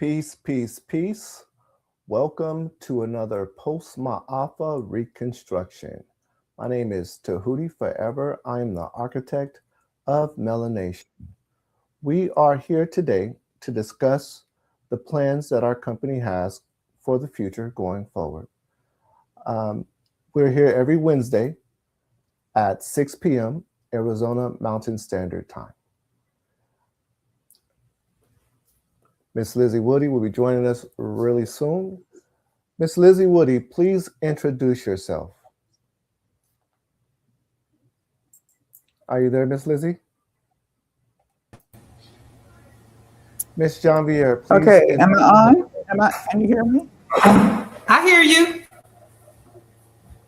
Peace, peace, peace. Welcome to another Post-Maafa Reconstruction. My name is Tahuti Forever. I'm the architect of MelaNation. We are here today to discuss the plans that our company has for the future going forward. We're here every Wednesday at 6 p.m. Arizona Mountain Standard Time. Miss Lizzie Woody will be joining us really soon. Miss Lizzie Woody, please introduce yourself. Are you there, Miss Lizzie? Miss Janvier, please. Okay, am I on? Can you hear me? I hear you.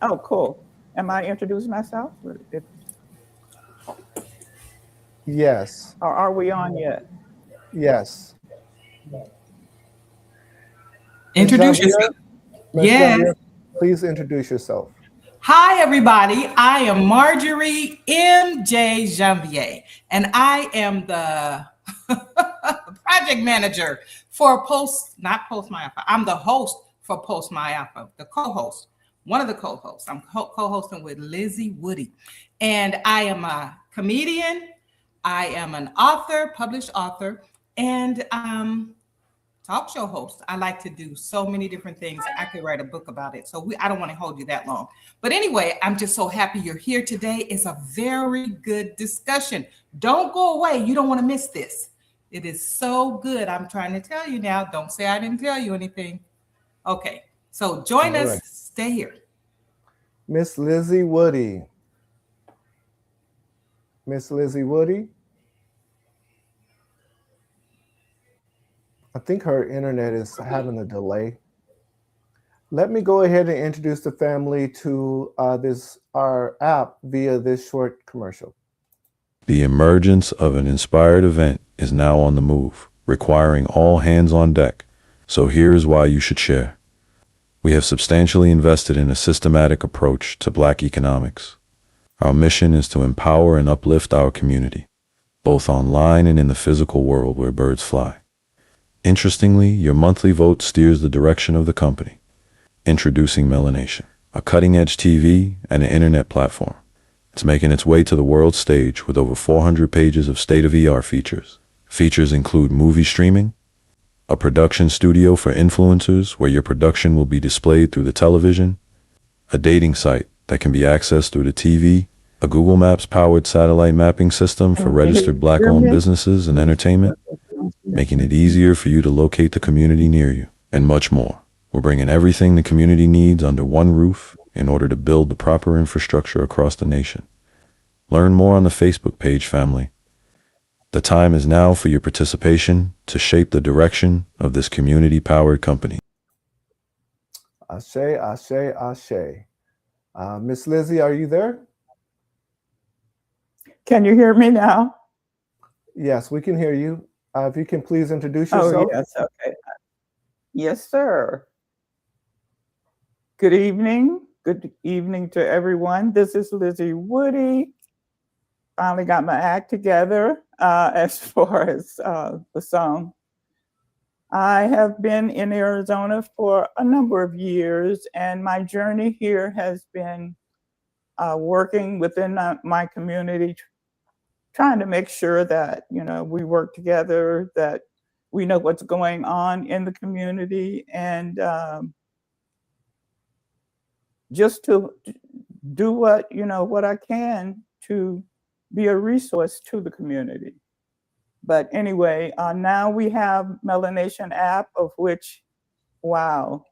Oh, cool. Am I introducing myself? Yes. Or are we on yet? Yes. Introduce yourself. Yes. Janvier, please introduce yourself. Hi, everybody. I am Marjorie M.J. Janvier, and I am the project manager for not Post-Maafa. I'm the host for Post-Maafa, the co-host, one of the co-hosts. I'm co-hosting with Lizzie Woody, and I am a comedian. I am an author, published author, and talk show host. I like to do so many different things. I could write a book about it. So I don't want to hold you that long. But anyway, I'm just so happy you're here today. It's a very good discussion. Don't go away. You don't want to miss this. It is so good. I'm trying to tell you now. Don't say I didn't tell you anything. Okay. So join us. Stay here. Miss Lizzie Woody. Miss Lizzie Woody. I think her internet is having a delay. Let me go ahead and introduce the family to our app via this short commercial. The emergence of an inspired event is now on the move, requiring all hands on deck. So here's why you should share. We have substantially invested in a systematic approach to Black economics. Our mission is to empower and uplift our community, both online and in the physical world where birds fly. Interestingly, your monthly vote steers the direction of the company. Introducing MelaNation, a cutting-edge TV and an internet platform. It's making its way to the world stage with over 400 pages of state-of-the-art features. Features include movie streaming, a production studio for influencers where your production will be displayed through the television, a dating site that can be accessed through the TV, a Google Maps-powered satellite mapping system for registered Black-owned businesses and entertainment, making it easier for you to locate the community near you, and much more. We're bringing everything the community needs under one roof in order to build the proper infrastructure across the nation. Learn more on the Facebook page, family. The time is now for your participation to shape the direction of this community-powered company. Ashe, ashe, ashe. Miss Lizzie, are you there? Can you hear me now? Yes, we can hear you. If you can please introduce yourself. Oh, yes, okay. Yes, sir. Good evening. Good evening to everyone. This is Lizzie Woody. Finally got my act together as far as the song. I have been in Arizona for a number of years, and my journey here has been working within my community, trying to make sure that, we work together, that we know what's going on in the community, and just to do what I can to be a resource to the community. But anyway, now we have MelaNation App, of which, wow,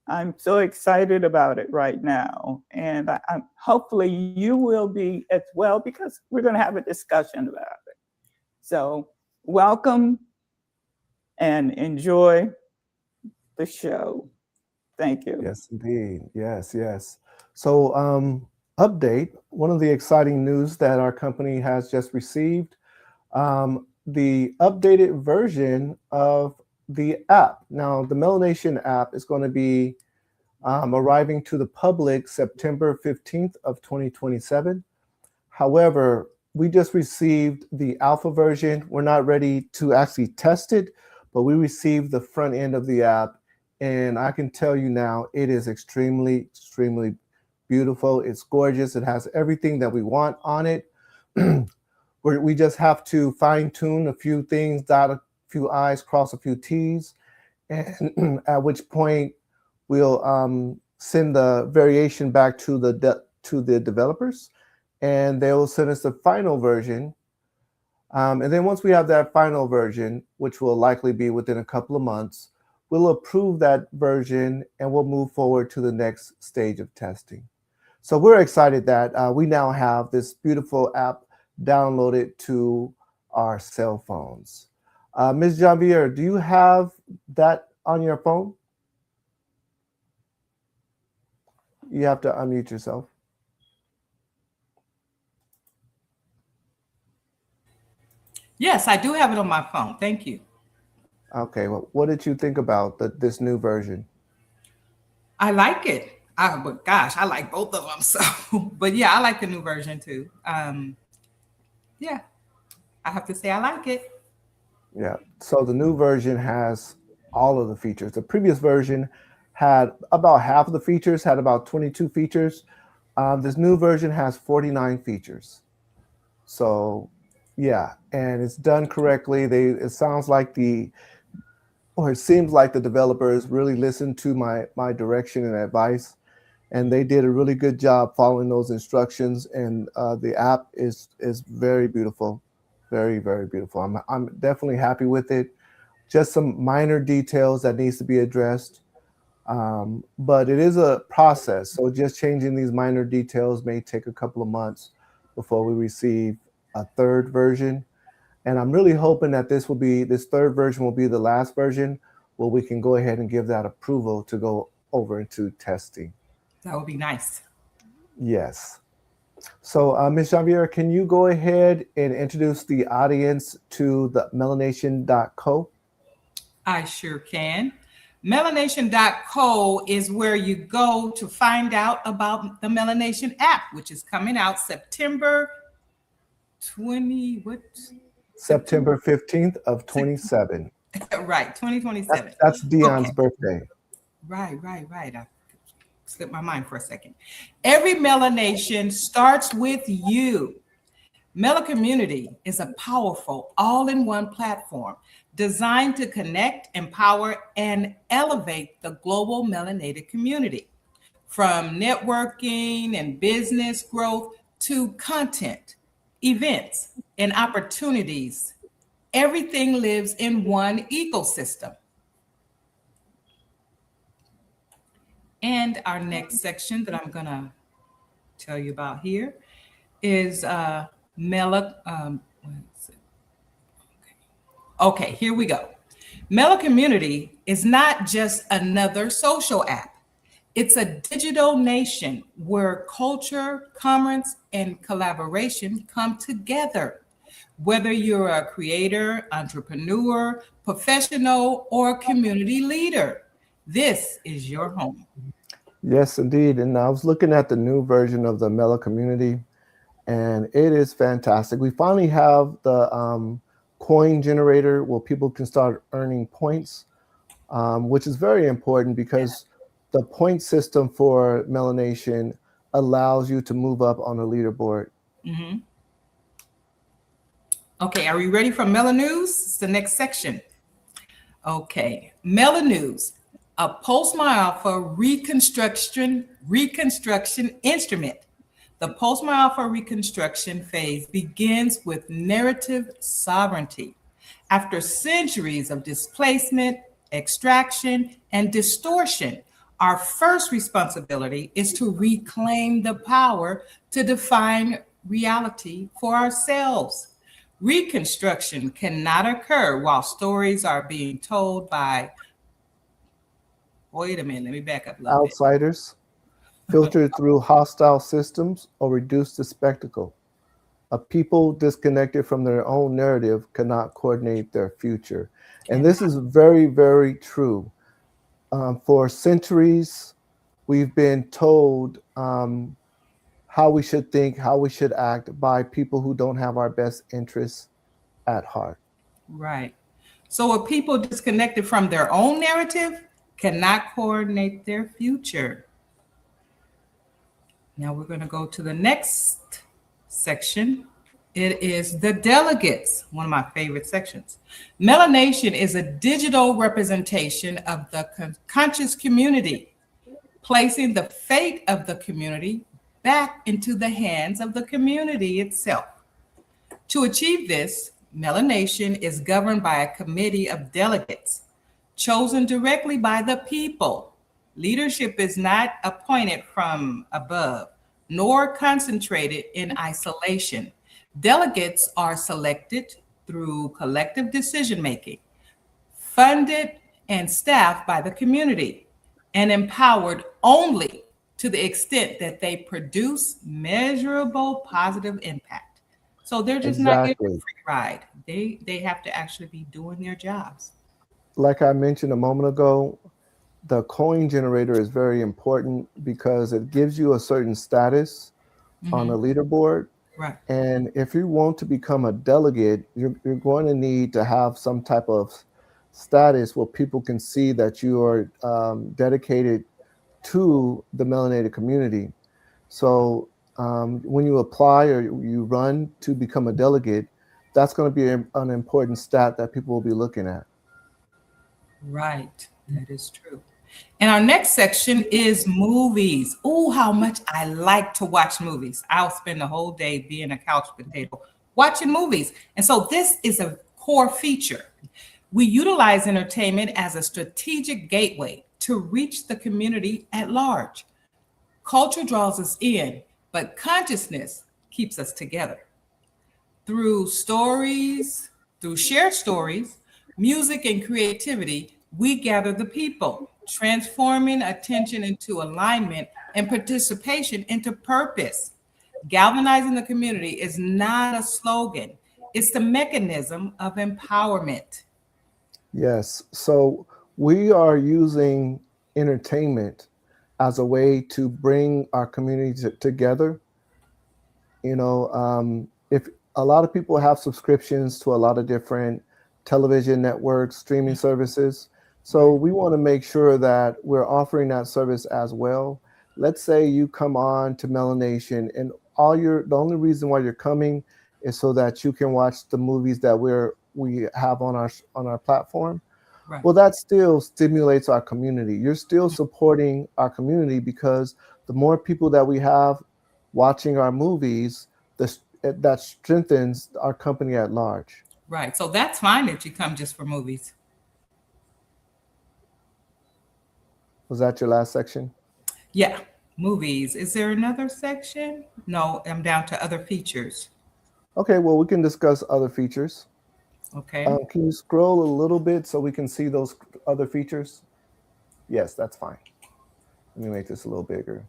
I'm so excited about it right now. And I'm hopefully you will be as well, because we're going to have a discussion about it. So welcome and enjoy the show. Thank you. Yes, indeed. Yes, yes. So update, one of the exciting news that our company has just received, the updated version of the app. Now, the MelaNation app is going to be arriving to the public September 15th of 2027. However, we just received the alpha version. We're not ready to actually test it, but we received the front end of the app, and I can tell you now, it is extremely, extremely beautiful. It's gorgeous. It has everything that we want on it. We just have to fine tune a few things, dot a few I's, cross a few T's, and at which point we'll send the variation back to the developers, and they will send us the final version. And then once we have that final version, which will likely be within a couple of months, we'll approve that version and we'll move forward to the next stage of testing. So we're excited that we now have this beautiful app downloaded to our cell phones. Ms. Janvier, do you have that on your phone? You have to unmute yourself. Yes, I do have it on my phone. Thank you. Okay, well, what did you think about this new version? I like it. But gosh, I like both of them. So, but yeah, I like the new version too. Yeah, I have to say I like it. Yeah, so the new version has all of the features. The previous version had about half of the features, had about 22 features. This new version has 49 features. So yeah, and it's done correctly. It seems like the developers really listened to my direction and advice, and they did a really good job following those instructions. And the app is very beautiful, very, very beautiful. I'm definitely happy with it. Just some minor details that needs to be addressed, but it is a process. So just changing these minor details may take a couple of months before we receive a third version. And I'm really hoping that this third version will be the last version where we can go ahead and give that approval to go over into testing. That would be nice. Yes. So Ms. Janvier, can you go ahead and introduce the audience to the MelaNation.co? I sure can. MelaNation.co is where you go to find out about the MelaNation app, which is coming out September 15th of 27. Right, 2027. That's Dion's birthday. Right. I slipped my mind for a second. Every MelaNation starts with you. Mela Community is a powerful all-in-one platform designed to connect, empower, and elevate the global melanated community. From networking and business growth to content, events, and opportunities, everything lives in one ecosystem. And our next section that I'm gonna tell you about here is Mela. Okay, here we go. Mela Community is not just another social app. It's a digital nation where culture, commerce, and collaboration come together. Whether you're a creator, entrepreneur, professional, or community leader, this is your home. Yes, indeed. And I was looking at the new version of the Mela Community, and it is fantastic. We finally have the coin generator where people can start earning points, which is very important because the point system for MelaNation allows you to move up on the leaderboard. Mm-hmm. Okay, are we ready for Mela News? It's the next section. Okay, Mela News, a Post-Maafa reconstruction instrument. The Post-Maafa reconstruction phase begins with narrative sovereignty. After centuries of displacement, extraction, and distortion, our first responsibility is to reclaim the power to define reality for ourselves. Reconstruction cannot occur while stories are being told by, wait a minute, let me back up a little outsiders, filtered through hostile systems, or reduced to spectacle. A people disconnected from their own narrative cannot coordinate their future. And this is very, very true. For centuries, we've been told how we should think, how we should act by people who don't have our best interests at heart. Right. So a people disconnected from their own narrative cannot coordinate their future. Now we're going to go to the next section. It is the delegates, one of my favorite sections. MelaNation is a digital representation of the conscious community, placing the fate of the community back into the hands of the community itself. To achieve this, MelaNation is governed by a committee of delegates chosen directly by the people. Leadership is not appointed from above, nor concentrated in isolation. Delegates are selected through collective decision-making, funded and staffed by the community, and empowered only to the extent that they produce measurable positive impact. So they're just not getting a free ride. They have to actually be doing their jobs. Like I mentioned a moment ago, the coin generator is very important because it gives you a certain status on a leaderboard. Right. And if you want to become a delegate, you're going to need to have some type of status where people can see that you are dedicated to the melanated community. So when you apply or you run to become a delegate, that's going to be an important stat that people will be looking at. Right, that is true. And our next section is movies. Oh, how much I like to watch movies. I'll spend the whole day being a couch potato watching movies. And so this is a core feature. We utilize entertainment as a strategic gateway to reach the community at large. Culture draws us in, but consciousness keeps us together. Through stories, through shared stories, music and creativity, we gather the people, transforming attention into alignment and participation into purpose. Galvanizing the community is not a slogan, it's the mechanism of empowerment. Yes. So we are using entertainment as a way to bring our community together. You know, if a lot of people have subscriptions to a lot of different television networks, streaming services. So we want to make sure that we're offering that service as well. Let's say you come on to MelaNation and the only reason why you're coming is so that you can watch the movies that we have on our platform. Right. Well, that still stimulates our community. You're still supporting our community because the more people that we have watching our movies, that strengthens our company at large. Right. So that's fine if you come just for movies. Was that your last section? Yeah, movies. Is there another section? No, I'm down to other features. Okay, well, we can discuss other features. Okay. Can you scroll a little bit so we can see those other features? Yes, that's fine. Let me make this a little bigger.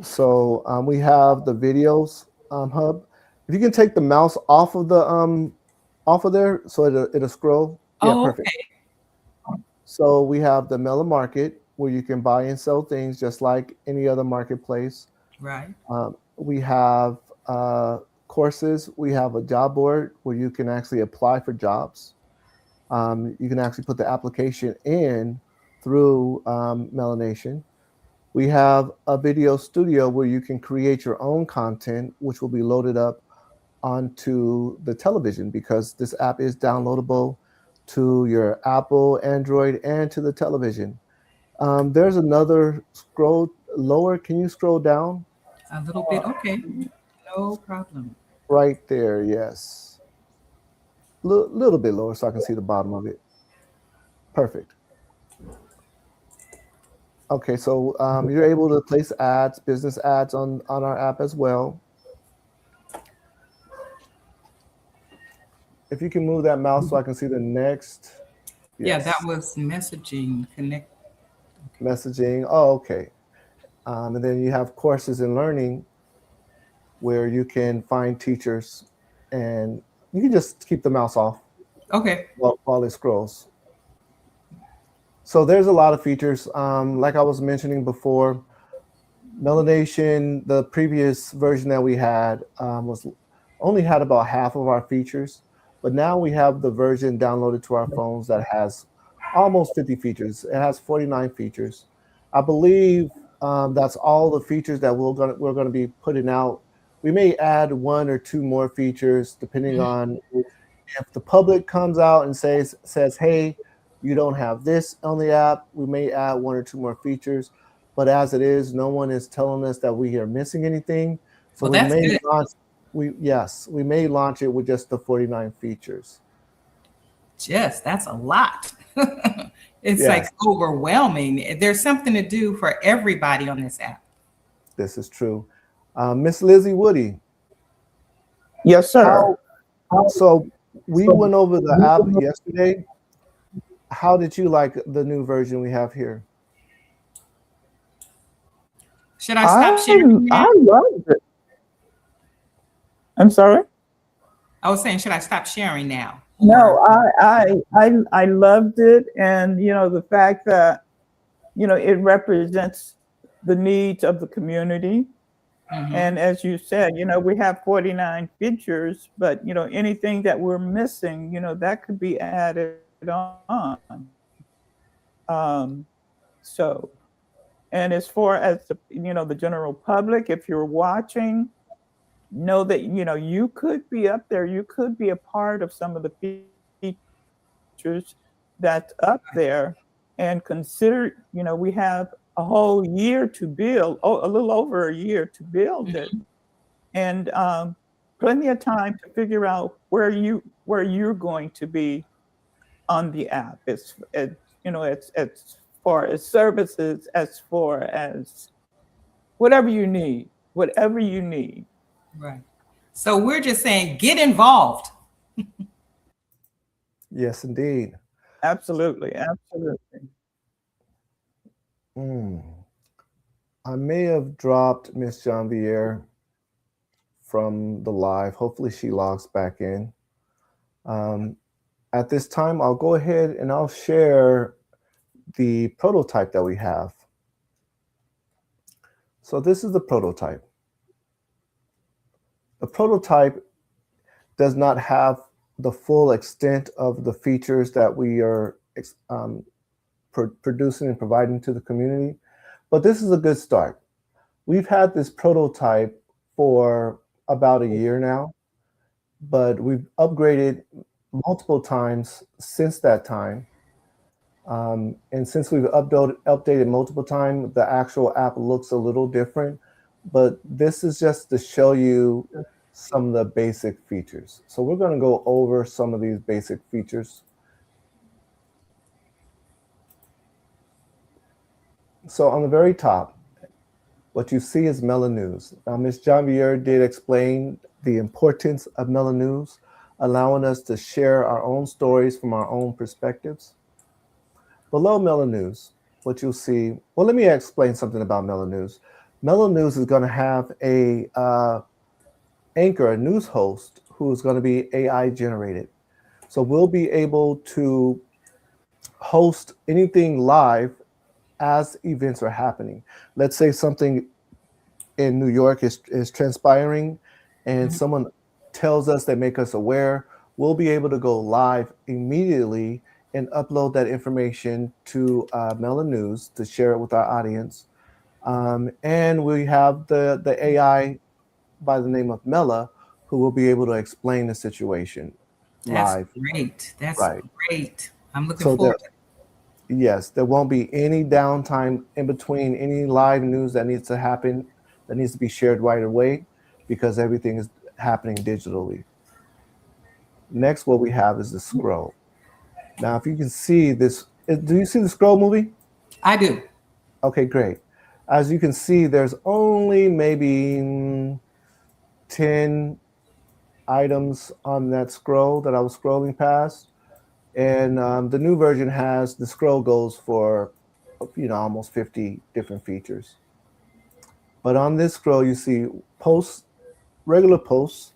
So we have the videos hub. If you can take the mouse off of there, so it'll scroll. Yeah, perfect. Okay. So we have the Mela Market, where you can buy and sell things just like any other marketplace. Right. We have courses. We have a job board where you can actually apply for jobs. You can actually put the application in through MelaNation. We have a video studio where you can create your own content, which will be loaded up onto the television because this app is downloadable to your Apple, Android, and to the television. There's another scroll lower. Can you scroll down? A little bit. Okay. No problem. Right there, yes. Little bit lower so I can see the bottom of it. Perfect. Okay, so you're able to place ads, business ads on our app as well. If you can move that mouse so I can see the next. Yes. Yeah, that was messaging connect. Messaging. Oh, okay. And then you have courses in learning where you can find teachers and you can just keep the mouse off. Okay. While it scrolls. So there's a lot of features. Like I was mentioning before, MelaNation, the previous version that we had only had about half of our features. but now we have the version downloaded to our phones that has almost 50 features. It has 49 features. I believe that's all the features that we're gonna be putting out. We may add one or two more features depending on if the public comes out and says, hey, you don't have this on the app. We may add one or two more features, but as it is, no one is telling us that we are missing anything. So Well, we that's may good. launch. We may launch it with just the 49 features. That's a lot. It's Yes, like overwhelming. There's something to do for everybody on this app. this is true. Miss Lizzie Woody, Yes, sir. so we went over the app yesterday. How did you like the new version we have here? Should I stop sharing now? I loved it. I'm sorry. I was saying, should I stop sharing now? No, I loved it, and the fact that it represents the needs of the community. Mhm. And as you said, we have 49 features, but anything that we're missing, that could be added on. So, and as far as the general public, if you're watching, know that you could be up there, you could be a part of some of the features that's up there, and consider we have a whole year to build, a little over a year to build it, and plenty of time to figure out where you're going to be on the app. It's as far as services, as far as whatever you need. Right. So we're just saying, get involved. Yes, indeed. Absolutely. I may have dropped Miss Janvier from the live. Hopefully she logs back in. At this time, I'll go ahead and I'll share the prototype that we have. So this is the prototype. The prototype does not have the full extent of the features that we are producing and providing to the community, but this is a good start. We've had this prototype for about a year now, but we've upgraded multiple times since that time. And since we've updated multiple times, the actual app looks a little different, but this is just to show you some of the basic features. So we're going to go over some of these basic features. So on the very top, what you see is MelaNews. Now, Ms. Janvier did explain the importance of MelaNews, allowing us to share our own stories from our own perspectives. Below MelaNews, what you'll see, well, let me explain something about MelaNews. MelaNews is going to have a anchor, a news host, who is going to be AI generated. So we'll be able to host anything live as events are happening. Let's say something in New York is transpiring and someone tells us, they make us aware, we'll be able to go live immediately and upload that information to MelaNews to share it with our audience. And we have the AI by the name of Mela, who will be able to explain the situation live. That's great. That's Right. great. I'm looking So forward to it. yes, there won't be any downtime in between any live news that needs to happen, that needs to be shared right away, because everything is happening digitally. Next, what we have is the scroll. Now, if you can see this, do you see the scroll movie? I do. Okay, great. As you can see, there's only maybe 10 items on that scroll that I was scrolling past. And the new version has, the scroll goes for, almost 50 different features. But on this scroll, you see posts, regular posts.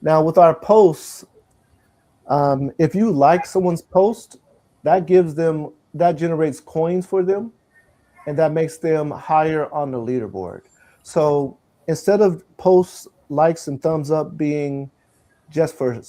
Now with our posts, if you like someone's post, that generates coins for them, and that makes them higher on the leaderboard. So instead of posts, likes, and thumbs up being just for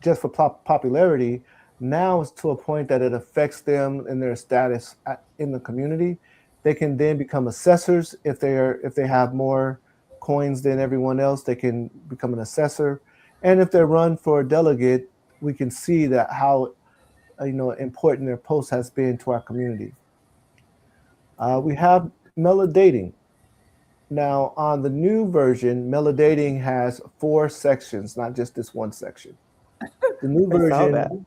just for popularity. Now it's to a point that it affects them in their status in the community. They can then become assessors if they have more coins than everyone else. They can become an assessor, and if they're run for a delegate, we can see that how important their post has been to our community. We have MelaDating. Now, on the new version, MelaDating has 4 sections, not just this one section. The new I saw that. version,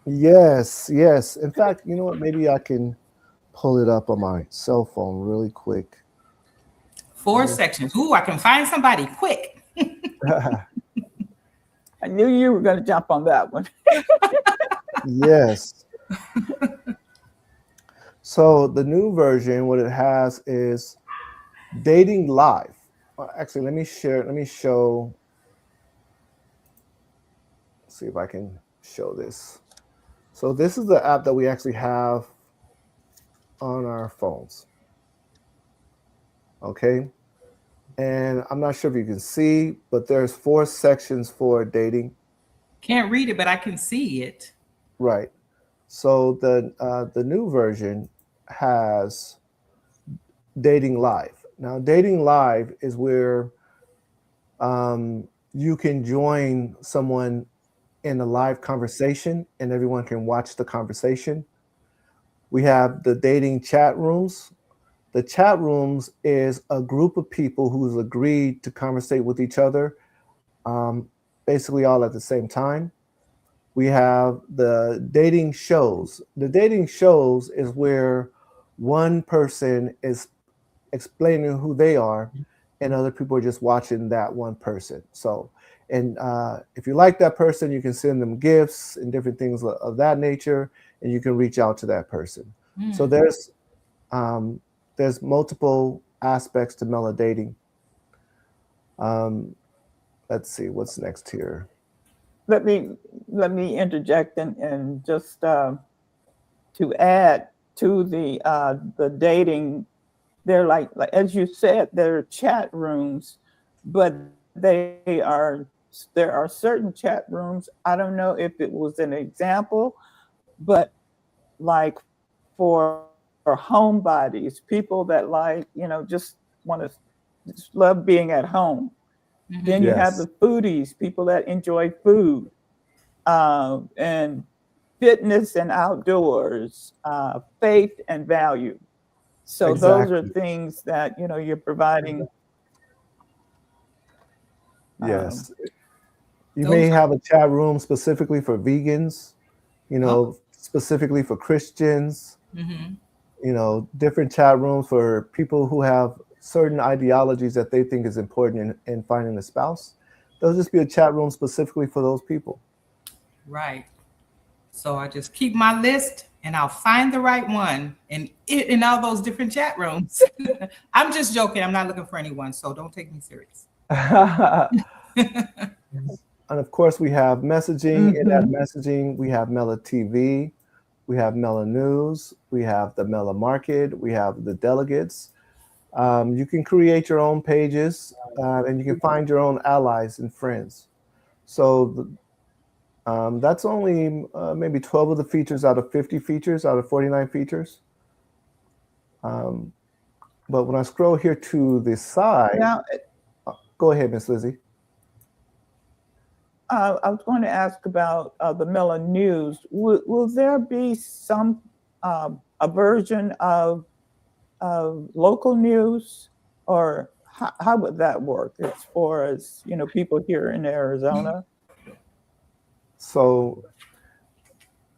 yes, yes. In fact, you know what? Maybe I can pull it up on my cell phone really quick. 4 sections. Ooh, I can find somebody quick. I knew you were going to jump on that one. Yes. So the new version, what it has is dating live. Actually, let me show. See if I can show this. So this is the app that we actually have on our phones. Okay. And I'm not sure if you can see, but there's 4 sections for dating. Can't read it, but I can see it. Right. So the new version has dating live. Now, dating live is where you can join someone in a live conversation and everyone can watch the conversation. We have the dating chat rooms. The chat rooms is a group of people who's agreed to conversate with each other, basically all at the same time. We have the dating shows. The dating shows is where one person is explaining who they are and other people are just watching that one person. So, and if you like that person, you can send them gifts and different things of that nature, and you can reach out to that person. So there's multiple aspects to MelaDating. Let's see what's next here. Let me interject and just to add to the dating. They're like as you said, they're chat rooms, but there are certain chat rooms. I don't know if it was an example, but like for homebodies, people that just love being at home. Mm-hmm. Then you have the foodies, people that enjoy food, and fitness and outdoors, faith and value. So exactly. Those are things that you're providing. Yes, you may have a chat room specifically for vegans, specifically for Christians. Mm-hmm. Different chat rooms for people who have certain ideologies that they think is important in finding a spouse. There'll just be a chat room specifically for those people. Right. So I just keep my list and I'll find the right one in all those different chat rooms. I'm just joking. I'm not looking for anyone, so don't take me serious. And of course, we have messaging. Mm-hmm. In that messaging, we have Mela TV, we have Mela News, we have the Mela Market, we have the delegates. You can create your own pages, and you can find your own allies and friends. So that's only maybe 12 of the features out of 50 features, out of 49 features. But when I scroll here to the side, go ahead, Miss Lizzie. I was going to ask about the Mela News. Will there be some a version of local news, or how would that work as far as people here in Arizona? So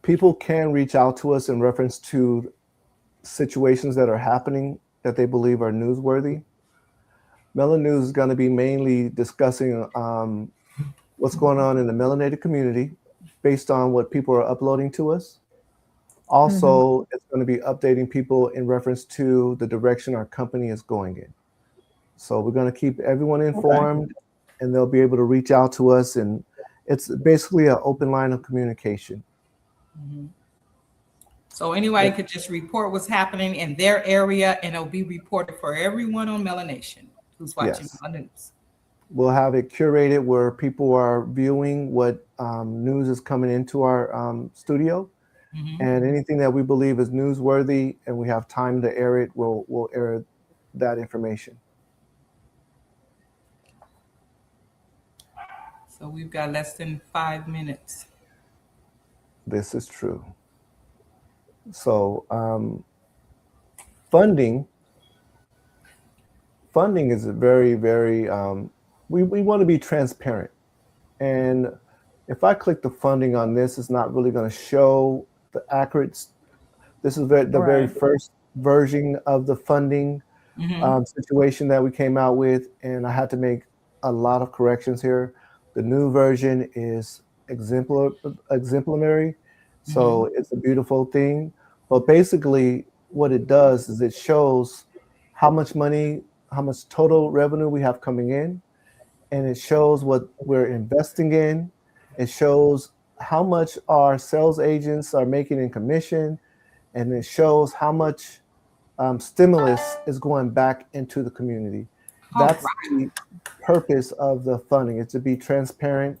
people can reach out to us in reference to situations that are happening that they believe are newsworthy. Mela News is going to be mainly discussing what's going on in the melanated community based on what people are uploading to us. Also, It's going to be updating people in reference to the direction our company is going in. So we're going to keep everyone informed, and they'll be able to reach out to us, and it's basically an open line of communication. Mm-hmm. So anybody could just report what's happening in their area, and it'll be reported for everyone on MelaNation who's watching Mela News. We'll have it curated where people are viewing what news is coming into our studio. Mhm. And anything that we believe is newsworthy and we have time to air it, we'll air that information. So we've got less than 5 minutes. This is true. So funding is a very, very, we want to be transparent. And if I click the funding on this, it's not really going to show the accurate. This is the very Right. first version of the funding situation that we came out with, and I had to make a lot of corrections here. The new version is exemplary, so it's a beautiful thing. But basically, what it does is it shows how much money, how much total revenue we have coming in, and it shows what we're investing in. It shows how much our sales agents are making in commission, and it shows how much stimulus is going back into the community. All That's the purpose of the funding. It's to be transparent,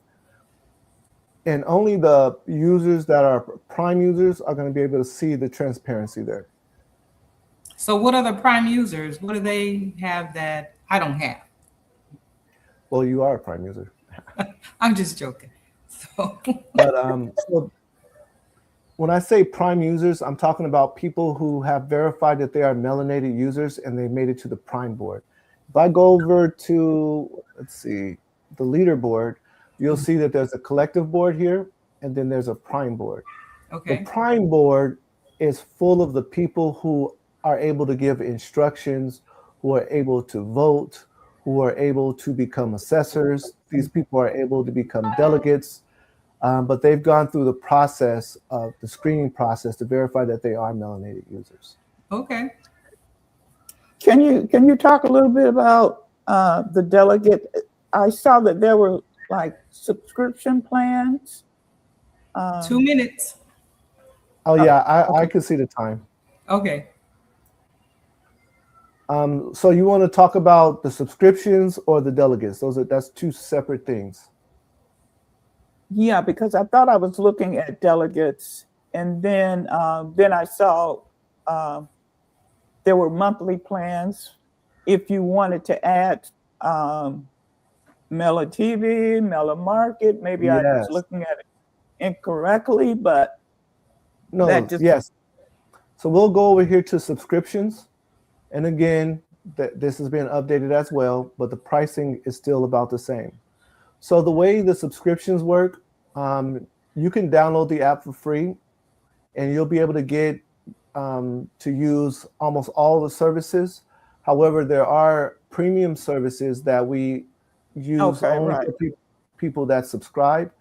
and only the users that are prime users are going to be able to see the transparency there. So what are the prime users? What do they have that I don't have? Well, you are a prime user. I'm just joking. So But so when I say prime users, I'm talking about people who have verified that they are melanated users and they made it to the prime board. If I go over to, let's see, the leaderboard, you'll see that there's a collective board here, and then there's a prime board. okay. The prime board is full of the people who are able to give instructions, who are able to vote, who are able to become assessors. These people are able to become delegates. But they've gone through the process of the screening process to verify that they are melanated users. Okay. Can you talk a little bit about the delegate? I saw that there were like subscription plans. 2 minutes. Oh yeah, I okay. can see the time. Okay. So you want to talk about the subscriptions or the delegates? That's two separate things. Yeah, because I thought I was looking at delegates, and then I saw there were monthly plans. If you wanted to add Mela TV, Mela Market, maybe I was Yes. looking at it incorrectly, but No, that just yes. So we'll go over here to subscriptions. And again, this has been updated as well, but the pricing is still about the same. So the way the subscriptions work, you can download the app for free, and you'll be able to get to use almost all the services. However, there are premium services that we use only right. for people that subscribe.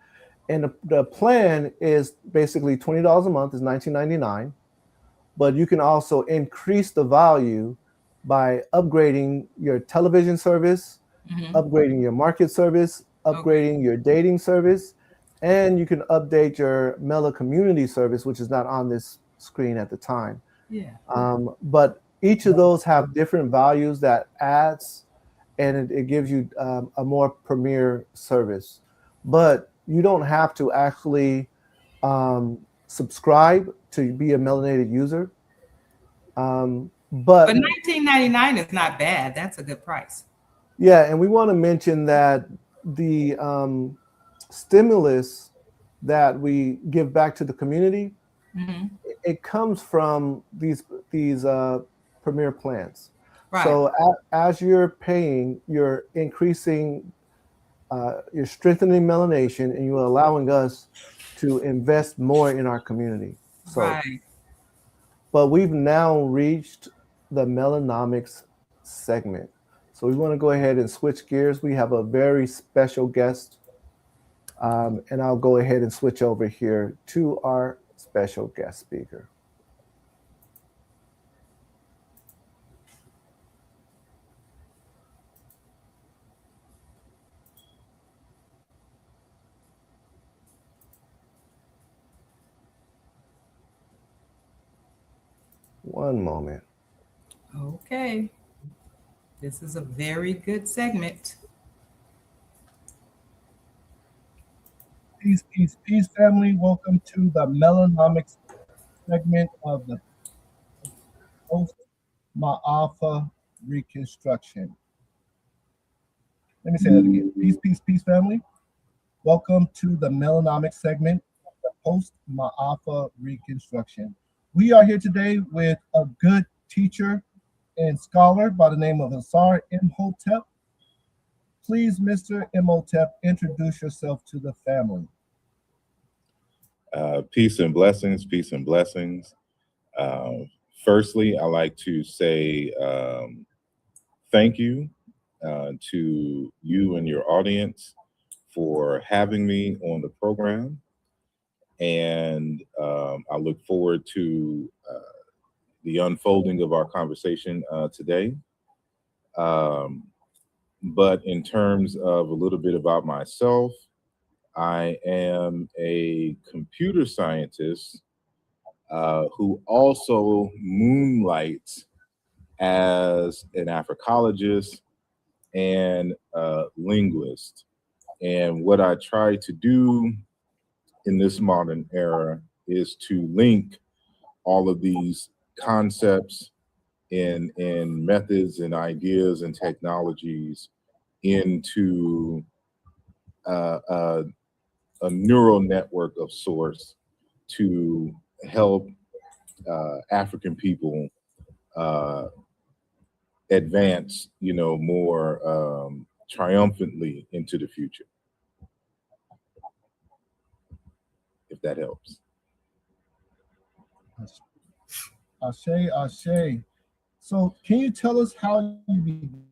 And the plan is basically $20 a month, is $19.99. But you can also increase the value by upgrading your television service, upgrading your market service, upgrading your dating service, and you can update your Mela community service, which is not on this screen at the time. Yeah. But each of those have different values that adds, and it gives you a more premier service. But you don't have to actually subscribe to be a melanated user. But $19.99 is not bad. That's a good price. yeah, and we want to mention that the stimulus that we give back to the community, it comes from these premier plans. Right. So as you're paying, you're increasing, you're strengthening MelaNation, and you're allowing us to invest more in our community. So, right. But we've now reached the MelaNomics segment. So we want to go ahead and switch gears. We have a very special guest, and I'll go ahead and switch over here to our special guest speaker. One moment. Okay. This is a very good segment. Peace, family. Welcome to the MelaNomics segment of the Post-Maafa Reconstruction. Let me say that again. Peace, family. Welcome to the MelaNomics segment of the Post-Maafa Reconstruction. We are here today with a good teacher and scholar by the name of Osir Imhotep. Please, Mr. Imhotep, introduce yourself to the family. Peace and blessings, peace and blessings. Firstly, I like to say thank you to you and your audience for having me on the program. And I look forward to the unfolding of our conversation today. But in terms of a little bit about myself, I am a computer scientist who also moonlights as an Africologist and linguist. And what I try to do in this modern era is to link all of these concepts and methods and ideas and technologies into a neural network of sorts to help African people advance, more triumphantly into the future, if that helps. Ashe. So can you tell us how you began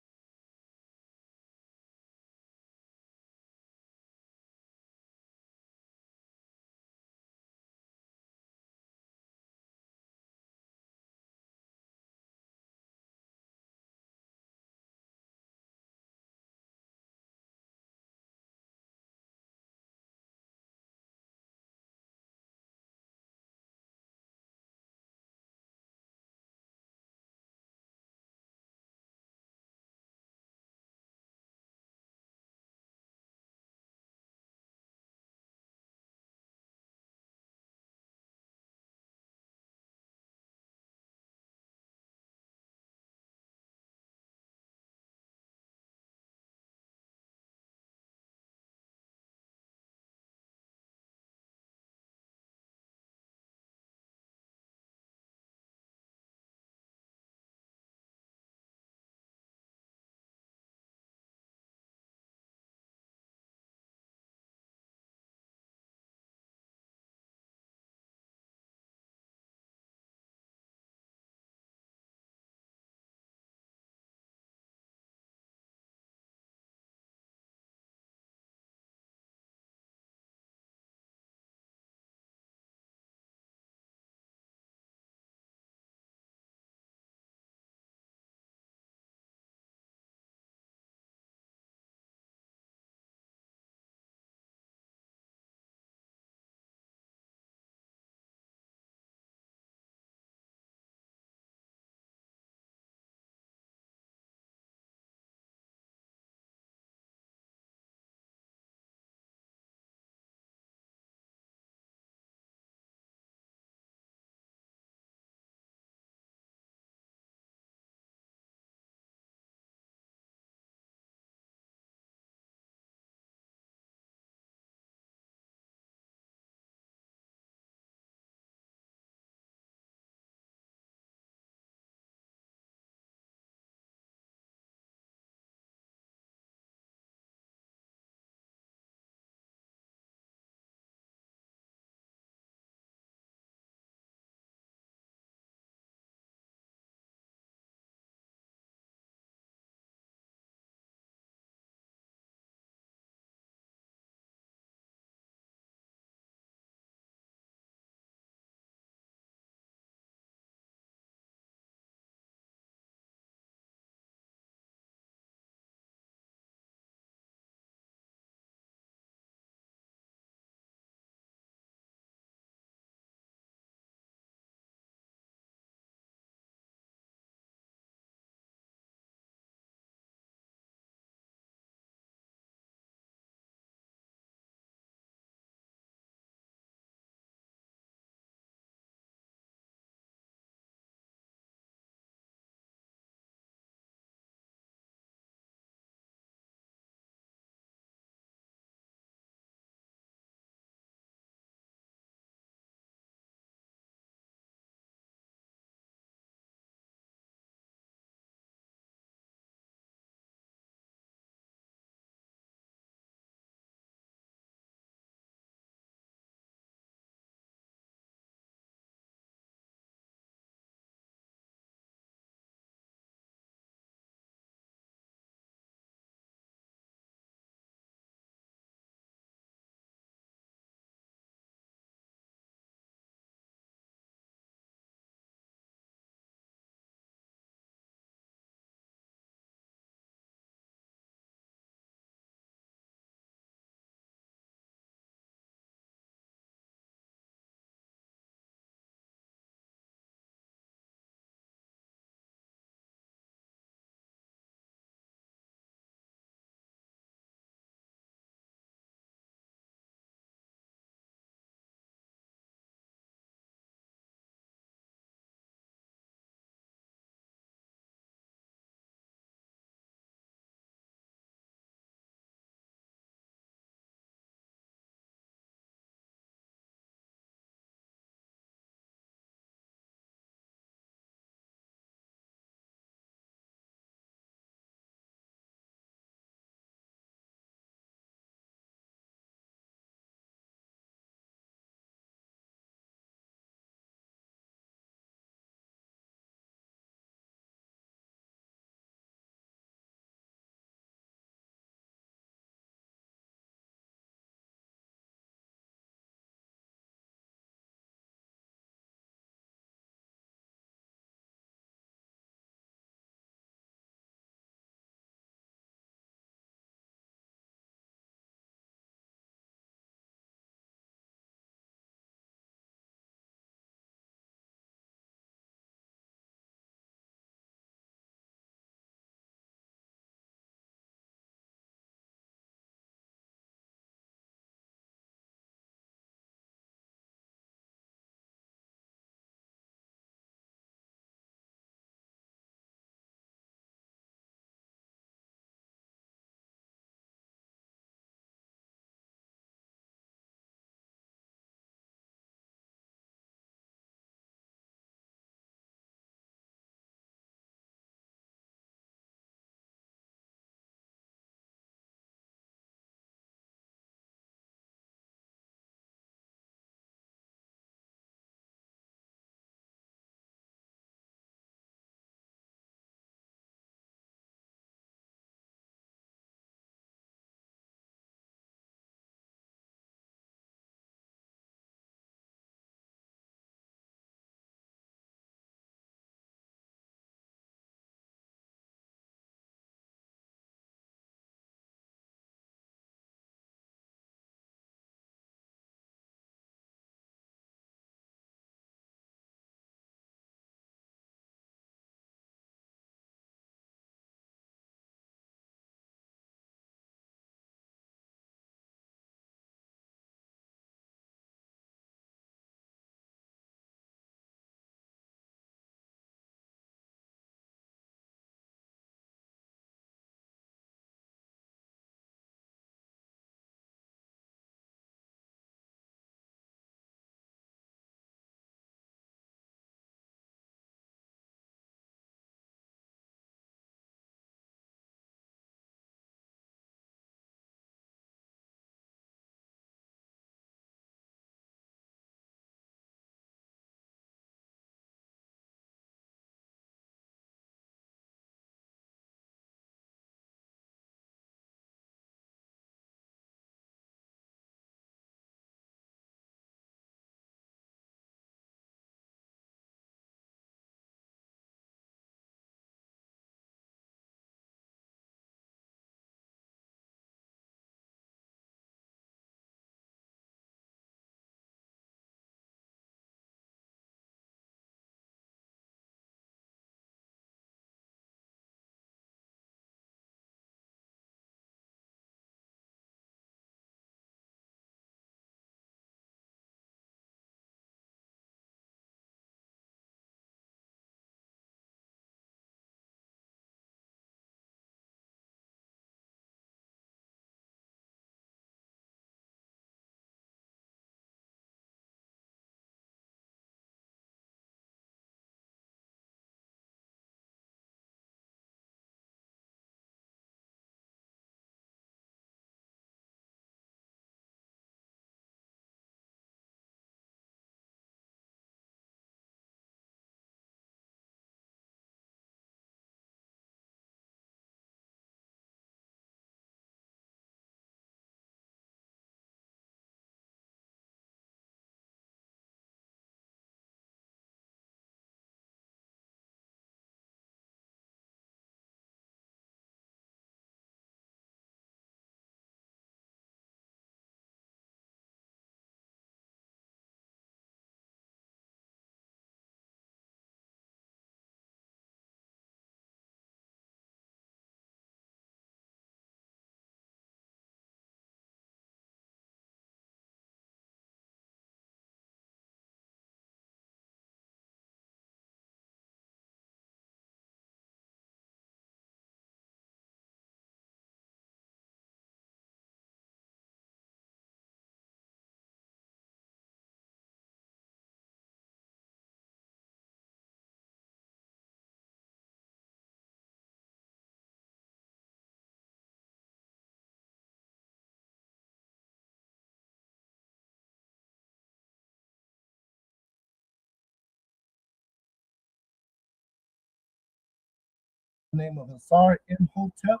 name of Osir Imhotep.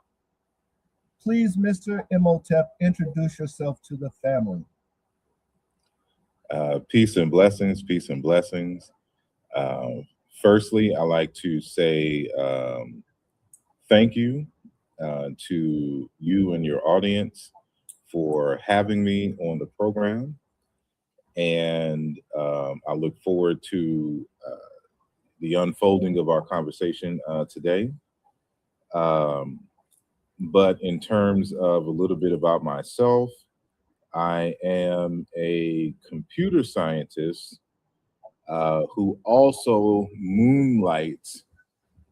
Please, Mr. Imhotep, introduce yourself to the family. Peace and blessings, peace and blessings. Firstly, I like to say thank you to you and your audience for having me on the program. And I look forward to the unfolding of our conversation today. But in terms of a little bit about myself, I am a computer scientist who also moonlights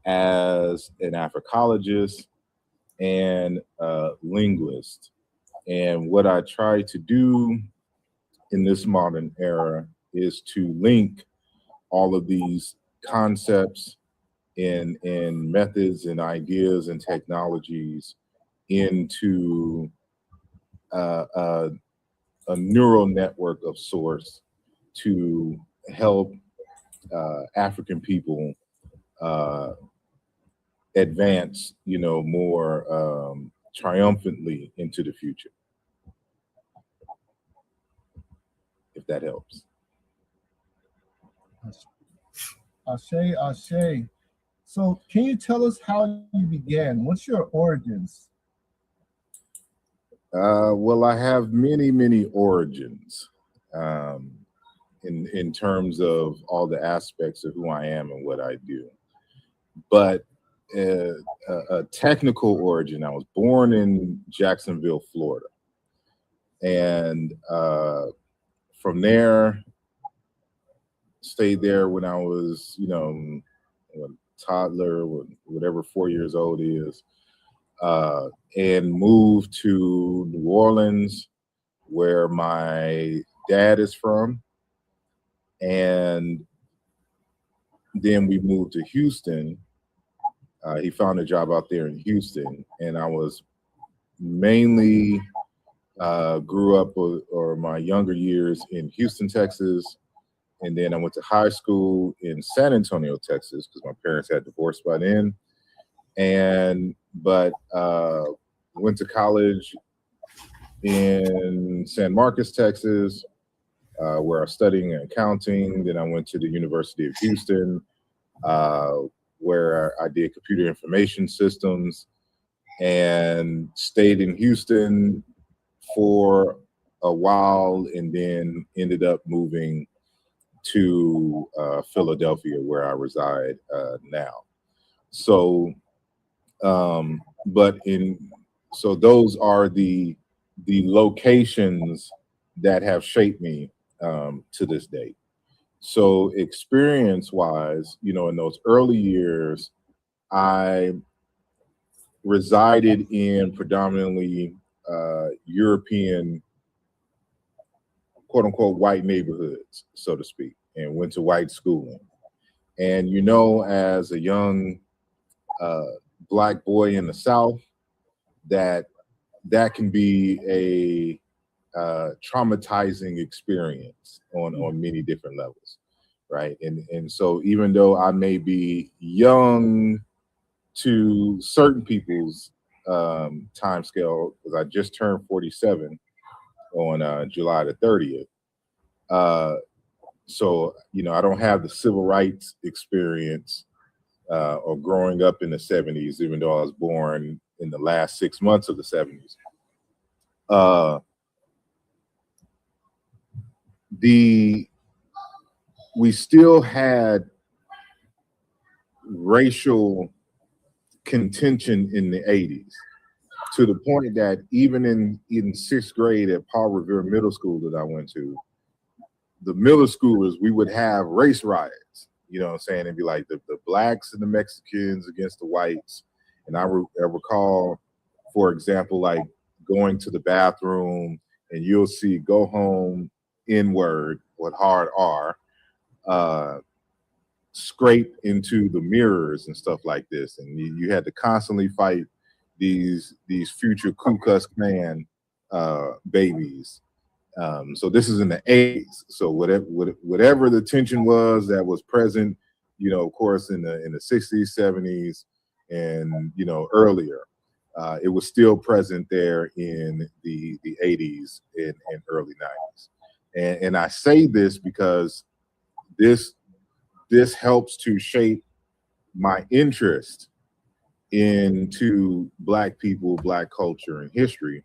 as an Africologist and linguist. And what I try to do in this modern era is to link all of these concepts and methods and ideas and technologies into a neural network of sorts to help African people advance, more triumphantly into the future, if that helps. Ashe, Ashe. So can you tell us how you began? What's your origins? Well, I have many, many origins in terms of all the aspects of who I am and what I do. But a technical origin, I was born in Jacksonville, Florida. And from there, stayed there when I was, a toddler, whatever 4 years old is, and moved to New Orleans, where my dad is from. And then we moved to Houston. He found a job out there in Houston, and I was mainly grew up or my younger years in Houston, Texas. And then I went to high school in San Antonio, Texas, because my parents had divorced by then. But went to college in San Marcos, Texas, where I was studying accounting. Then I went to the University of Houston, where I did computer information systems, and stayed in Houston for a while, and then ended up moving to Philadelphia, where I reside now. So, so those are the locations that have shaped me to this day. So experience-wise, in those early years, I resided in predominantly European, quote unquote, white neighborhoods, so to speak, and went to white schooling. And as a young Black boy in the South, that can be a traumatizing experience on many different levels, right? And so even though I may be young to certain people's time scale, because I just turned 47 on July the 30th. So, I don't have the civil rights experience or growing up in the 70s, even though I was born in the last 6 months of the 70s. We still had racial contention in the 80s, to the point that even in sixth grade at Paul Revere Middle School that I went to, the middle schoolers, we would have race riots, you know what I'm saying? It'd be like the blacks and the Mexicans against the whites. And I recall, for example, like going to the bathroom and you'll see "go home N-word" with hard R, scrape into the mirrors and stuff like this. And you had to constantly fight these future Ku Klux Klan babies. So this is in the 80s. So whatever the tension was that was present, of course, in the 60s, 70s, and earlier. It was still present there in the 80s and early 90s. And I say this because this helps to shape my interest into Black people, Black culture, and history,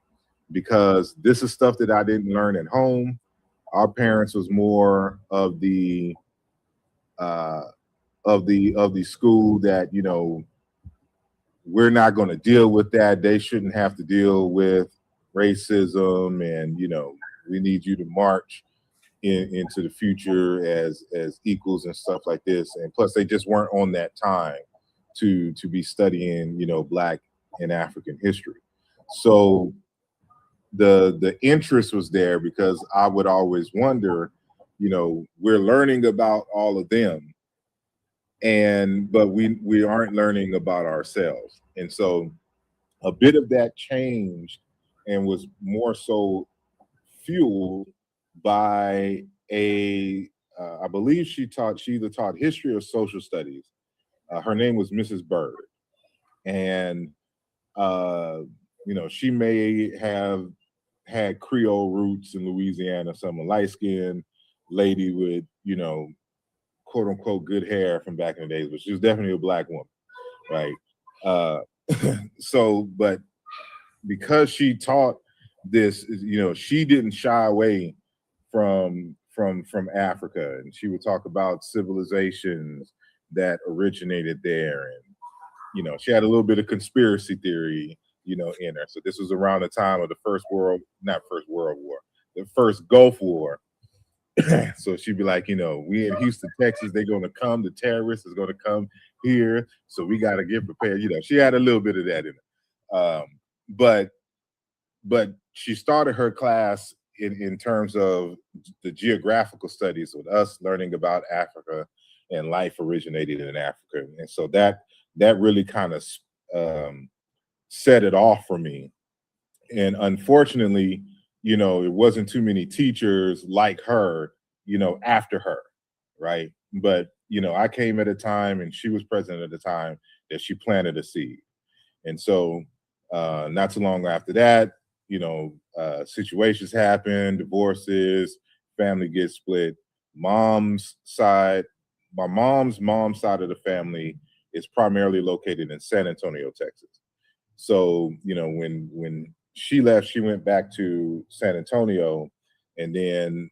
because this is stuff that I didn't learn at home. Our parents was more of the school that we're not going to deal with that. They shouldn't have to deal with racism, and we need you to march into the future as equals and stuff like this. And plus, they just weren't on that time to be studying Black and African history. So the interest was there, because I would always wonder, we're learning about all of them, but we aren't learning about ourselves. And so a bit of that changed, and was more so fueled by I believe she either taught history or social studies. Her name was Mrs. Bird, and she may have had Creole roots in Louisiana, some light-skinned lady with quote unquote good hair from back in the days, but she was definitely a Black woman, right? But because she taught this, she didn't shy away from Africa, and she would talk about civilizations that originated there, and she had a little bit of conspiracy theory in her. So this was around the time of the first Gulf War. So she'd be like, we in Houston, Texas, they're going to come, the terrorists is going to come here, so we got to get prepared. She had a little bit of that in it. But she started her class in terms of the geographical studies, with us learning about Africa and life originated in Africa. And so that really kind of set it off for me. And unfortunately, it wasn't too many teachers like her, after her, right? But, I came at a time, and she was president at the time, that she planted a seed. And so not too long after that, situations happen, divorces, family gets split. My mom's mom's side of the family is primarily located in San Antonio, Texas. So, when she left, she went back to San Antonio, and then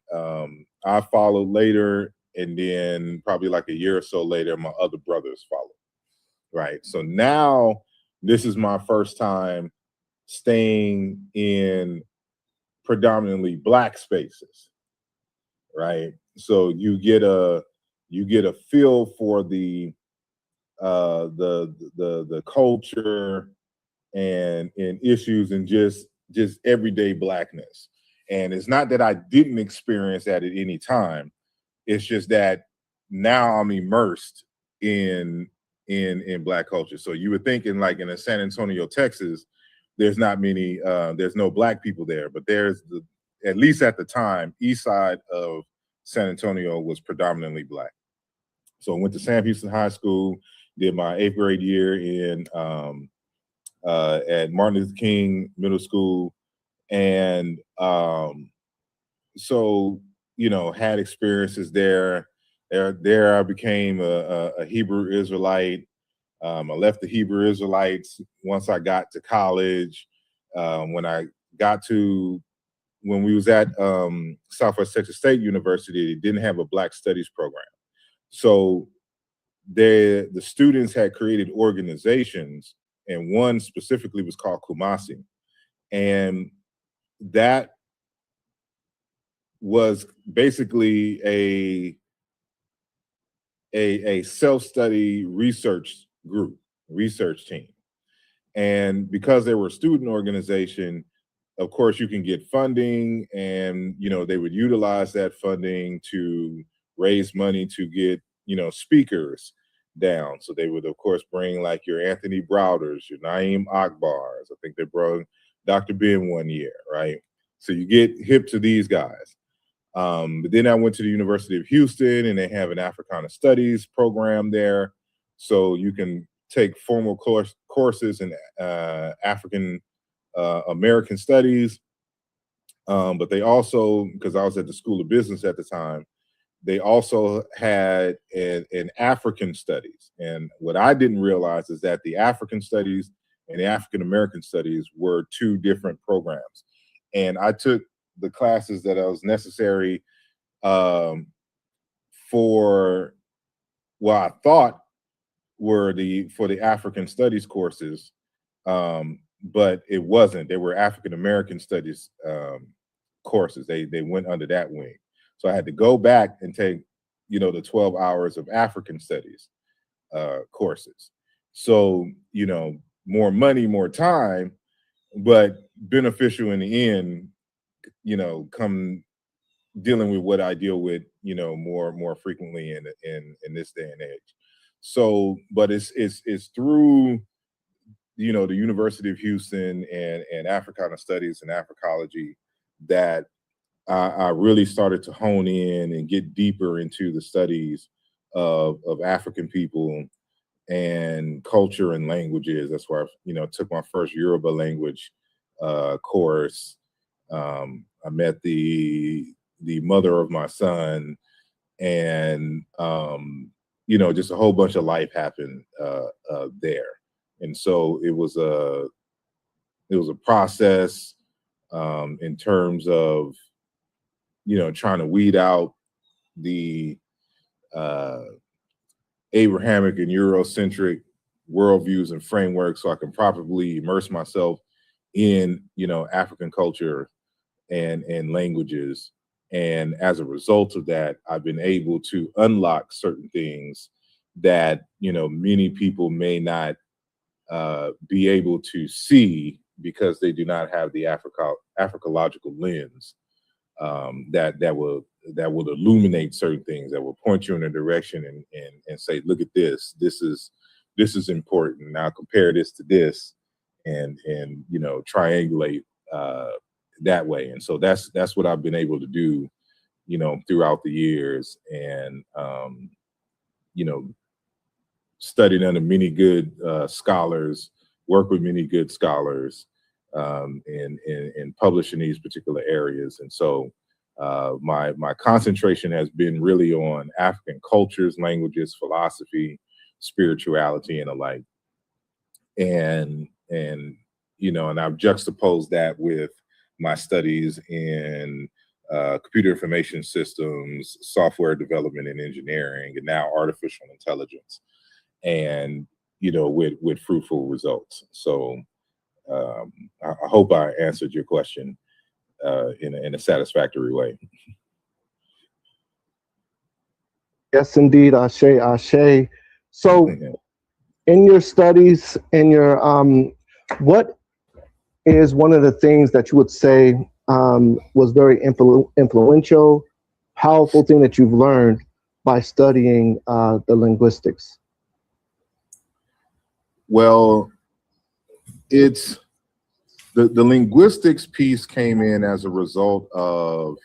I followed later, and then probably like a year or so later, my other brothers followed, right? So now this is my first time staying in predominantly Black spaces, right? So you get a feel for the culture and issues, and just everyday Blackness. And it's not that I didn't experience that at any time. It's just that now I'm immersed in Black culture. So you would think in a San Antonio, Texas, there's not many, there's no Black people there, but there's at least at the time, east side of San Antonio was predominantly Black. So I went to Sam Houston High School, did my 8th grade year in at Martin Luther King Middle School, and so had experiences there. There I became a Hebrew Israelite. I left the Hebrew Israelites once I got to college. When we was at Southwest Texas State University, they didn't have a Black Studies program. So the students had created organizations, and one specifically was called Kumasi. And that was basically a self-study research team. And because they were a student organization, of course, you can get funding, and they would utilize that funding to raise money to get speakers down. So they would, of course, bring like your Anthony Browders, your Naeem Akbars. I think they brought Dr. Ben one year, right? So you get hip to these guys. But then I went to the University of Houston, and they have an Africana Studies program there. So you can take formal courses in African American studies. But they also, because I was at the School of Business at the time, they also had an African studies. And what I didn't realize is that the African studies and the African American studies were two different programs. And I took the classes that was necessary for what I thought were for the African studies courses, but it wasn't. They were African American studies courses. They went under that wing. So I had to go back and take, the 12 hours of African studies courses. So, more money, more time, but beneficial in the end, come dealing with what I deal with, more frequently in this day and age. So, but it's through, the University of Houston and Africana Studies and Africology that I really started to hone in and get deeper into the studies of African people and culture and languages. That's where I, took my first Yoruba language course. I met the mother of my son, and just a whole bunch of life happened there. And so it was a process in terms of trying to weed out the Abrahamic and Eurocentric worldviews and frameworks, so I can properly immerse myself in African culture and languages. And as a result of that, I've been able to unlock certain things that many people may not be able to see because they do not have the Africological lens that will illuminate certain things, that will point you in a direction and say, look at this. This is important. Now compare this to this, and triangulate that way. And so that's what I've been able to do, throughout the years, and studied under many good scholars, worked with many good scholars, and published in these particular areas. And so my concentration has been really on African cultures, languages, philosophy, spirituality, and the like. And I've juxtaposed that with my studies in computer information systems, software development and engineering, and now artificial intelligence, and with fruitful results. So I hope I answered your question in a satisfactory way. Yes, indeed, Ashe, Ashe. So, in your studies, what is one of the things that you would say was very influential, powerful thing that you've learned by studying the linguistics? Well, it's the linguistics piece came in as a result of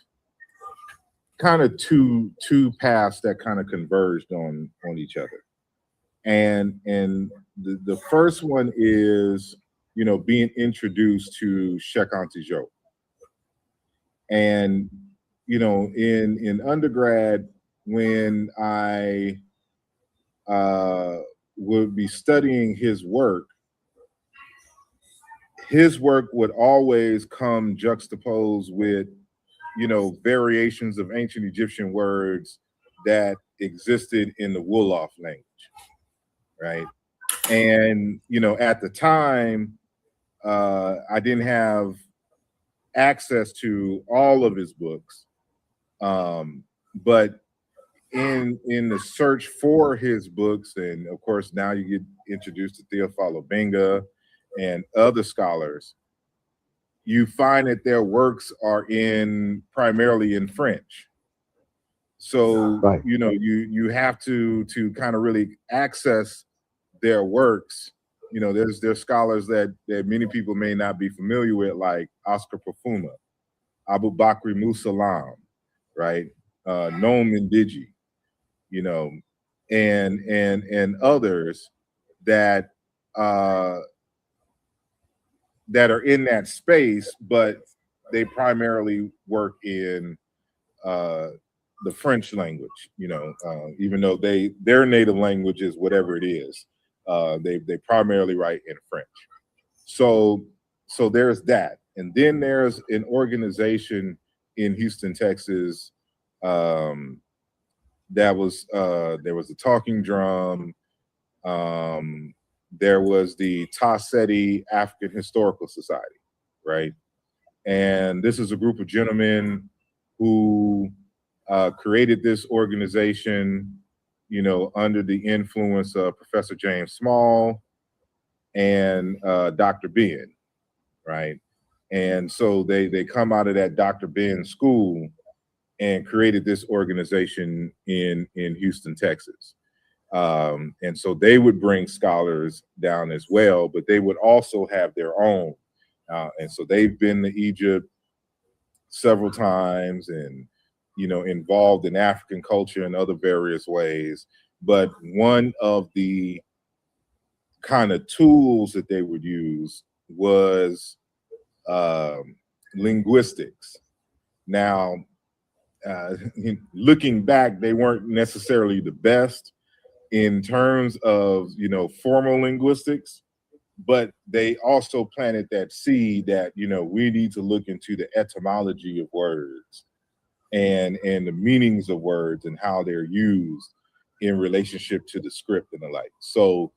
kind of two paths that kind of converged on each other. And the first one is, being introduced to Cheikh Anta Diop. And, in undergrad, when I would be studying his work would always come juxtaposed with, variations of ancient Egyptian words that existed in the Wolof language, right? And, at the time, I didn't have access to all of his books, but in the search for his books, and of course now you get introduced to Theophile Obenga and other scholars, you find that their works are primarily in French. So right. You have to kind of really access their works. There's scholars that many people may not be familiar with, like Oscar Profuma, Abu Bakr Musalam, right? Noam Ndiji, and others that that are in that space, but they primarily work in the French language. You know, even though their native language is whatever it is, they primarily write in French. So there's that, and then there's an organization in Houston, Texas. There was the Talking Drum. There was the Taseti African Historical Society, right? And this is a group of gentlemen who created this organization, you know, under the influence of Professor James Small and Dr. Ben, right? And so they come out of that Dr. Ben school and created this organization in Houston, Texas. And so they would bring scholars down as well, but they would also have their own. And so they've been to Egypt several times and, you know, involved in African culture in other various ways. But one of the kind of tools that they would use was linguistics. Now, looking back, they weren't necessarily the best in terms of, you know, formal linguistics, but they also planted that seed that, you know, we need to look into the etymology of words and the meanings of words and how they're used in relationship to the script and the like. So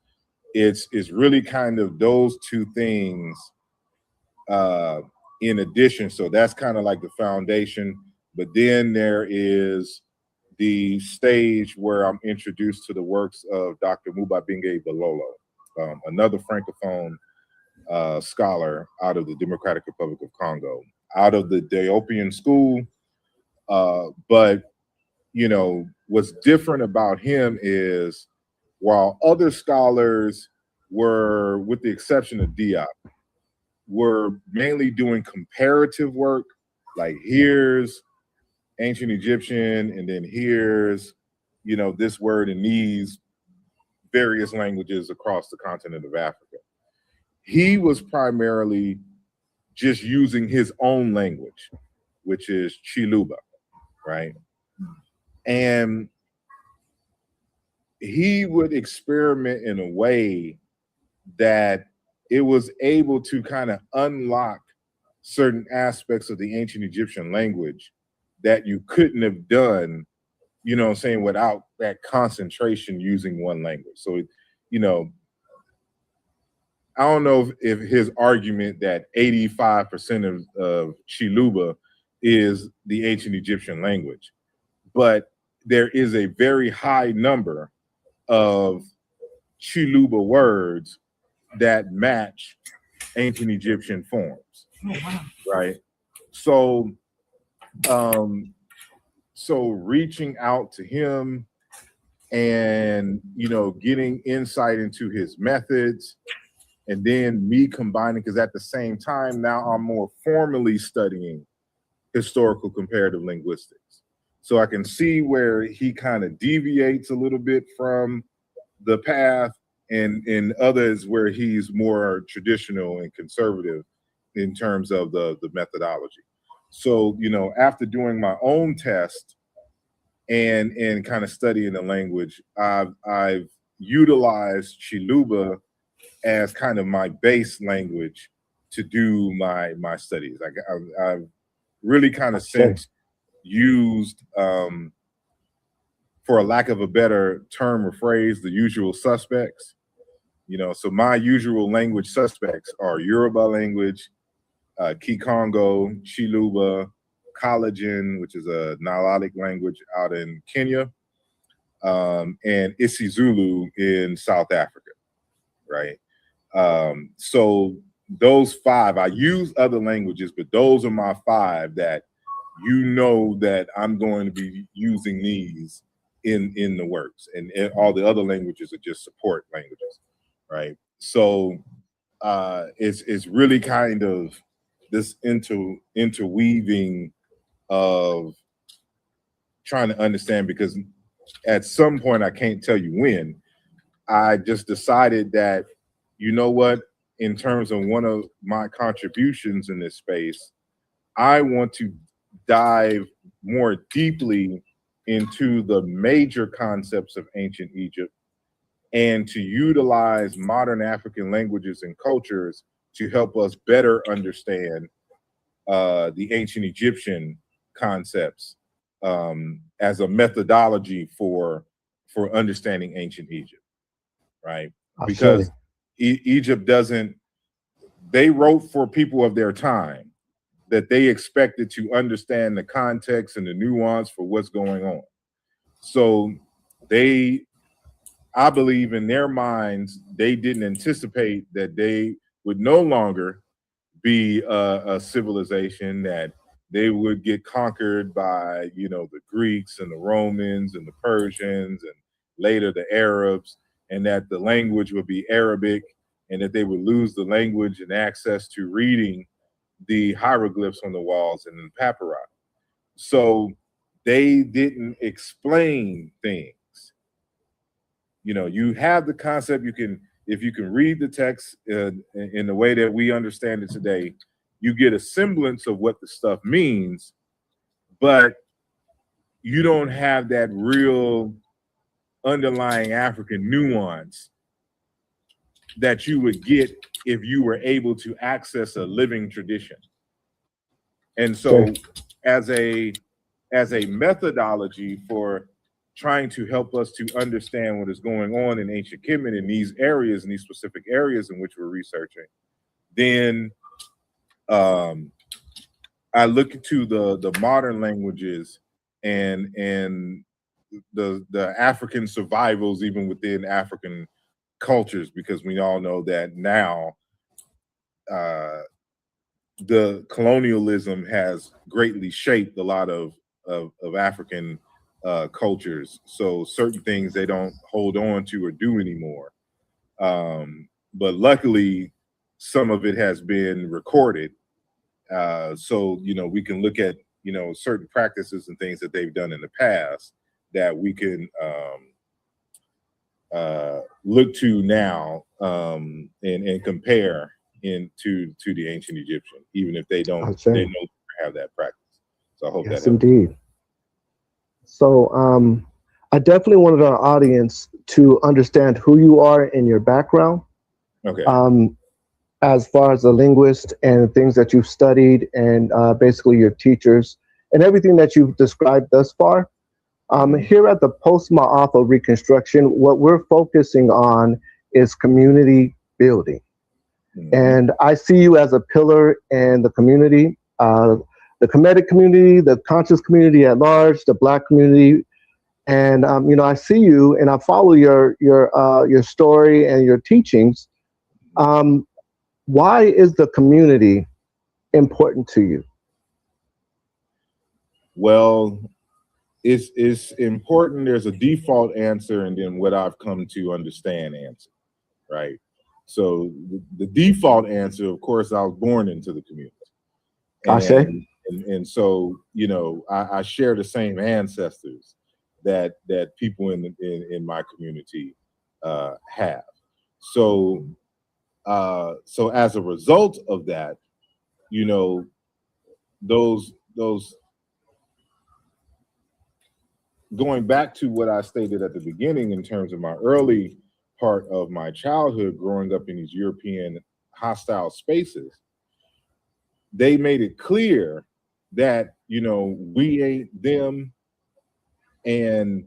it's really kind of those two things in addition. So that's kind of like the foundation. But then there is the stage where I'm introduced to the works of Dr. Mubabinge Bilolo, another Francophone scholar out of the Democratic Republic of Congo, out of the Daopian school. But, you know, what's different about him is while other scholars were, with the exception of Diop, were mainly doing comparative work, like here's ancient Egyptian, and then here's, you know, this word in these various languages across the continent of Africa. He was primarily just using his own language, which is Chiluba, right? And he would experiment in a way that it was able to kind of unlock certain aspects of the ancient Egyptian language that you couldn't have done, you know what I'm saying, without that concentration using one language. So, you know, I don't know if his argument that 85% of Chiluba is the ancient Egyptian language, but there is a very high number of Chiluba words that match ancient Egyptian forms, right? So, so reaching out to him and, you know, getting insight into his methods, and then me combining, because at the same time, now I'm more formally studying historical comparative linguistics. So I can see where he kind of deviates a little bit from the path, and in others where he's more traditional and conservative in terms of the methodology. So, you know, after doing my own test and kind of studying the language, I've utilized Chiluba as kind of my base language to do my studies. I've really kind of since used, for a lack of a better term or phrase, the usual suspects. You know, so my usual language suspects are Yoruba language, Kikongo, Chiluba, Collagen, which is a Nilotic language out in Kenya, and isiZulu in South Africa, right? So those five, I use other languages, but those are my five that, you know, that I'm going to be using these in the works, and all the other languages are just support languages, right? So it's really kind of this interweaving of trying to understand, because at some point, I can't tell you when, I just decided that, you know what, in terms of one of my contributions in this space, I want to dive more deeply into the major concepts of ancient Egypt and to utilize modern African languages and cultures to help us better understand the ancient Egyptian concepts as a methodology for understanding ancient Egypt, right? Because Egypt doesn't, they wrote for people of their time that they expected to understand the context and the nuance for what's going on. So they, I believe in their minds, they didn't anticipate that they would no longer be a civilization, that they would get conquered by, you know, the Greeks and the Romans and the Persians and later the Arabs, and that the language would be Arabic, and that they would lose the language and access to reading the hieroglyphs on the walls and the papyri. So they didn't explain things. You know, you have the concept, you can, if you can read the text in the way that we understand it today, you get a semblance of what the stuff means, but you don't have that real underlying African nuance that you would get if you were able to access a living tradition. And so as a methodology for trying to help us to understand what is going on in ancient Kemet in these areas, in these specific areas in which we're researching, then I look to the modern languages and the African survivals even within African cultures, because we all know that now the colonialism has greatly shaped a lot of African cultures. So certain things they don't hold on to or do anymore. But luckily, some of it has been recorded. So, you know, we can look at, you know, certain practices and things that they've done in the past that we can look to now and compare to the ancient Egyptian, even if they don't they no longer have that practice. So I hope that helps. Indeed. So I definitely wanted our audience to understand who you are and your background. Okay. As far as a linguist and things that you've studied and basically your teachers and everything that you've described thus far. Here at the Post-Maafa Reconstruction, what we're focusing on is community building. And I see you as a pillar in the community, the Kemetic community, the conscious community at large, the Black community. And, you know, I see you and I follow your story and your teachings. Why is the community important to you? Well, it's important. There's a default answer and then what I've come to understand answer, right? So the default answer, of course, I was born into the community. And so, you know, I share the same ancestors that people in my community have. So so as a result of that, you know, those going back to what I stated at the beginning in terms of my early part of my childhood, growing up in these European hostile spaces, they made it clear that, you know, we ain't them, and,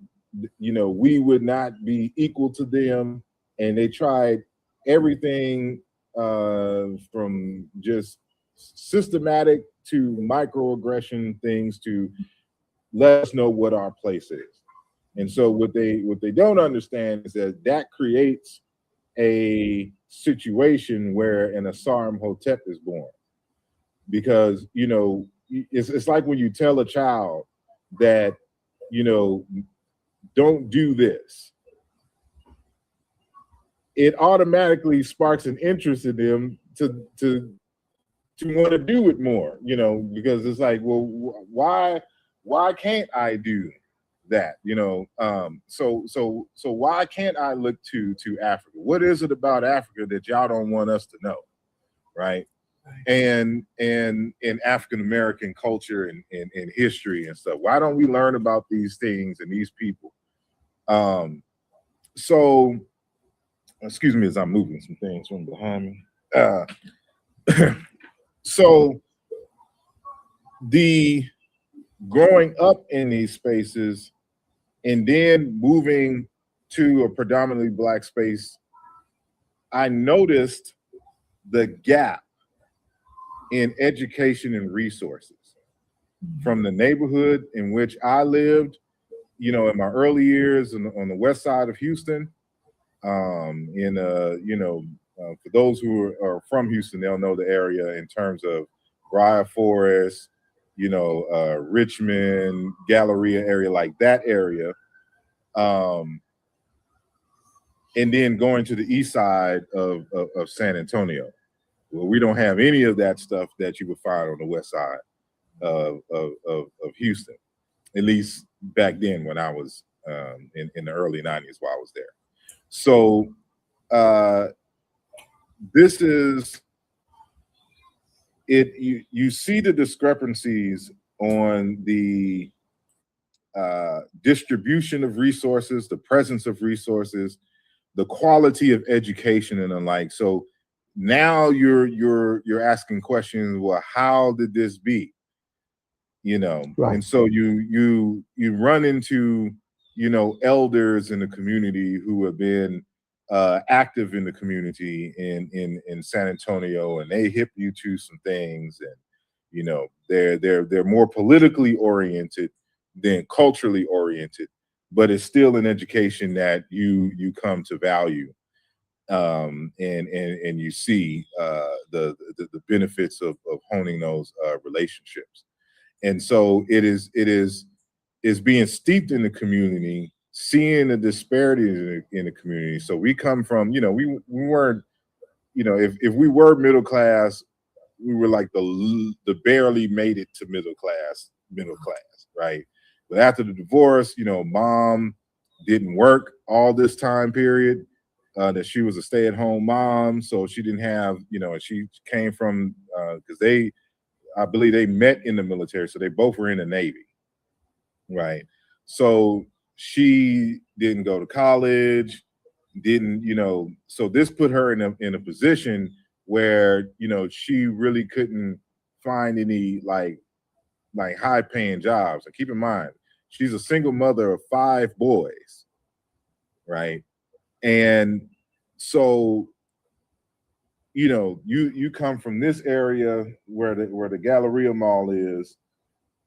you know, we would not be equal to them. And they tried everything from just systematic to microaggression things to let us know what our place is. And so what they don't understand is that creates a situation where an Osir Imhotep is born. Because, you know, it's like when you tell a child that, you know, don't do this, it automatically sparks an interest in them to want to do it more, you know, because it's like, well, why can't I do that, so why can't I look to Africa? What is it about Africa that y'all don't want us to know, right? And in African American culture and history and stuff, why don't we learn about these things and these people? So excuse me as I'm moving some things from behind me. So the growing up in these spaces and then moving to a predominantly Black space, I noticed the gap in education and resources from the neighborhood in which I lived, in my early years on the west side of Houston. For those who are from Houston, they'll know the area in terms of Briar Forest, Richmond, Galleria area, like that area. And then going to the east side of San Antonio. Well, we don't have any of that stuff that you would find on the west side of Houston, at least back then when I was in the early 90s while I was there. So this is it. You see the discrepancies on the distribution of resources, the presence of resources, the quality of education and the like. So now you're asking questions. Well, how did this be? Right. And so you run into elders in the community who have been active in the community in San Antonio, and they hip you to some things, and they're more politically oriented than culturally oriented, but it's still an education that you come to value, and you see the benefits of honing those relationships. And so it is being steeped in the community, seeing the disparities in the community. So we come from, we weren't, if we were middle class, we were like the barely made it to middle class, right? But after the divorce, mom didn't work all this time period, that she was a stay-at-home mom. So she didn't have, she came from, because I believe they met in the military. So they both were in the Navy, right? So she didn't go to college, so this put her in a position where, she really couldn't find any like high paying jobs. And keep in mind, she's a single mother of 5 boys, right? And so, you come from this area where the Galleria Mall is,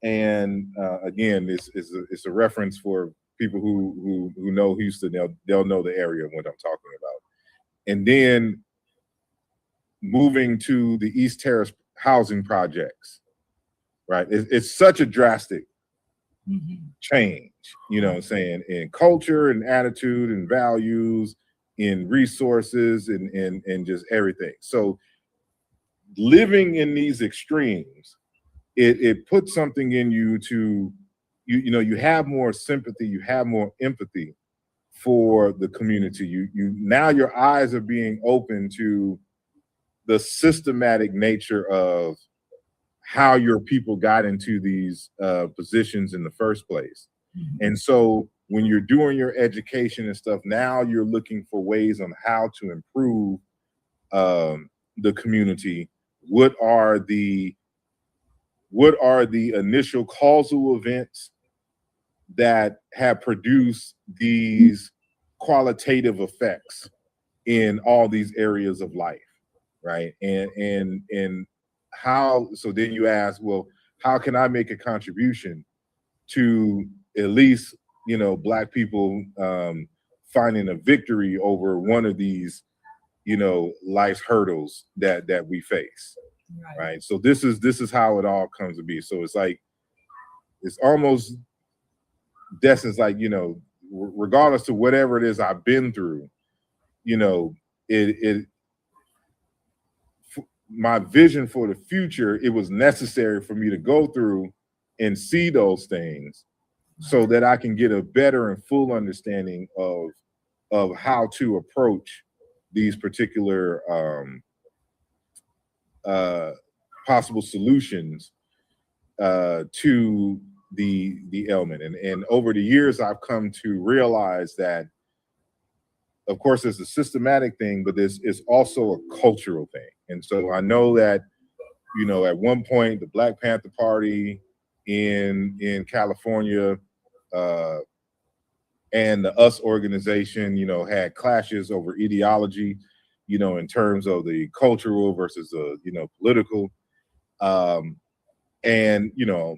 and again, it's a reference for people who know Houston. They'll know the area and what I'm talking about. And then moving to the East Terrace housing projects, right? It's such a drastic change, what I'm saying, in culture and attitude and values, in resources and just everything. So living in these extremes, it puts something in you to, you have more sympathy, you have more empathy for the community. You now your eyes are being open to the systematic nature of how your people got into these positions in the first place. And so when you're doing your education and stuff, now you're looking for ways on how to improve the community. What are the initial causal events that have produced these qualitative effects in all these areas of life, right? And how, so then you ask, well, how can I make a contribution to at least, Black people finding a victory over one of these, life's hurdles that we face, right? So this is how it all comes to be. So it's like, it's almost destined, like, regardless to whatever it is I've been through, my vision for the future, it was necessary for me to go through and see those things so that I can get a better and full understanding of how to approach these particular possible solutions to the ailment. And over the years, I've come to realize that, of course, it's a systematic thing, but this is also a cultural thing. And so I know that, you know, at one point, the Black Panther Party in California and the US organization, you know, had clashes over ideology, you know, in terms of the cultural versus the, you know, political. And, you know,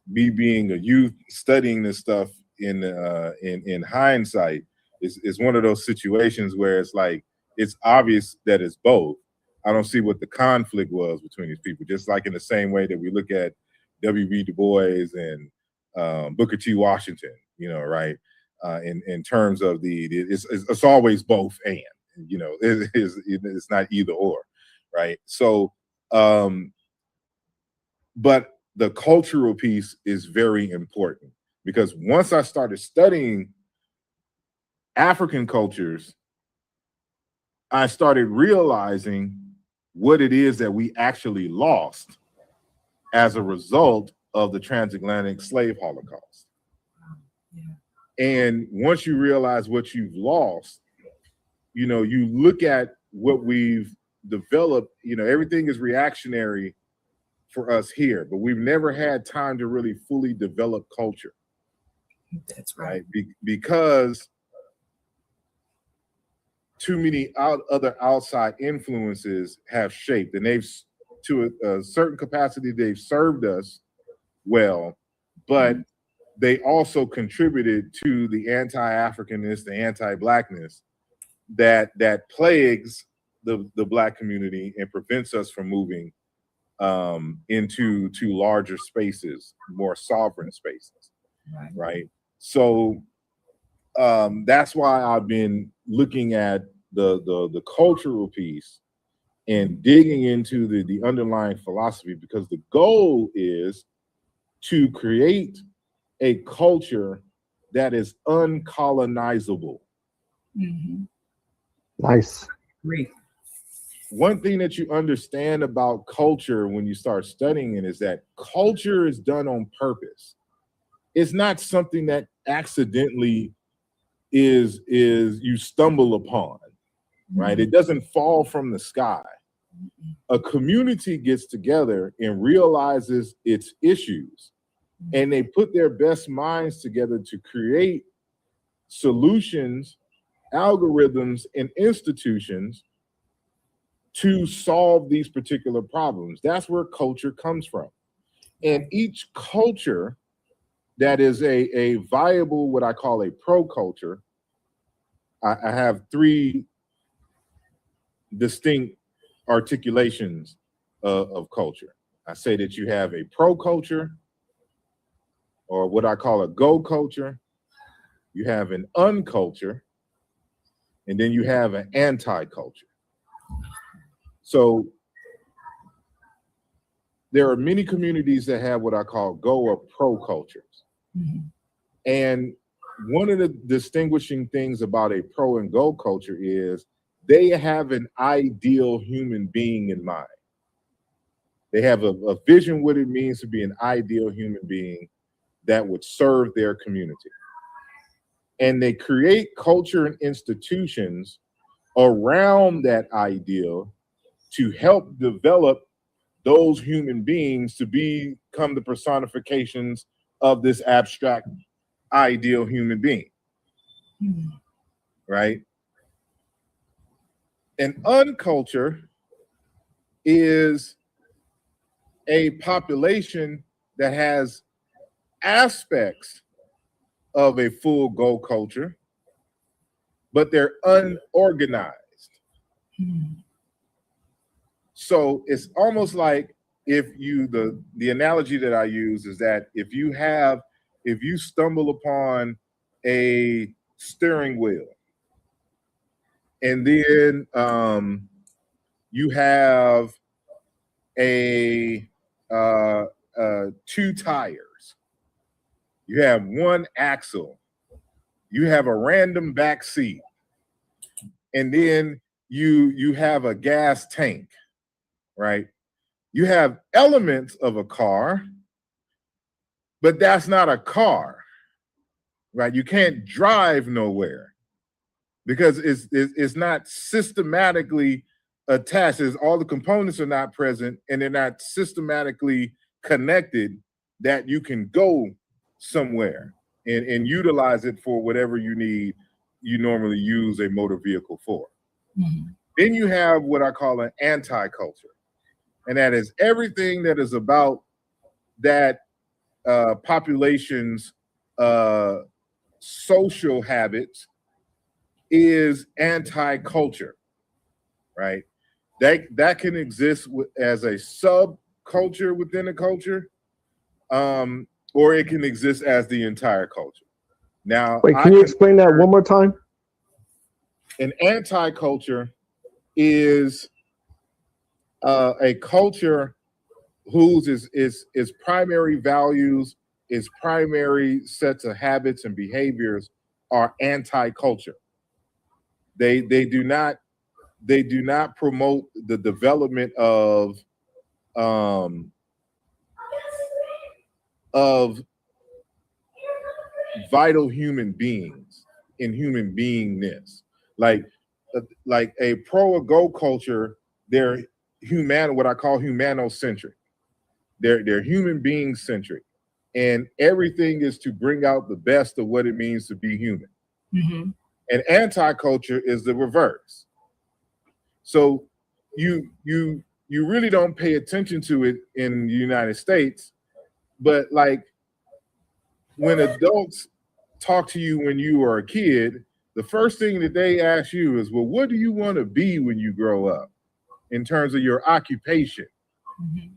me being a youth studying this stuff in hindsight is one of those situations where it's like, it's obvious that it's both. I don't see what the conflict was between these people, just like in the same way that we look at W.B. Du Bois and Booker T. Washington, you know, right? In terms of it's always both and, you know, it's not either or, right? So, but the cultural piece is very important, because once I started studying African cultures, I started realizing what it is that we actually lost as a result of the transatlantic slave holocaust. Yeah. And once you realize what you've lost, you know, you look at what we've developed, you know, everything is reactionary for us here, but we've never had time to really fully develop culture. That's right. Because too many other outside influences have shaped, and they've, to a certain capacity, they've served us well, but they also contributed to the anti-Africanness, the anti-Blackness that plagues the Black community and prevents us from moving into larger spaces, more sovereign spaces, right? So that's why I've been looking at the cultural piece and digging into the underlying philosophy, because the goal is to create a culture that is uncolonizable. Mm-hmm. Nice. Great. One thing that you understand about culture when you start studying it is that culture is done on purpose. It's not something that accidentally is you stumble upon, right? It doesn't fall from the sky. A community gets together and realizes its issues, and they put their best minds together to create solutions, algorithms, and institutions to solve these particular problems. That's where culture comes from. And each culture that is a viable, what I call a pro culture, I have three distinct articulations of culture. I say that you have a pro culture, or what I call a go culture, you have an unculture, and then you have an anti-culture. So there are many communities that have what I call go or pro cultures. Mm-hmm. And one of the distinguishing things about a pro and go culture is they have an ideal human being in mind. They have a vision what it means to be an ideal human being that would serve their community. And they create culture and institutions around that ideal to help develop those human beings to become the personifications of this abstract ideal human being, right? An unculture is a population that has aspects of a full go culture, but they're unorganized. So it's almost like if you, the analogy that I use is that if you stumble upon a steering wheel, and then you have two tires, you have one axle, you have a random back seat, and then you have a gas tank, right? You have elements of a car, but that's not a car, right? You can't drive nowhere because it's not systematically attached. All the components are not present, and they're not systematically connected that you can go somewhere and utilize it for whatever you need, you normally use a motor vehicle for. Mhm. Then you have what I call an anti-culture, and that is everything that is about that population's social habits is anti-culture, right? That can exist as a subculture within a culture, or it can exist as the entire culture. Now, Wait, can you explain that one more time? An anti-culture is a culture whose is primary values, its primary sets of habits and behaviors are anti-culture. They do not promote the development of vital human beings in human beingness. Like a pro or go culture, they're what I call humanocentric. They're human being centric, and everything is to bring out the best of what it means to be human. Mhm. And anti-culture is the reverse. So you really don't pay attention to it in the United States, but like when adults talk to you when you were a kid, the first thing that they ask you is, well, what do you want to be when you grow up in terms of your occupation? Mhm.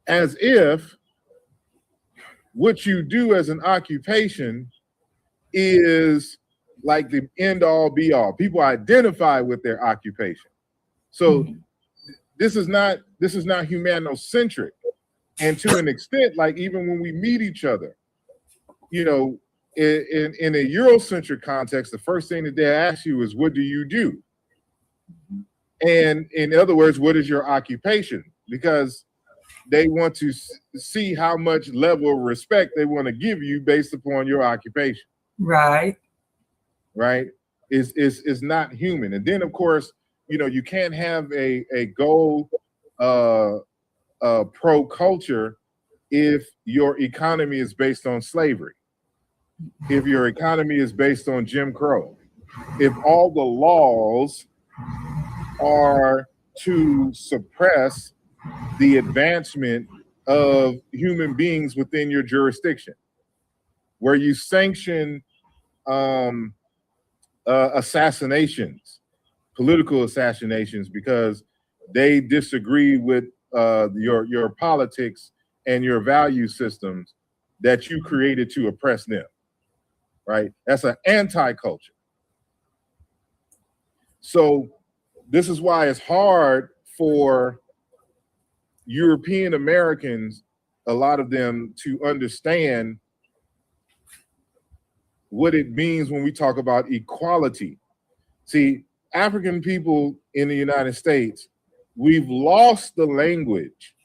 As if what you do as an occupation is like the end all be all. People identify with their occupation. So Mhm. this is not humanocentric. And to an extent, like even when we meet each other, you know, in a Eurocentric context, the first thing that they ask you is, what do you do? And in other words, what is your occupation? Because they want to see how much level of respect they want to give you based upon your occupation. Right. Right? Is not human. And then of course, you know, you can't have a goal pro culture if your economy is based on slavery, if your economy is based on Jim Crow, if all the laws are to suppress the advancement of human beings within your jurisdiction, where you sanction assassinations, political assassinations, because they disagree with your politics and your value systems that you created to oppress them, right? That's an anti-culture. So this is why it's hard for European Americans, a lot of them, to understand what it means when we talk about equality. See, African people in the United States, we've lost the language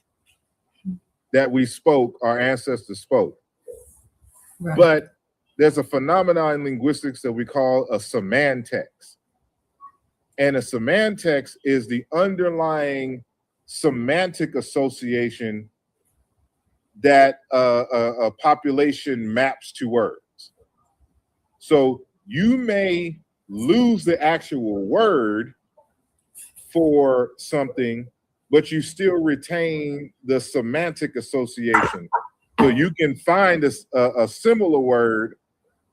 that we spoke, our ancestors spoke. Right. But there's a phenomenon in linguistics that we call a semantics. And a semantics is the underlying semantic association that a population maps to words. So you may lose the actual word for something, but you still retain the semantic association. So you can find a similar word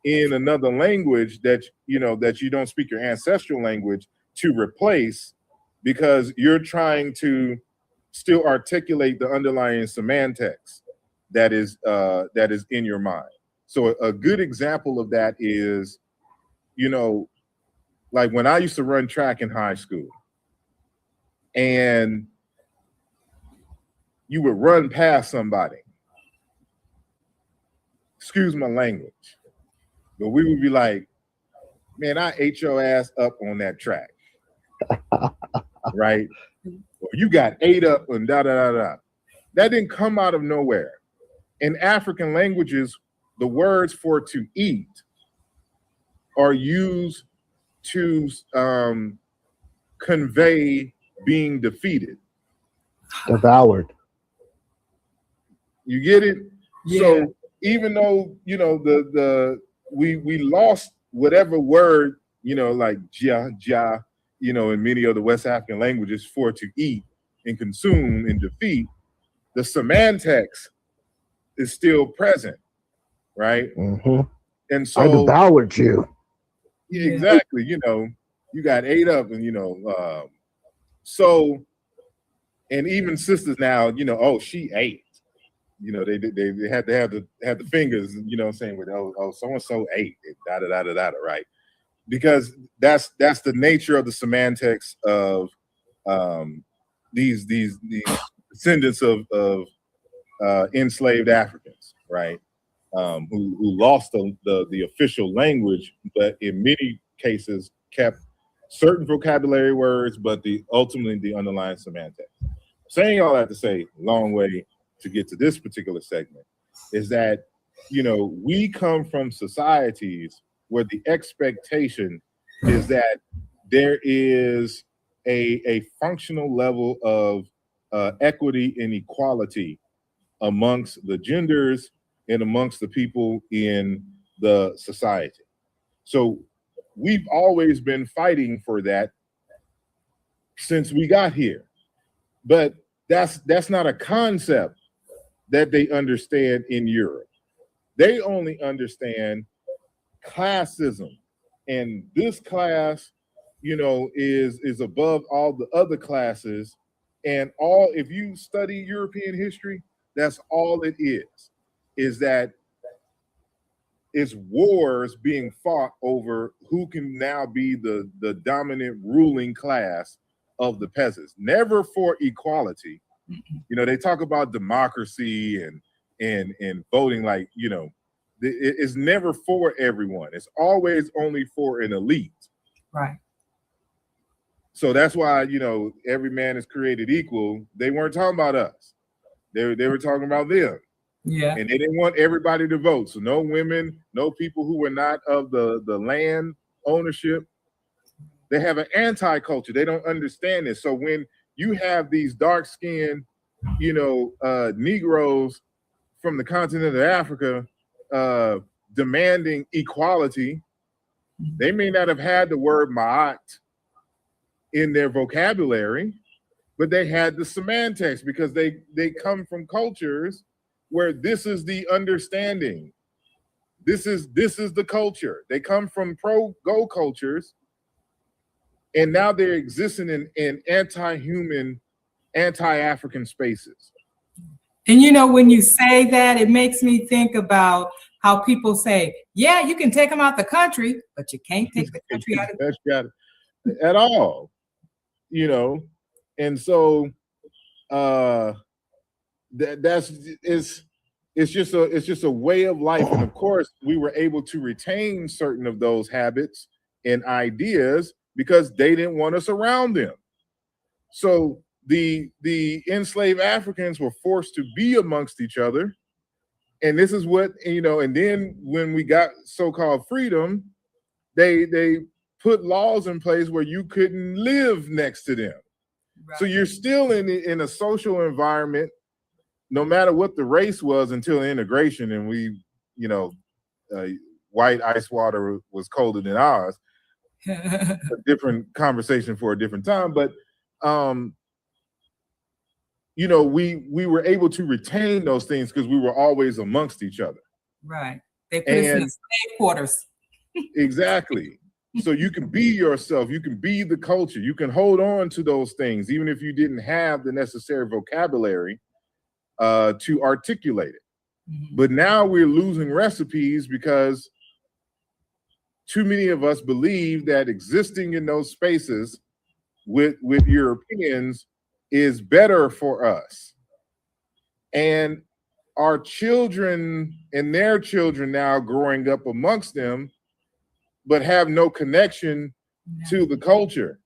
in another language that you don't speak your ancestral language to replace, because you're trying to still articulate the underlying semantics that is in your mind. So a good example of that is, like when I used to run track in high school, and you would run past somebody, excuse my language, but we would be like, man, I ate your ass up on that track. Right? Or you got ate up and da da da da. That didn't come out of nowhere. In African languages, the words for to eat are used to convey being defeated. Devoured. You get it? Yeah. So even though, you know, we lost whatever word, you know, like ja, you know, in many of the West African languages for to eat and consume and defeat, the semantics is still present, right? Mm-hmm. And so I devoured you. yeah, exactly, you know, you got ate up and, you know, so, and even sisters now, you know, oh, she ate. You know, they had to have the fingers, you know what I'm saying, with oh so-and-so ate, da da da da da, right? Because that's the nature of the semantics of these descendants of enslaved Africans, right? Who lost the official language, but in many cases kept certain vocabulary words, but ultimately the underlying semantics. Saying all that to say, long way to get to this particular segment, is that, you know, we come from societies where the expectation is that there is a functional level of equity and equality amongst the genders and amongst the people in the society. So we've always been fighting for that since we got here. But that's not a concept that they understand in Europe. They only understand classism, and this class, you know, is above all the other classes. And all, if you study European history, that's all it is that it's wars being fought over who can now be the dominant ruling class of the peasants, never for equality. You know, they talk about democracy and voting, like, you know, it's never for everyone. It's always only for an elite. Right. So that's why, you know, every man is created equal. They weren't talking about us. They were talking about them. Yeah. And they didn't want everybody to vote. So no women, no people who were not of the land ownership. They have an anti-culture. They don't understand this. So when you have these dark-skinned, you know, Negroes from the continent of Africa demanding equality, they may not have had the word ma'at in their vocabulary, but they had the semantics because they come from cultures where this is the understanding. This is the culture. They come from pro-go cultures, and now they're existing in anti-human, anti-African spaces. And you know, when you say that, it makes me think about how people say, yeah, you can take them out the country, but you can't take the country out of the country at all, you know. And so it's just a way of life. And of course, we were able to retain certain of those habits and ideas because they didn't want us around them. So the enslaved Africans were forced to be amongst each other. And this is what, you know, and then when we got so-called freedom, they put laws in place where you couldn't live next to them. Right. So you're still in a social environment, no matter what the race was, until integration. And we, you know, white ice water was colder than ours. A different conversation for a different time. But, you know, we were able to retain those things because we were always amongst each other. Right. They put us in the slave quarters. Exactly. So you can be yourself. You can be the culture. You can hold on to those things, even if you didn't have the necessary vocabulary to articulate it. Mm-hmm. But now we're losing recipes because too many of us believe that existing in those spaces with Europeans is better for us. And our children and their children now growing up amongst them, but have no connection to the culture.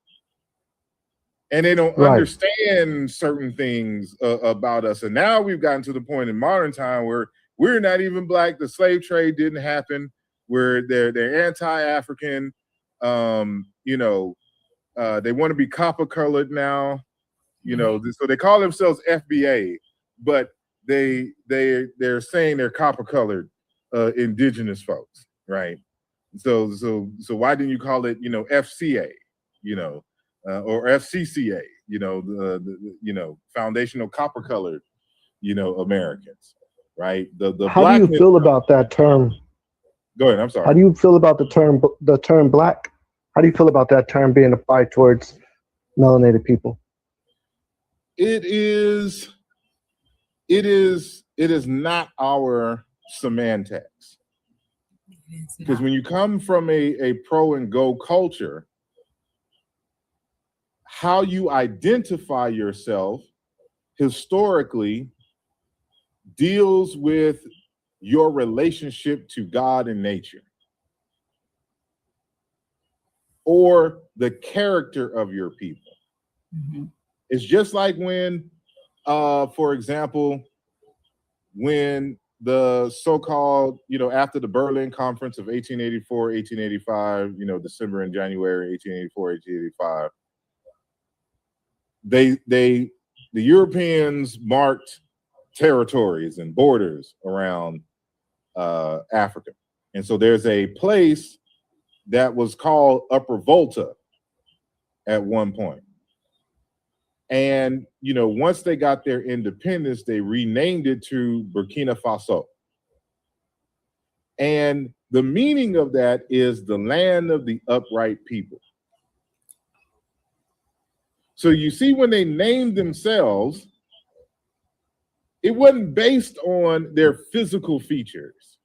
And they don't understand certain things about us. And now we've gotten to the point in modern time where we're not even Black. The slave trade didn't happen. Where they're anti-African. You know, they want to be copper colored now. You know, so they call themselves FBA, but they're saying they're copper colored indigenous folks, right? So why didn't you call it, you know, FCA, you know, or FCCA, you know, the foundational copper colored, you know, Americans, right? The How do you feel about that term? Go ahead. I'm sorry. How do you feel about the term Black? How do you feel about that term being applied towards melanated people? It is not our semantics. Because when you come from a pro and go culture, how you identify yourself historically deals with your relationship to God and nature, or the character of your people. It's just like when, for example, when the so-called, you know, after the Berlin Conference of 1884, 1885, you know, December and January 1884, 1885, the Europeans marked territories and borders around Africa. And so there's a place that was called Upper Volta at one point. And, you know, once they got their independence, they renamed it to Burkina Faso. And the meaning of that is the land of the upright people. So you see, when they named themselves, it wasn't based on their physical features.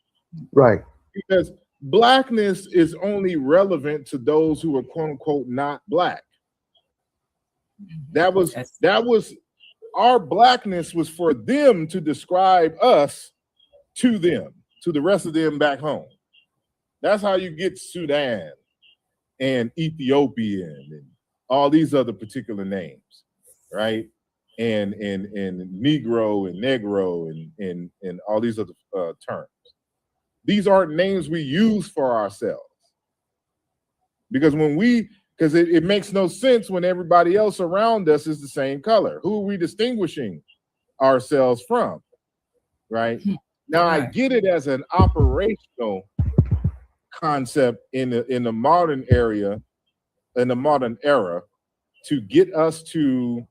Right. Because Blackness is only relevant to those who are quote unquote not Black. That was our Blackness was for them to describe us to them, to the rest of them back home. That's how you get Sudan and Ethiopian and all these other particular names, right? And Negro and Negro and all these other terms. These aren't names we use for ourselves. Because it makes no sense when everybody else around us is the same color. Who are we distinguishing ourselves from, right? Now, I get it as an operational concept in the modern area, in the modern era, to get us to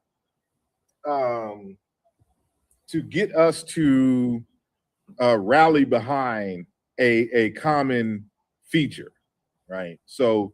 rally behind a common feature, right? So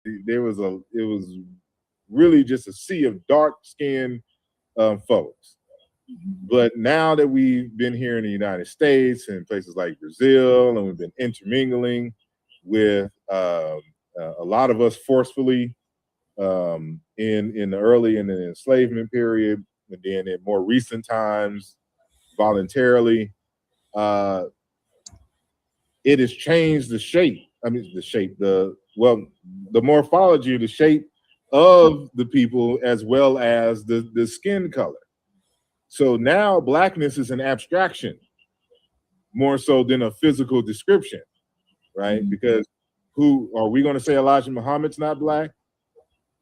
it was really just a sea of dark-skinned folks. But now that we've been here in the United States and places like Brazil, and we've been intermingling with a lot of us forcefully in the early in the enslavement period, and then in more recent times voluntarily, it has changed the shape. I mean, the morphology, the shape of the people, as well as the skin color. So now blackness is an abstraction more so than a physical description, right? Because who are we going to say Elijah Muhammad's not black,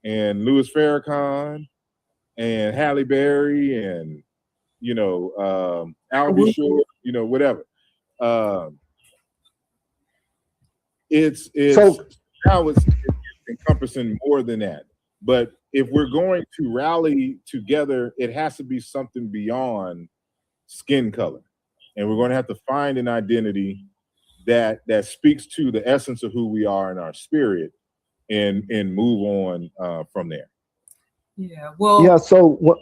and Louis Farrakhan and Halle Berry and Albie Shore, whatever. It's now it's encompassing more than that. But if we're going to rally together, it has to be something beyond skin color, and we're going to have to find an identity that speaks to the essence of who we are in our spirit, and move on from there. Yeah. Well. Yeah. So what?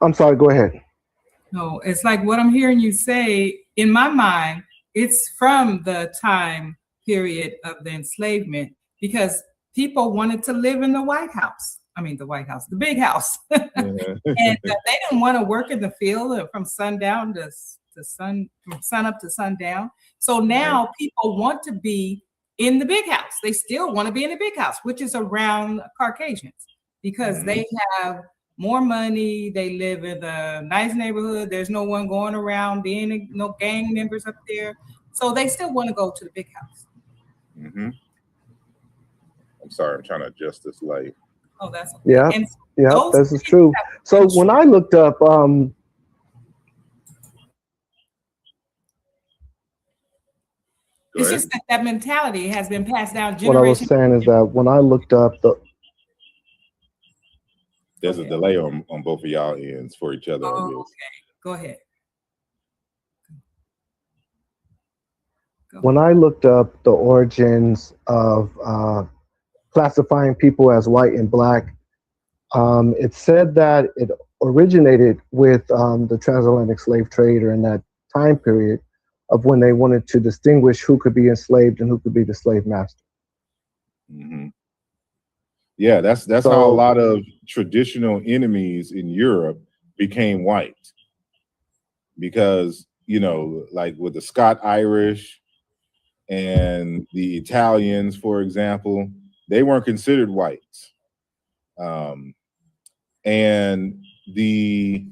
I'm sorry. Go ahead. No, it's like what I'm hearing you say. In my mind, it's from the time period of the enslavement, because people wanted to live in the White House. I mean, the White House, the big house. And they didn't want to work in the field from sundown to sun, from sun up to sundown. So now people want to be in the big house. They still want to be in the big house, which is around Caucasians, because they have more money. They live in a nice neighborhood. There's no one going around being no gang members up there. So they still want to go to the big house. I'm sorry, I'm trying to adjust this light. Oh, that's okay. Yeah. And Yeah, this is true. So when I looked up, it's just that mentality has been passed down generation. What I was saying is that when I looked up there's a delay on both of y'all ends for each other. Oh, okay. Go ahead. When I looked up the origins of classifying people as white and black, it said that it originated with the transatlantic slave trade, or in that time period of when they wanted to distinguish who could be enslaved and who could be the slave master. Yeah, that's how a lot of traditional enemies in Europe became white, because like with the Scot-Irish and the Italians, for example, they weren't considered whites. And the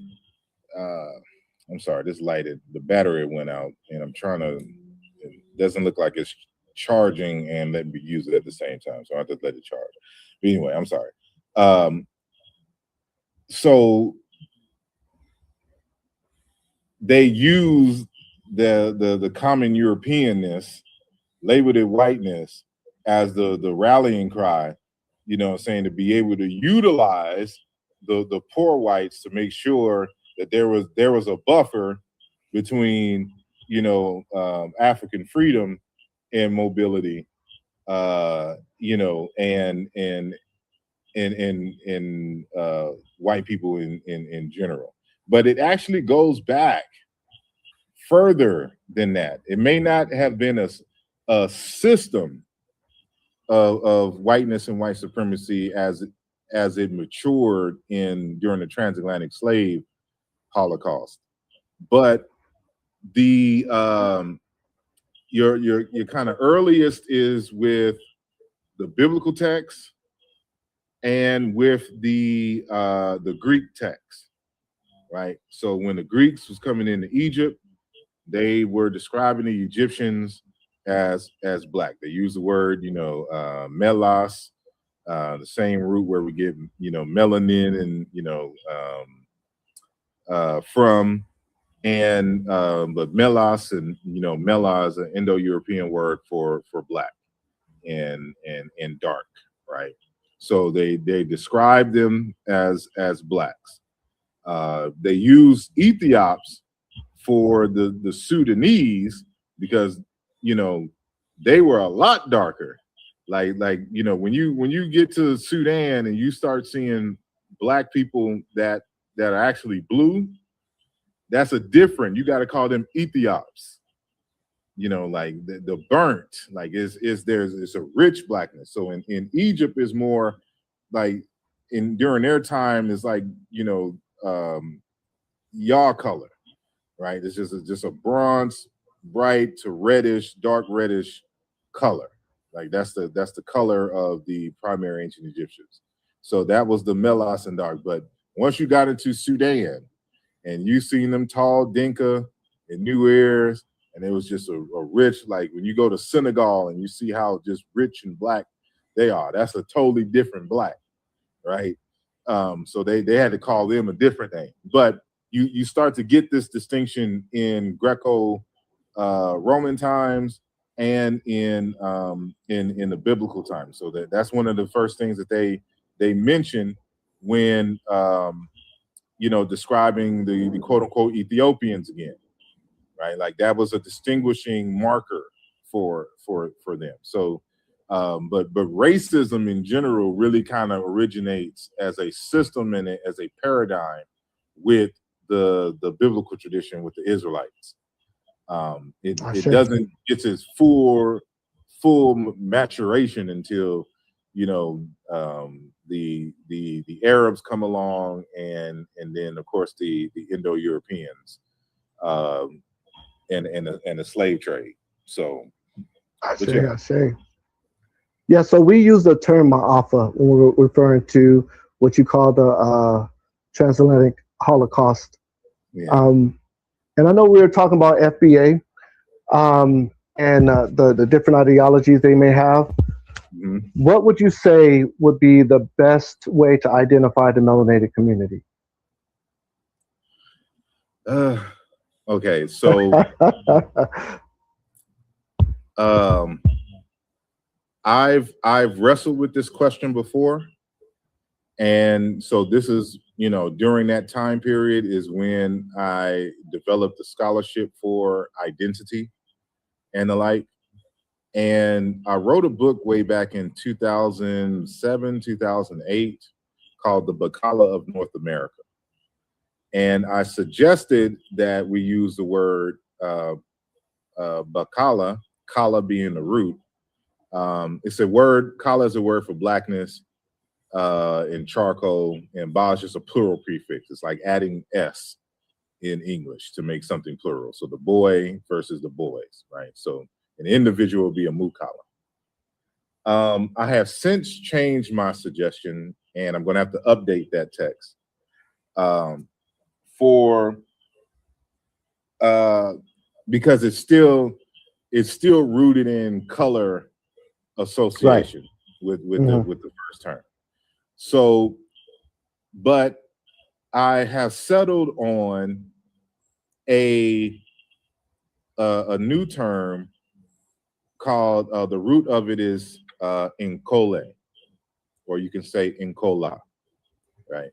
I'm sorry, this lighted, the battery went out, and I'm trying to, it doesn't look like it's charging and let me use it at the same time, so I have to let it charge. But anyway, I'm sorry. So they use the common Europeanness, labeled it whiteness, as the rallying cry, saying to be able to utilize the poor whites to make sure that there was a buffer between African freedom and mobility, and white people in general. But it actually goes back further than that. It may not have been a system of whiteness and white supremacy as it matured during the transatlantic slave Holocaust, but the your kind of earliest is with the biblical text and with the Greek text, right? So when the Greeks was coming into Egypt, they were describing the Egyptians as black. They use the word, melos, the same root where we get, melanin and, from, and but melos and, mela is an Indo-European word for black and dark, right? So they describe them as blacks. They use Ethiops for the Sudanese because they were a lot darker Like you know, when you get to Sudan and you start seeing black people that are actually blue, that's a different. You got to call them Ethiops. You know, like the burnt, like it's a rich blackness. So in Egypt is more like during their time is like, you know, yaw color, right? It's just a bronze, bright to reddish, dark reddish color. Like that's the color of the primary ancient Egyptians. So that was the melas and dark. But once you got into Sudan and you seen them tall Dinka and New Ears, and it was just a rich, like when you go to Senegal and you see how just rich and black they are, that's a totally different black, right? So they had to call them a different name. But you start to get this distinction in Greco Roman times and in the biblical times. So that's one of the first things that they mention when you know, describing the quote unquote Ethiopians again, right? Like that was a distinguishing marker for them. So but racism in general really kind of originates as a system and as a paradigm with the biblical tradition with the Israelites. It doesn't get its full maturation until, you know, the Arabs come along and then of course the Indo-Europeans and the slave trade. So I see. Yeah, so we use the term Maafa when we're referring to what you call the transatlantic Holocaust. yeah. And I know we were talking about FBA and the different ideologies they may have. Mhm. What would you say would be the best way to identify the melanated community? Okay, so I've wrestled with this question before, and so this is, you know, during that time period is when I developed a scholarship for identity and the like. And I wrote a book way back in 2007, 2008 called The Bacala of North America. And I suggested that we use the word Bacala, kala being the root. It's a word, kala is a word for blackness in charcoal, and ba is just a plural prefix. It's like adding S in English to make something plural. So the boy versus the boys, right? So an individual will be a mukala. I have since changed my suggestion, and I'm going to have to update that text because it's still rooted in color association with the first term. So, but I have settled on a new term called the root of it is Nkole, or you can say Nkola, right?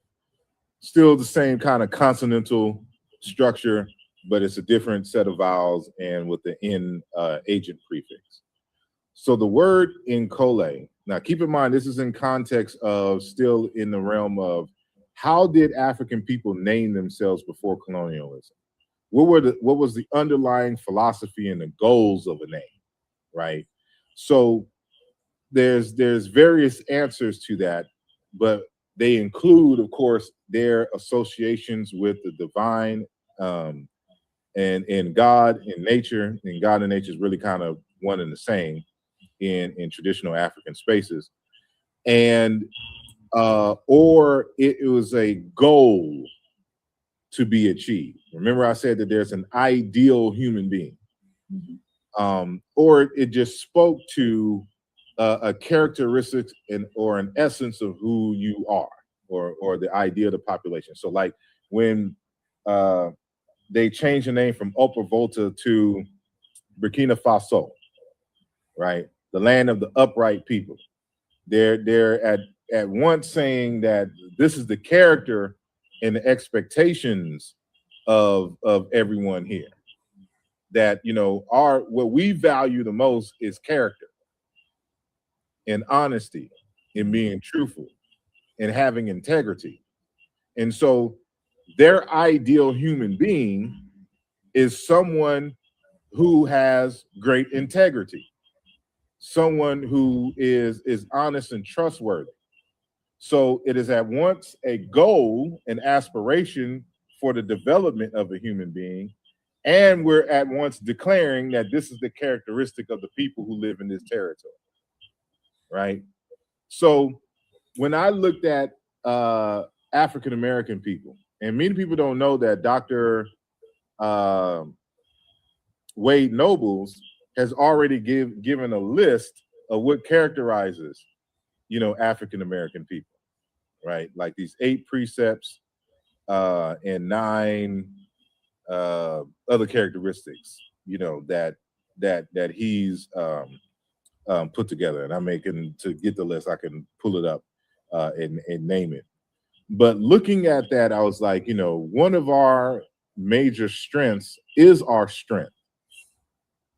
Still the same kind of consonantal structure, but it's a different set of vowels and with the N agent prefix. So the word Nkole, now keep in mind, this is in context of still in the realm of how did African people name themselves before colonialism? What was the underlying philosophy and the goals of a name, right? So there's various answers to that, but they include, of course, their associations with the divine and God and nature. And God and nature is really kind of one and the same in traditional African spaces. And or it was a goal to be achieved. Remember I said that there's an ideal human being. Or it just spoke to a characteristic or an essence of who you are, or the idea of the population. So like when they changed the name from Upper Volta to Burkina Faso, right? The land of the upright people. They're at once saying that this is the character and the expectations of everyone here. That, you know, what we value the most is character. and honesty and being truthful and having integrity. And so their ideal human being is someone who has great integrity, someone who is honest and trustworthy. So it is at once a goal, an aspiration for the development of a human being, and we're at once declaring that this is the characteristic of the people who live in this territory, right? So when I looked at African American people, and many people don't know that Dr. Wade Nobles has already given a list of what characterizes, African American people, right? Like these 8 precepts and 9 other characteristics, that he's put together. And I'm making, to get the list, I can pull it up and name it. But looking at that, I was like, one of our major strengths is our strength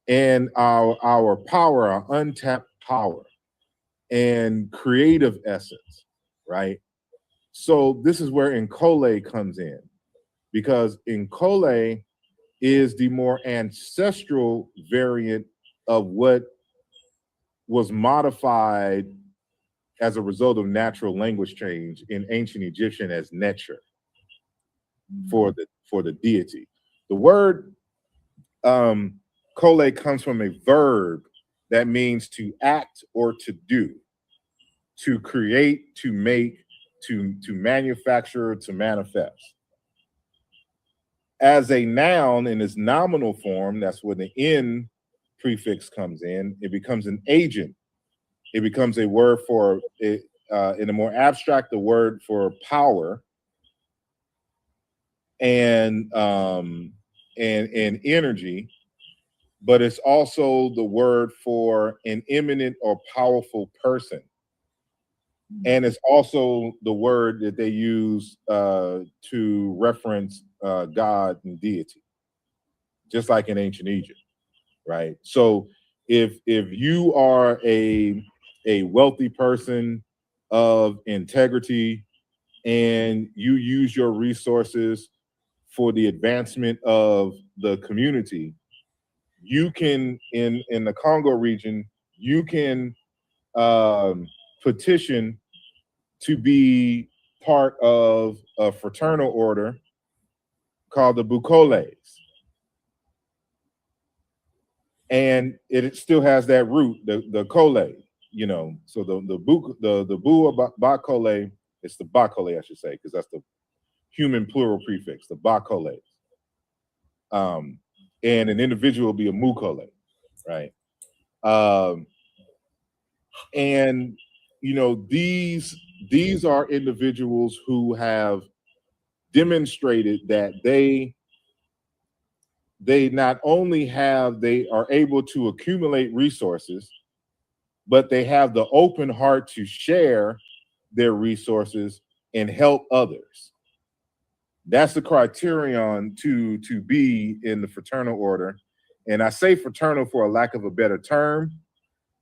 and our power, our untapped power and creative essence, right? So this is where Nkole comes in, because Nkole is the more ancestral variant of what was modified as a result of natural language change in ancient Egyptian as Netcher for the deity. The word Kole comes from a verb that means to act or to do, to create, to make, to manufacture, to manifest. As a noun in its nominal form, that's where the N prefix comes in, it becomes an agent. It becomes a word for it, in a more abstract, the word for power and energy, but it's also the word for an eminent or powerful person. And it's also the word that they use to reference God and deity, just like in ancient Egypt, right? So if you are a wealthy person of integrity and you use your resources for the advancement of the community, you can, in the Congo region, you can petition to be part of a fraternal order called the Bukoles. And it still has that root, the Kole, so the Bua Bakole, it's the Bakole, I should say, because that's the human plural prefix, the Bakole. And an individual will be a Mukole, right? And these are individuals who have demonstrated that they not only they are able to accumulate resources, but they have the open heart to share their resources and help others. That's the criterion to be in the fraternal order. And I say fraternal for a lack of a better term,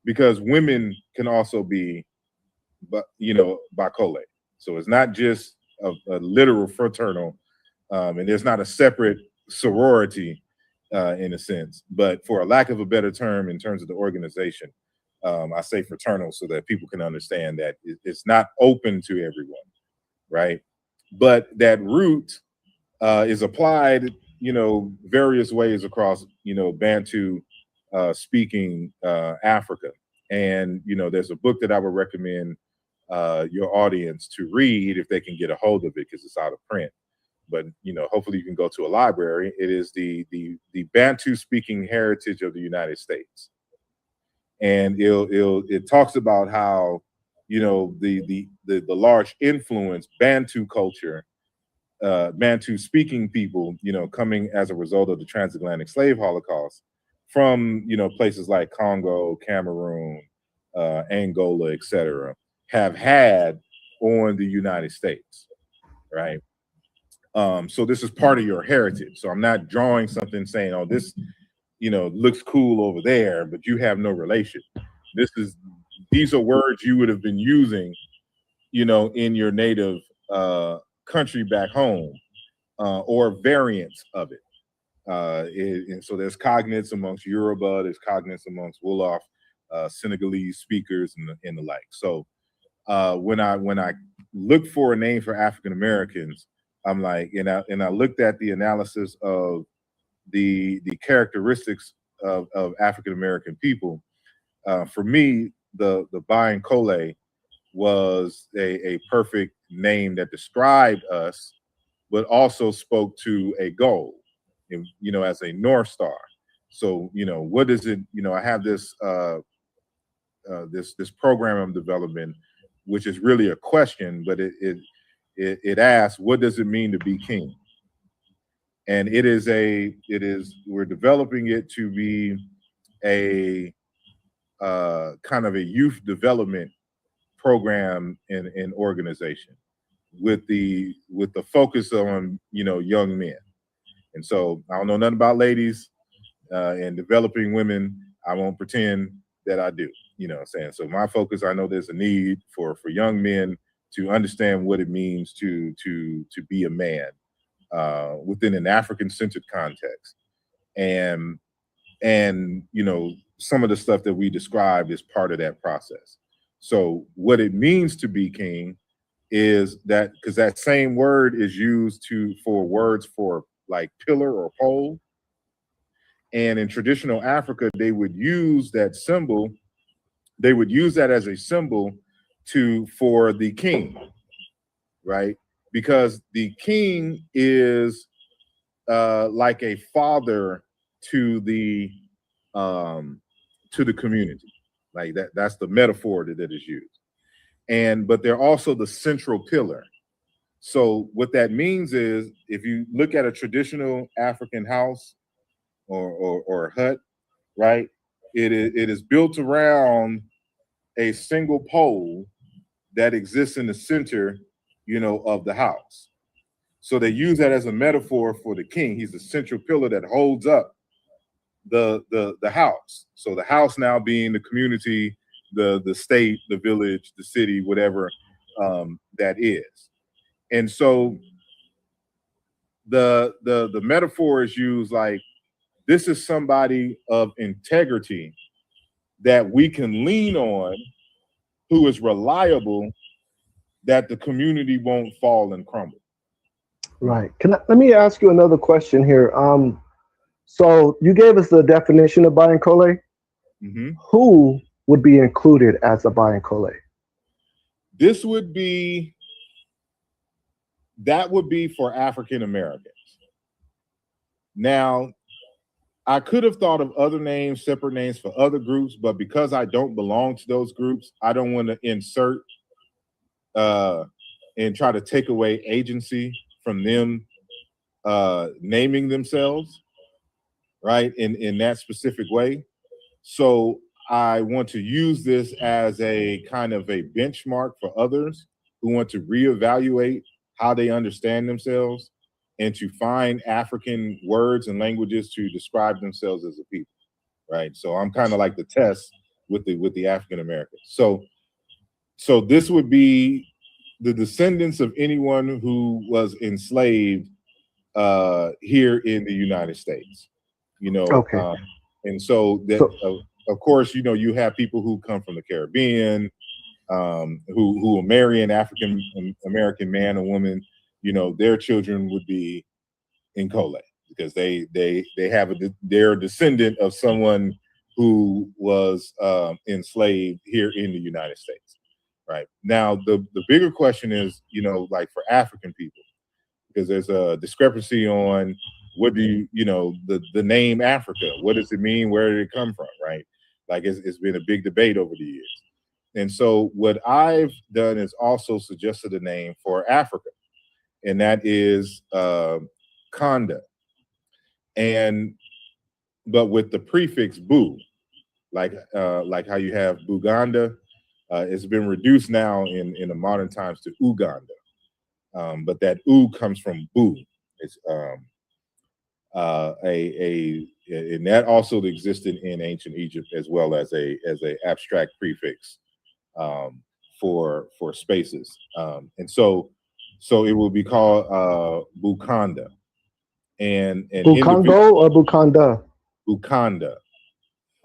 because women can also be, Bakole. So it's not just a literal fraternal, and there's not a separate sorority in a sense, but for a lack of a better term in terms of the organization, I say fraternal so that people can understand that it's not open to everyone, right? But that root is applied, various ways across, Bantu speaking Africa. And, there's a book that I would recommend your audience to read if they can get a hold of it, because it's out of print. But hopefully you can go to a library. It is the Bantu speaking heritage of the United States, and it talks about how the large influence Bantu culture, Bantu speaking people, coming as a result of the transatlantic slave holocaust from places like Congo, Cameroon, Angola, etc., have had on the United States, right? So this is part of your heritage. So I'm not drawing something saying, oh, this, looks cool over there, but you have no relation. This is these are words you would have been using, you know, in your native country back home, or variants of it. And so there's cognates amongst Yoruba, there's cognates amongst Wolof, Senegalese speakers, and the like. So when I look for a name for African Americans, I'm like, and I looked at the analysis of the characteristics of African American people. For me, the Bayankole was a perfect name that described us, but also spoke to a goal, and, you know, as a North Star. So, you know, what is it? You know, I have this this program I'm developing, which is really a question, but it asks, what does it mean to be king? And we're developing it to be a kind of a youth development program and organization with the focus on, you know, young men. And so I don't know nothing about ladies and developing women. I won't pretend that I do, you know what I'm saying? So my focus, I know there's a need for young men to understand what it means to be a man within an African-centered context. And you know, some of the stuff that we described is part of that process. So what it means to be king is that, because that same word is used for words for like pillar or pole. And in traditional Africa, they would use that symbol, they would use that as a symbol for the king, right? Because the king is like a father to the community. Like that's the metaphor that is used. But they're also the central pillar. So what that means is, if you look at a traditional African house or hut, right, it is built around a single pole that exists in the center, you know, of the house. So they use that as a metaphor for the king. He's the central pillar that holds up the house. So the house now being the community, the state, the village, the city, whatever that is. And so the metaphor is used like, this is somebody of integrity that we can lean on, who is reliable, that the community won't fall and crumble. Right. Let me ask you another question here. So you gave us the definition of Bayankole. Mm-hmm. Who would be included as a Bayankole? That would be for African Americans. Now, I could have thought of other names, separate names for other groups, but because I don't belong to those groups, I don't want to insert and try to take away agency from them naming themselves, right, in that specific way. So I want to use this as a kind of a benchmark for others who want to reevaluate how they understand themselves and to find African words and languages to describe themselves as a people, right? So I'm kind of like the test with the African Americans. So this would be the descendants of anyone who was enslaved here in the United States, you know. Okay. And so that, of course, you know, you have people who come from the Caribbean, who will marry an African American man or woman. You know, their children would be Nkole because they're a descendant of someone who was enslaved here in the United States. Right now, the bigger question is, you know, like for African people, because there's a discrepancy on what do you know, the name Africa, what does it mean? Where did it come from? Right? Like it's been a big debate over the years. And so what I've done is also suggested a name for Africa, and that is Konda. But with the prefix Bu, like how you have Buganda, it's been reduced now in the modern times to Uganda. But that U comes from Bu. It's and that also existed in ancient Egypt as well as a abstract prefix for spaces, and so it will be called Bukanda, and Bukongo or Bukanda? Bukanda.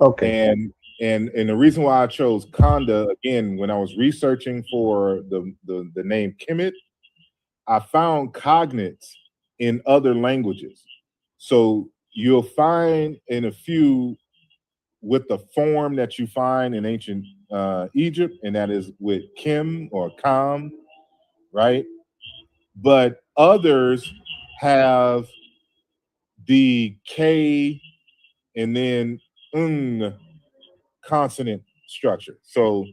Okay. And the reason why I chose Kanda, again, when I was researching for the name Kemet, I found cognates in other languages. So you'll find in a few with the form that you find in ancient Egypt, and that is with Kim or Kam, right? But others have the K and then consonant structure. So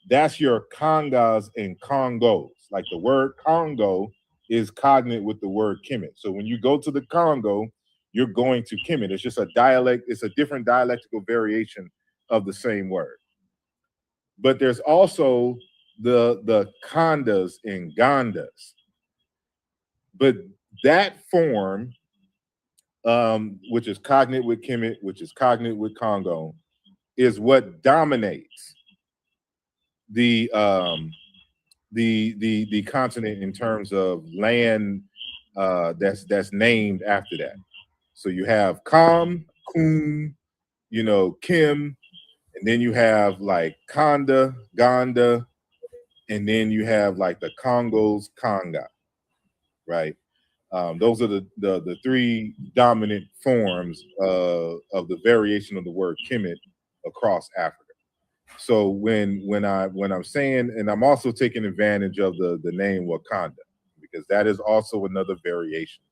that's your Congas and Congos. Like the word Congo is cognate with the word Kemet. So when you go to the Congo, you're going to Kemet. It's just a dialect, it's a different dialectical variation of the same word. But there's also the Kandas and Gandas. But that form, which is cognate with Kemet, which is cognate with Congo, is what dominates the continent in terms of land that's named after that. So you have Kam, Kum, Kim, and then you have like Kanda, Ganda, and then you have like the Congos, Conga, right? Those are the three dominant forms of the variation of the word Kemet across Africa. So when I'm saying, and I'm also taking advantage of the name Wakanda, because that is also another variation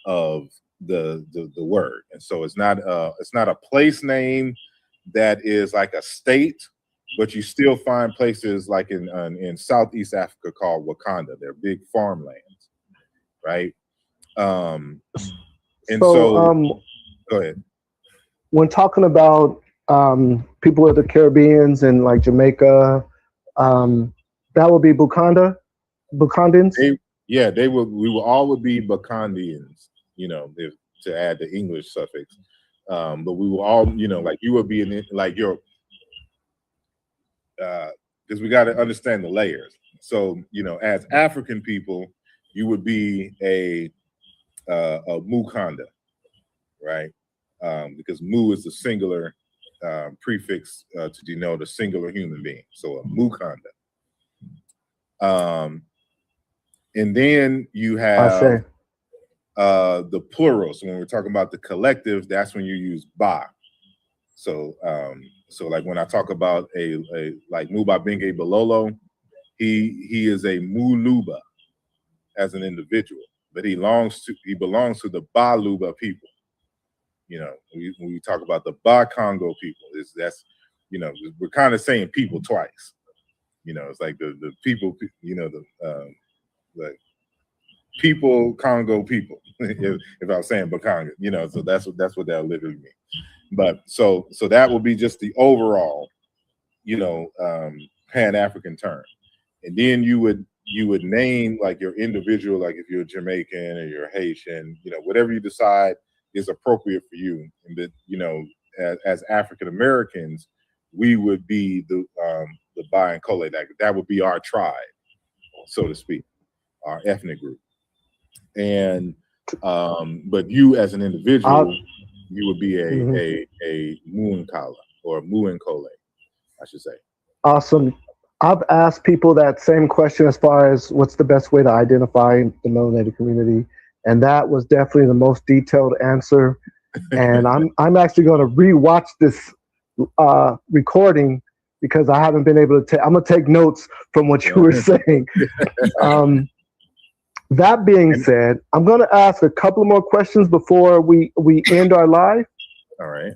of the word. And so it's not a place name that is like a state, but you still find places like in Southeast Africa called Wakanda. They're big farmlands, right? And so go ahead. When talking about people of the Caribbeans and like Jamaica, that would be Bukanda, Bukandans. We will all would be Bukandians, to add the English suffix. But we will all, like you would be like your, because we got to understand the layers. So, as African people, you would be a Mukanda, right? Because Mu is the singular prefix to denote a singular human being. So a Mukanda. And then you have the plural. So when we're talking about the collective, that's when you use Ba. So like when I talk about a like Muba Benge Balolo, he is a Muluba as an individual, but he belongs to the Baluba people. When we talk about the Ba Congo people, we're kind of saying people twice. It's like the people, the people Congo people. if I was saying Bakanga, so that's what that literally means. But so that will be just the overall, Pan-African term, and then you would name like your individual, like if you're Jamaican or you're Haitian, whatever you decide is appropriate for you. And that, as African Americans, we would be the Ba and Kole. That would be our tribe, so to speak, our ethnic group. And but you as an individual, you would be a Muankala or Muankole, I should say. Awesome. I've asked people that same question as far as what's the best way to identify the melanated community, and that was definitely the most detailed answer. And I'm actually going to rewatch this recording because I haven't been able to. I'm going to take notes from what you were saying. That being said, I'm going to ask a couple more questions before we end our live. All right.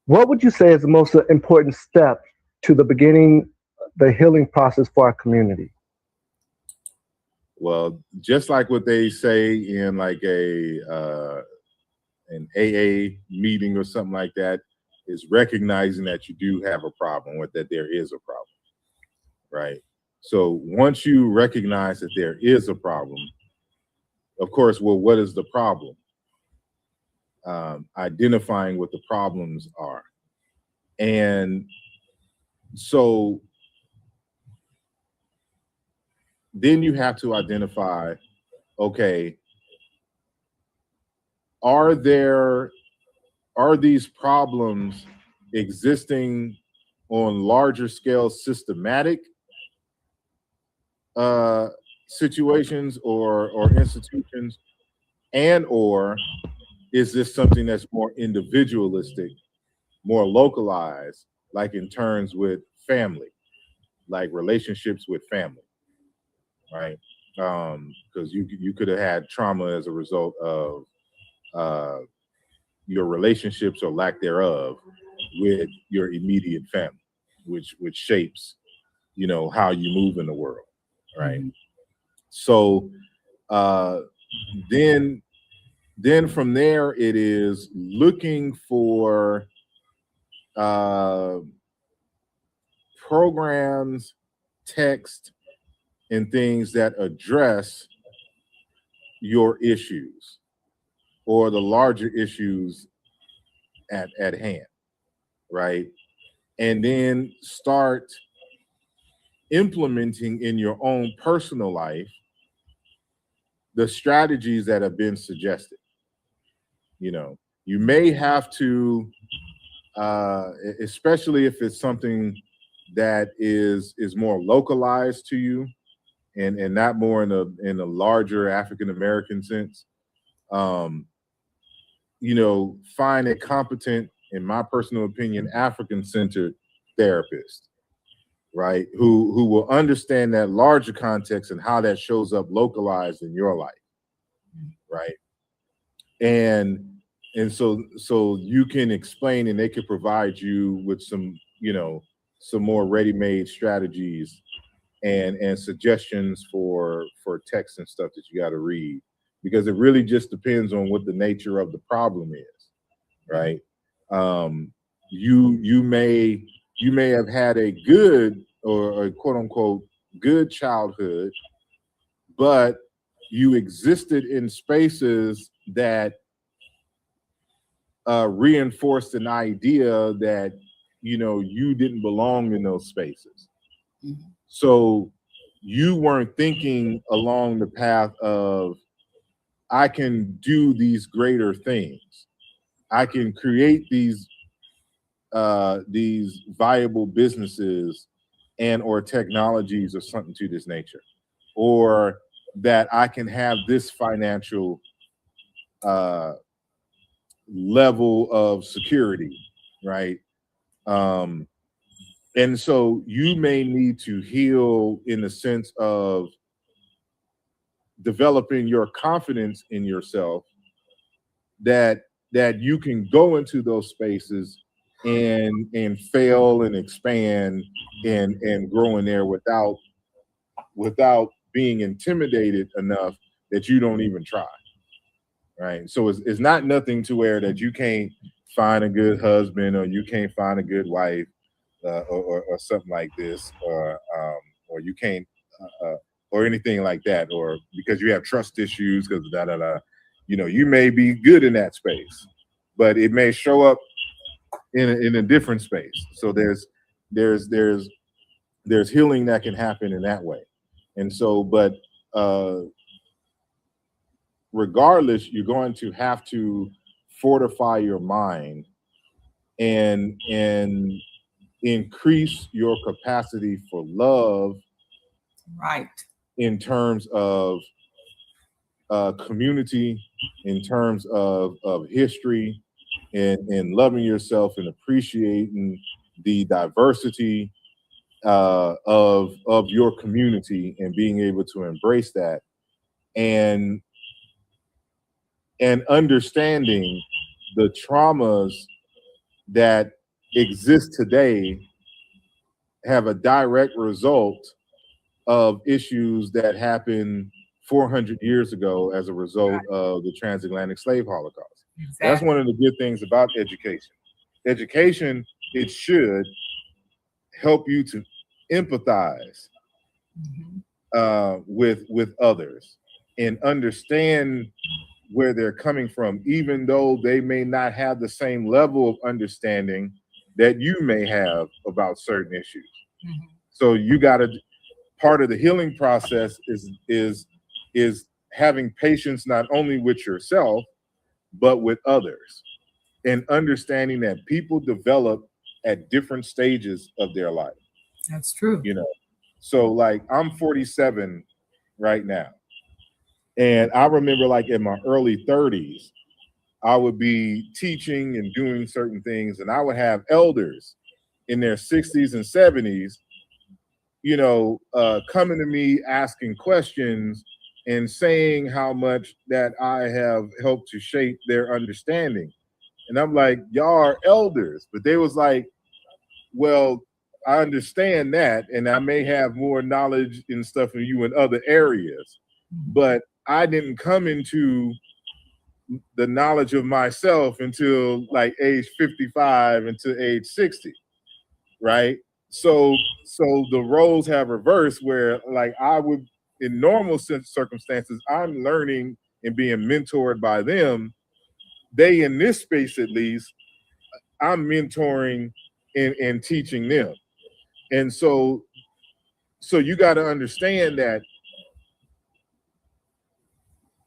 What would you say is the most important step to the beginning, the healing process for our community? Well, just like what they say in like an AA meeting or something like that, is recognizing that you do have a problem, or that there is a problem, right? So once you recognize that there is a problem, of course, well, what is the problem? Identifying what the problems are. And So then you have to identify, okay, are these problems existing on larger scale systematic situations or institutions, and or is this something that's more individualistic, more localized, like in terms with family, like relationships with family, right? Because you could have had trauma as a result of your relationships or lack thereof with your immediate family, which shapes, you know, how you move in the world, right? Mm-hmm. So then from there it is looking for programs, text, and things that address your issues or the larger issues at hand, right? And then start implementing in your own personal life the strategies that have been suggested. You know, you may have to, especially if it's something that is more localized to you, and not more in a larger African American sense. You know, find a competent, in my personal opinion, African centered therapist, right? Who will understand that larger context and how that shows up localized in your life, right? And so you can explain, and they can provide you with some, you know, some more ready-made strategies and suggestions for text and stuff that you got to read, because it really just depends on what the nature of the problem is, right? You may have had a good or a quote unquote good childhood, but you existed in spaces that reinforced an idea that, you know, you didn't belong in those spaces. Mm-hmm. So you weren't thinking along the path of, I can do these greater things. I can create these viable businesses and or technologies or something to this nature, or that I can have this financial level of security, right? And so you may need to heal in the sense of developing your confidence in yourself, that you can go into those spaces and fail and expand and grow in there without being intimidated enough that you don't even try, right? So it's not nothing to where that you can't find a good husband or you can't find a good wife, or something like this, or you can't, or anything like that, or because you have trust issues because da da da. You know, you may be good in that space, but it may show up in a different space. So there's healing that can happen in that way, and so, but regardless, you're going to have to fortify your mind and increase your capacity for love, Right. in terms of community, in terms of history, and loving yourself and appreciating the diversity of your community and being able to embrace that, and understanding the traumas that exist today have a direct result of issues that happened 400 years ago as a result of the transatlantic slave holocaust. Exactly. That's one of the good things about education. Education, it should help you to empathize with others and understand where they're coming from, even though they may not have the same level of understanding that you may have about certain issues. Mhm. So you got to, part of the healing process is having patience not only with yourself, but with others, and understanding that people develop at different stages of their life. That's true. You know, so like I'm 47 right now. And I remember like in my early 30s, I would be teaching and doing certain things, and I would have elders in their 60s and 70s, you know, coming to me asking questions and saying how much that I have helped to shape their understanding. And I'm like, y'all are elders. But they was like, well, I understand that, and I may have more knowledge and stuff than you in other areas, but I didn't come into the knowledge of myself until like age 55 until age 60, right? So the roles have reversed, where like I would, in normal circumstances, I'm learning and being mentored by them. They, in this space at least, I'm mentoring and teaching them. And so you got to understand that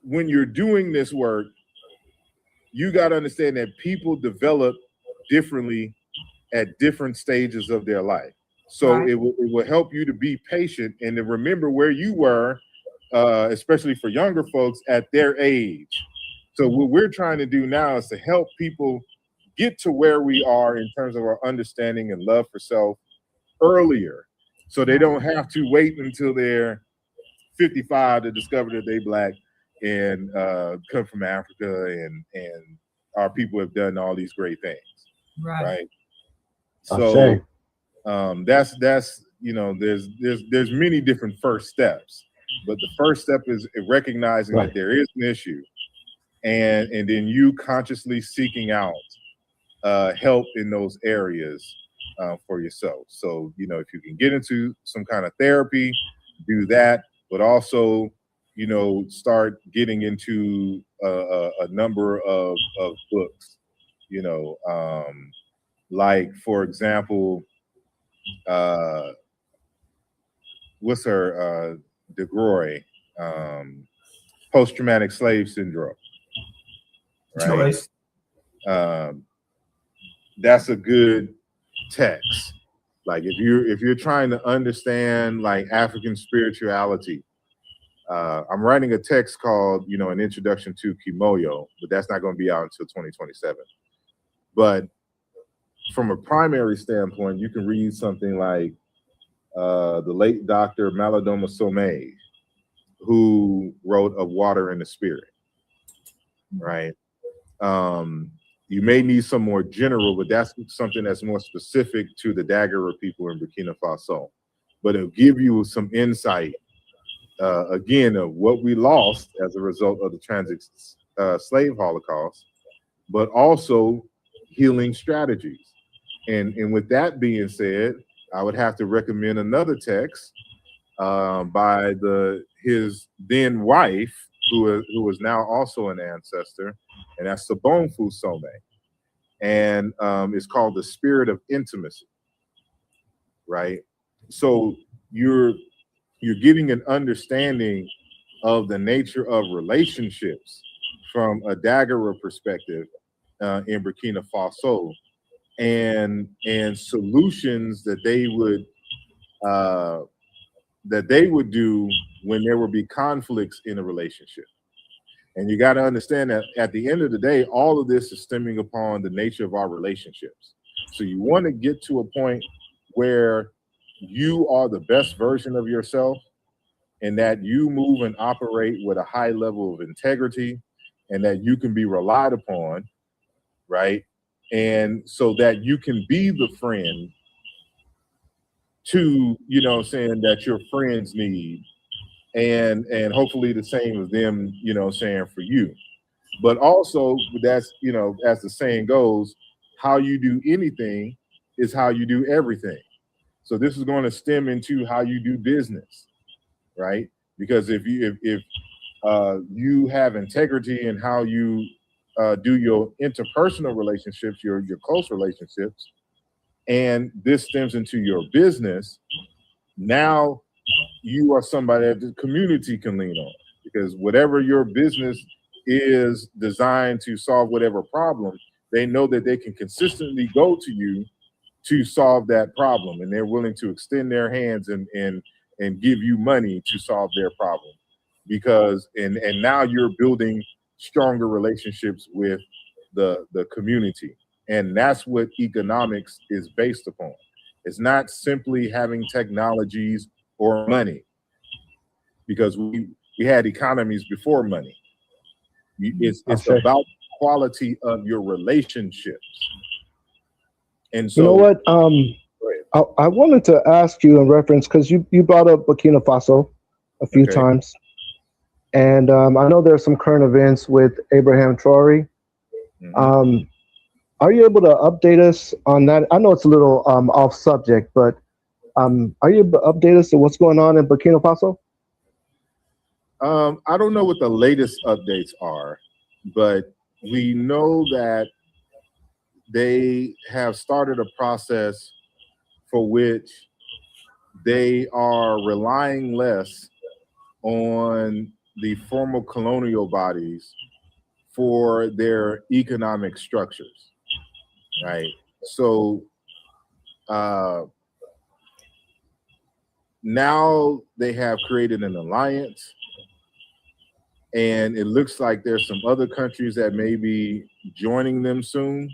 when you're doing this work, you got to understand that people develop differently at different stages of their life. So Right. it will help you to be patient and to remember where you were, especially for younger folks at their age. So what we're trying to do now is to help people get to where we are in terms of our understanding and love for self earlier, so they don't have to wait until they're 55 to discover that they Black and come from Africa, and our people have done all these great things, right? So that's you know, there's many different first steps, but the first step is recognizing that there is an issue, and then you consciously seeking out help in those areas for yourself. So, you know, if you can get into some kind of therapy, do that, but also, you know, start getting into a number of books, you know, like, for example, what's her, DeGroy, post-traumatic slave syndrome, right? Joyce. That's a good text. Like if you're trying to understand like African spirituality, I'm writing a text called, you know, An Introduction to Kimoyo, but that's not going to be out until 2027. But from a primary standpoint, you can read something like the late Dr. Malidoma Somé, who wrote Of Water and the Spirit, right? You may need some more general, but that's something that's more specific to the Daguerre people in Burkina Faso. But it'll give you some insight, again, of what we lost as a result of the transit slave Holocaust, but also healing strategies. And with that being said, I would have to recommend another text by his then wife, who is now also an ancestor, and that's Sabonfu Some. And it's called The Spirit of Intimacy, right? So you're getting an understanding of the nature of relationships from a Daguerre perspective in Burkina Faso, and solutions that they would do when there would be conflicts in a relationship. And you got to understand that at the end of the day, all of this is stemming upon the nature of our relationships. So you want to get to a point where you are the best version of yourself, and that you move and operate with a high level of integrity, and that you can be relied upon, right? And so that you can be the friend to, you know, saying that your friends need, and hopefully the same as them, you know, saying for you. But also, that's, you know, as the saying goes, how you do anything is how you do everything. So this is going to stem into how you do business, right? Because if you have integrity in how you do your interpersonal relationships, your close relationships, and this stems into your business, now you are somebody that the community can lean on, because whatever your business is designed to solve whatever problem, they know that they can consistently go to you to solve that problem, and they're willing to extend their hands and give you money to solve their problem, because and now you're building stronger relationships with the community, and that's what economics is based upon. It's not simply having technologies or money, because we had economies before money. It's about quality of your relationships. And so, you know what? I wanted to ask you in reference, because you brought up Burkina Faso a few times, and I know there's some current events with Abraham Traore. Are you able to update us on that? I know it's a little off subject, but are you able to update us on what's going on in Burkina Faso? I don't know what the latest updates are, but we know that they have started a process for which they are relying less on the former colonial bodies for their economic structures, right? So now they have created an alliance, and it looks like there's some other countries that may be joining them soon.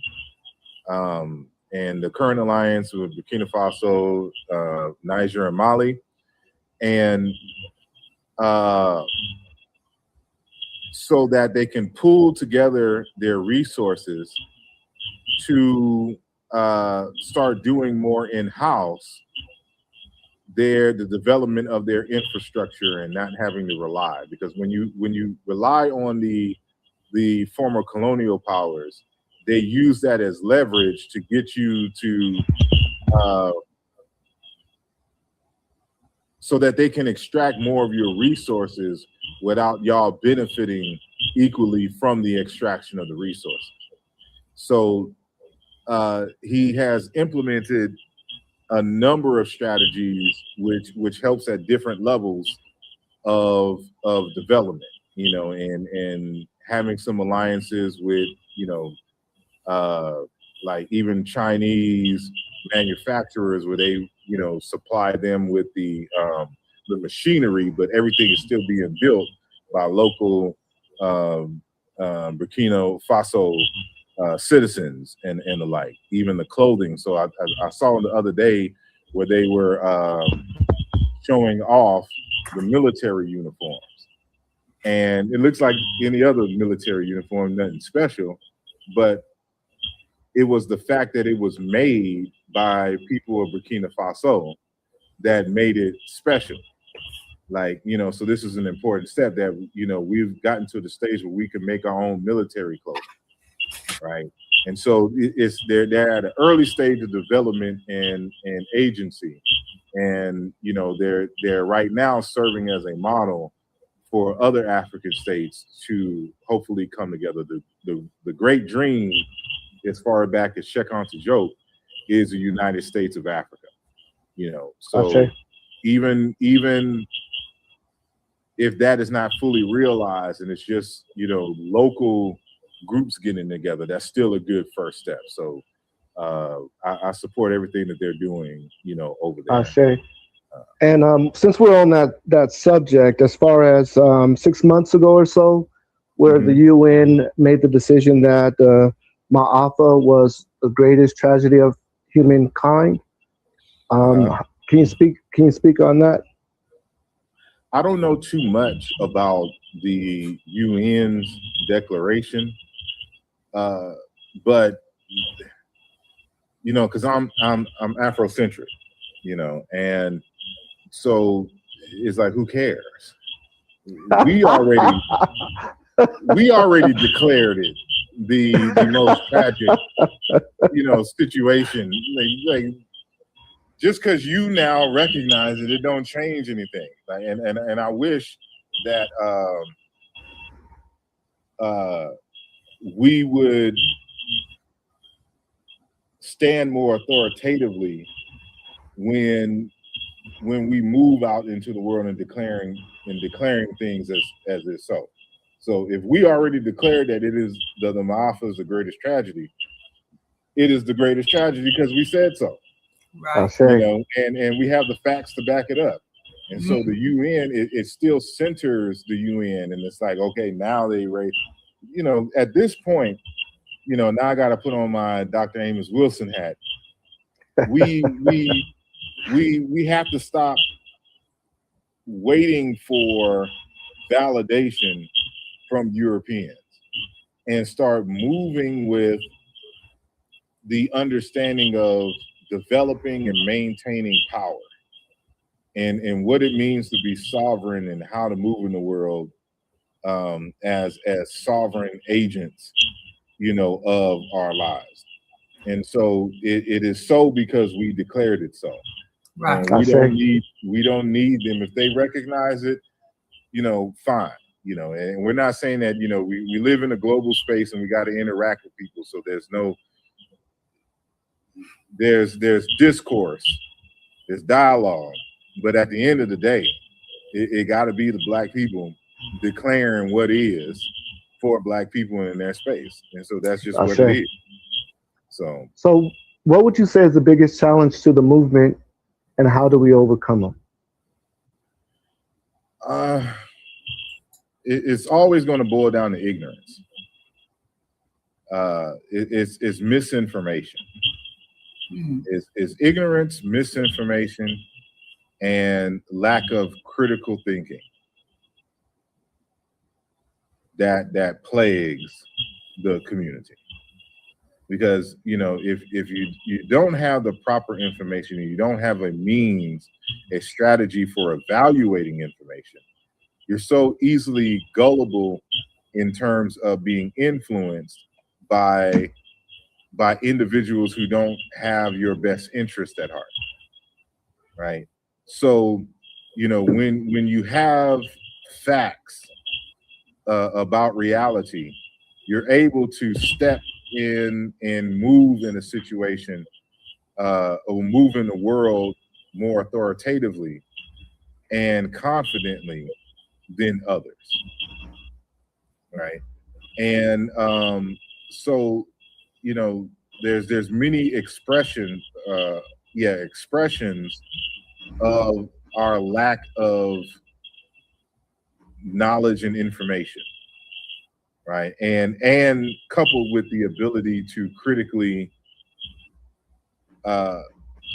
And the current alliance with Burkina Faso, Niger, and Mali. And so that they can pool together their resources to start doing more in-house, the development of their infrastructure, and not having to rely. Because when you rely on the former colonial powers, they use that as leverage to get you to so that they can extract more of your resources without y'all benefiting equally from the extraction of the resources. So he has implemented a number of strategies which helps at different levels of development, you know, and having some alliances with, you know, like even Chinese manufacturers, where they, you know, supply them with the machinery, but everything is still being built by local Burkina Faso citizens and the like, even the clothing. So I saw the other day where they were showing off the military uniforms, and it looks like any other military uniform, nothing special, but it was the fact that it was made by people of Burkina Faso that made it special. Like, you know, so this is an important step that, you know, we've gotten to the stage where we can make our own military clothing, right? And so they're at an early stage of development and agency, and you know they're right now serving as a model for other African states to hopefully come together. The great dream, as far back as Cheikh Anta Diop, is the United States of Africa. You know, so even if that is not fully realized and it's just, you know, local groups getting together, that's still a good first step. So I support everything that they're doing, you know, over there. And since we're on that subject, as far as 6 months ago or so, where the UN made the decision that Maafa was the greatest tragedy of humankind, can you speak on that? I don't know too much about the UN's declaration, but you know, because I'm Afrocentric, you know, and so it's like, who cares? We already declared it the most tragic, you know, situation. Like just because you now recognize it, it don't change anything. Like, and I wish that we would stand more authoritatively when we move out into the world and declaring things as is so. So if we already declared that it is the Maafa is the greatest tragedy, it is the greatest tragedy because we said so. Right. You know, and we have the facts to back it up. And so the UN, it still centers the UN, and it's like, okay, now they raise, you know, at this point, you know, now I got to put on my Dr. Amos Wilson hat. We have to stop waiting for validation from Europeans and start moving with the understanding of developing and maintaining power and what it means to be sovereign and how to move in the world as sovereign agents, you know, of our lives. And so it is so because we declared it so. Right. And we don't need them. If they recognize it, you know, fine. You know, and we're not saying that, you know, we live in a global space and we got to interact with people. So there's discourse, there's dialogue, but at the end of the day, it got to be the Black people declaring what is for Black people in their space. And so that's just what it is. So what would you say is the biggest challenge to the movement, and how do we overcome them? It's always going to boil down to ignorance. It's misinformation. It's ignorance, misinformation, and lack of critical thinking that plagues the community. Because, you know, if you don't have the proper information, and you don't have a means, a strategy for evaluating information, you're so easily gullible in terms of being influenced by individuals who don't have your best interest at heart, right? So, you know, when you have facts about reality, you're able to step in and move in a situation or move in the world more authoritatively and confidently than others, right? And so, you know, there's many expressions of our lack of knowledge and information, right? And coupled with the ability to critically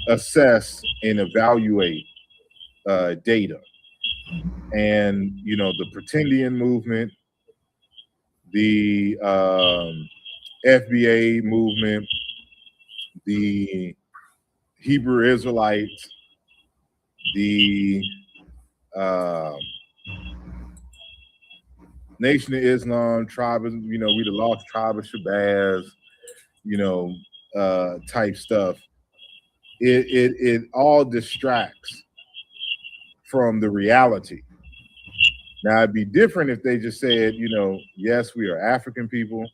assess and evaluate data. And, you know, the Pretendian movement, the FBA movement, the Hebrew Israelites, the Nation of Islam, tribe, you know, we the lost tribe of Shabazz, you know, type stuff. It all distracts from the reality. Now, it'd be different if they just said, you know, yes, we are African people,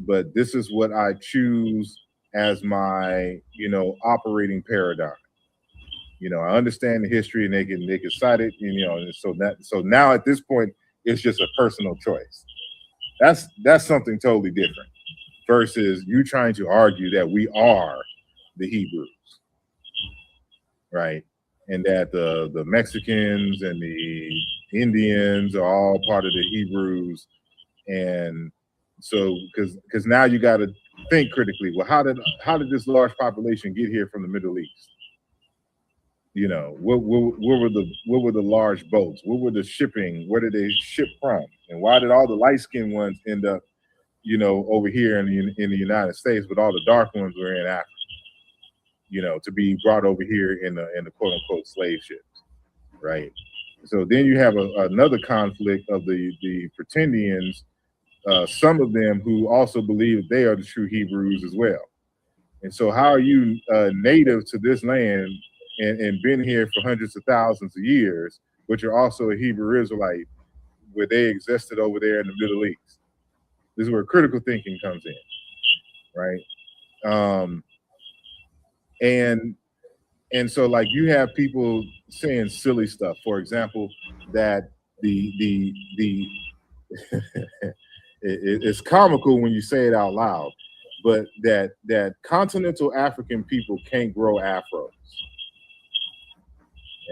but this is what I choose as my, you know, operating paradigm. You know, I understand the history, and they can cite it, you know, and so now at this point, it's just a personal choice. That's something totally different versus you trying to argue that we are the Hebrews, right? And that the Mexicans and the Indians are all part of the Hebrews. And so, because now you got to think critically. Well, how did this large population get here from the Middle East? You know, what were the large boats? What were the shipping? Where did they ship from? And why did all the light-skinned ones end up, you know, over here in the United States, but all the dark ones were in Africa? You know, to be brought over here in the quote unquote slave ships, right? So then you have another conflict of the Pretendians, some of them who also believe they are the true Hebrews as well. And so how are you native to this land and been here for hundreds of thousands of years, but you're also a Hebrew Israelite where they existed over there in the Middle East? This is where critical thinking comes in, right? And so like you have people saying silly stuff. For example, that it's comical when you say it out loud, but that continental African people can't grow afros,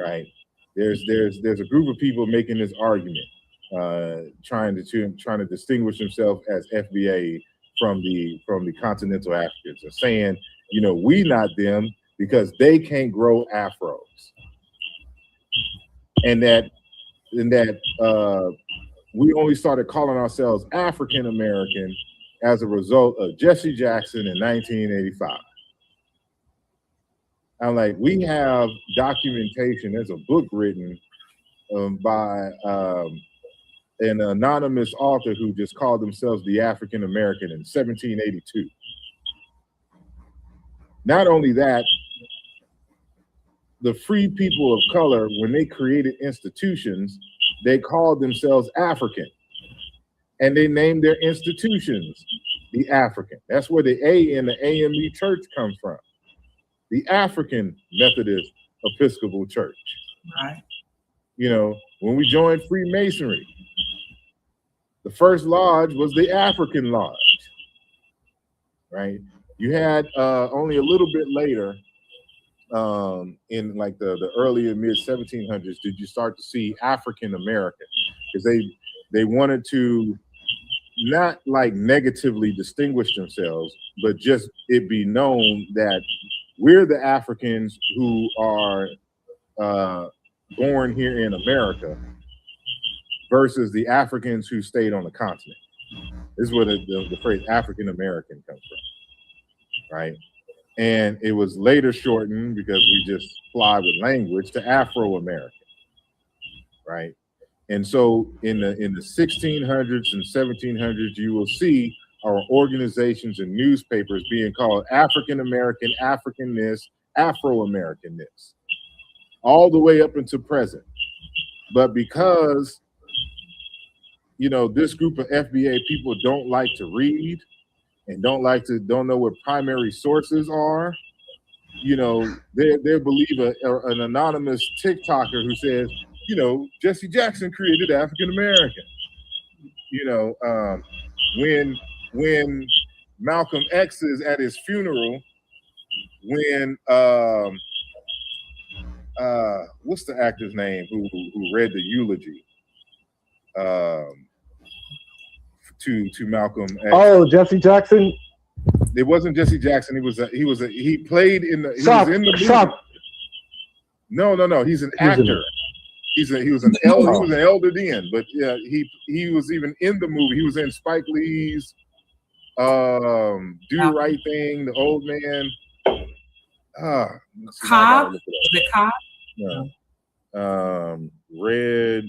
right? There's a group of people making this argument, trying to distinguish themselves as FBA from the continental Africans, and saying, you know, we not them because they can't grow afros, and that we only started calling ourselves African American as a result of Jesse Jackson in 1985. I'm like, we have documentation. There's a book written by an anonymous author who just called themselves the African American in 1782. Not only that, the free people of color, when they created institutions, they called themselves African, and they named their institutions the African. That's where the A in the AME Church comes from, the African Methodist Episcopal Church. Right. You know, when we joined Freemasonry, the first lodge was the African Lodge, right? You had only a little bit later, in like the early and mid 1700s, did you start to see African American, because they wanted to not like negatively distinguish themselves, but just it be known that we're the Africans who are born here in America versus the Africans who stayed on the continent. This is where the phrase African American comes from, right? And it was later shortened, because we just fly with language, to Afro-American, right? And so in the 1600s and 1700s, you will see our organizations and newspapers being called African American, African this, Afro-American this, all the way up into present. But because, you know, this group of FBA people don't like to read and don't know what primary sources are, you know, they believe an anonymous TikToker who says, you know, Jesse Jackson created African American. You know, when Malcolm X is at his funeral, when what's the actor's name who read the eulogy to Malcolm X? Oh, Jesse Jackson. It wasn't Jesse Jackson. He played in the. Shock. He was in the movie. Shock. No. He's an actor. He was an elder then, but yeah, he was even in the movie. He was in Spike Lee's Do the Right Thing, the old man. Cobb. The Cobb. No. Read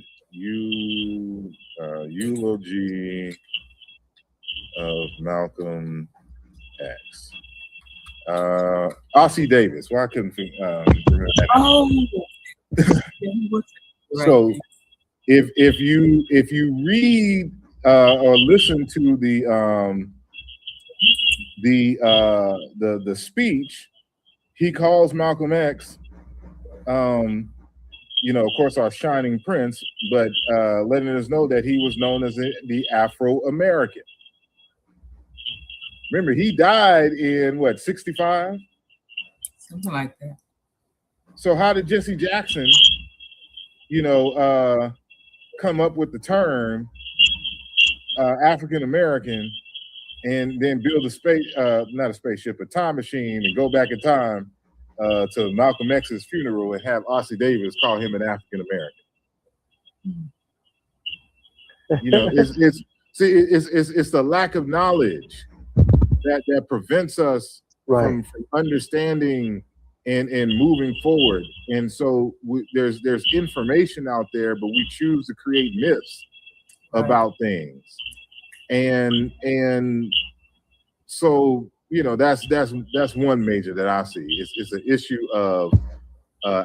eulogy of Malcolm X. Ossie Davis. Well, I couldn't remember that. Oh. So if you read or listen to the speech, he calls Malcolm X, you know, of course, our shining prince, but letting us know that he was known as the Afro-American. Remember, he died in what, 65? Something like that. So how did Jesse Jackson, you know, come up with the term African American, and then build not a spaceship, a time machine, and go back in time to Malcolm X's funeral and have Ossie Davis call him an African American? You know, it's the lack of knowledge that prevents us from understanding and moving forward. And so there's information out there, but we choose to create myths about things. And so, you know, that's one major that I see. It's an issue of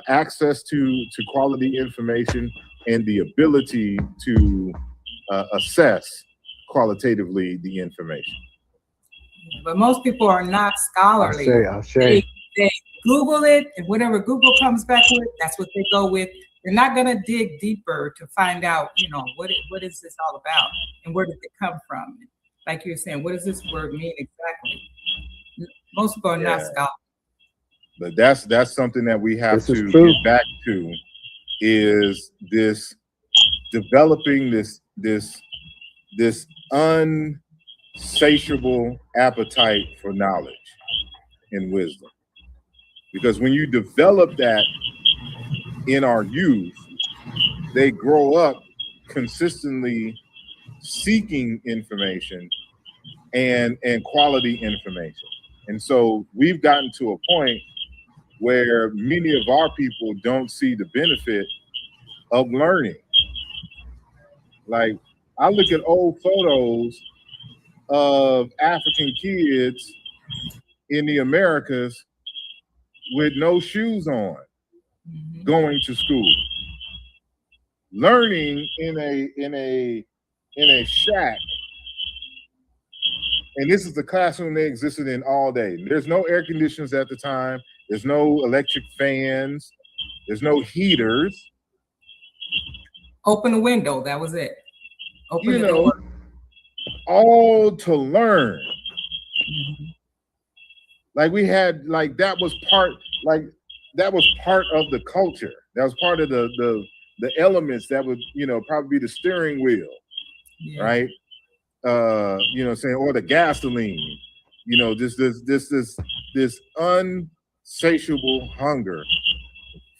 access to quality information and the ability to assess qualitatively the information. But most people are not scholarly. They Google it, and whatever Google comes back with, that's what they go with. They're not going to dig deeper to find out, you know, what is this all about, and where did it come from? Like you're saying, what does this word mean exactly? Most people are not scholarly. But that's something that we have to get back to, is this developing this unsatiable appetite for knowledge and wisdom. Because when you develop that in our youth, they grow up consistently seeking information and quality information. And so we've gotten to a point where many of our people don't see the benefit of learning. Like, I look at old photos of African kids in the Americas with no shoes on, going to school, learning in a shack. And this is the classroom they existed in all day. There's no air conditioners at the time. There's no electric fans. There's no heaters. Open the window. That was it. Open the door. All to learn. Like, we had, like, that was part of the culture. That was part of the elements that would, you know, probably be the steering wheel, right? You know, saying, or the gasoline, you know, this unsatiable hunger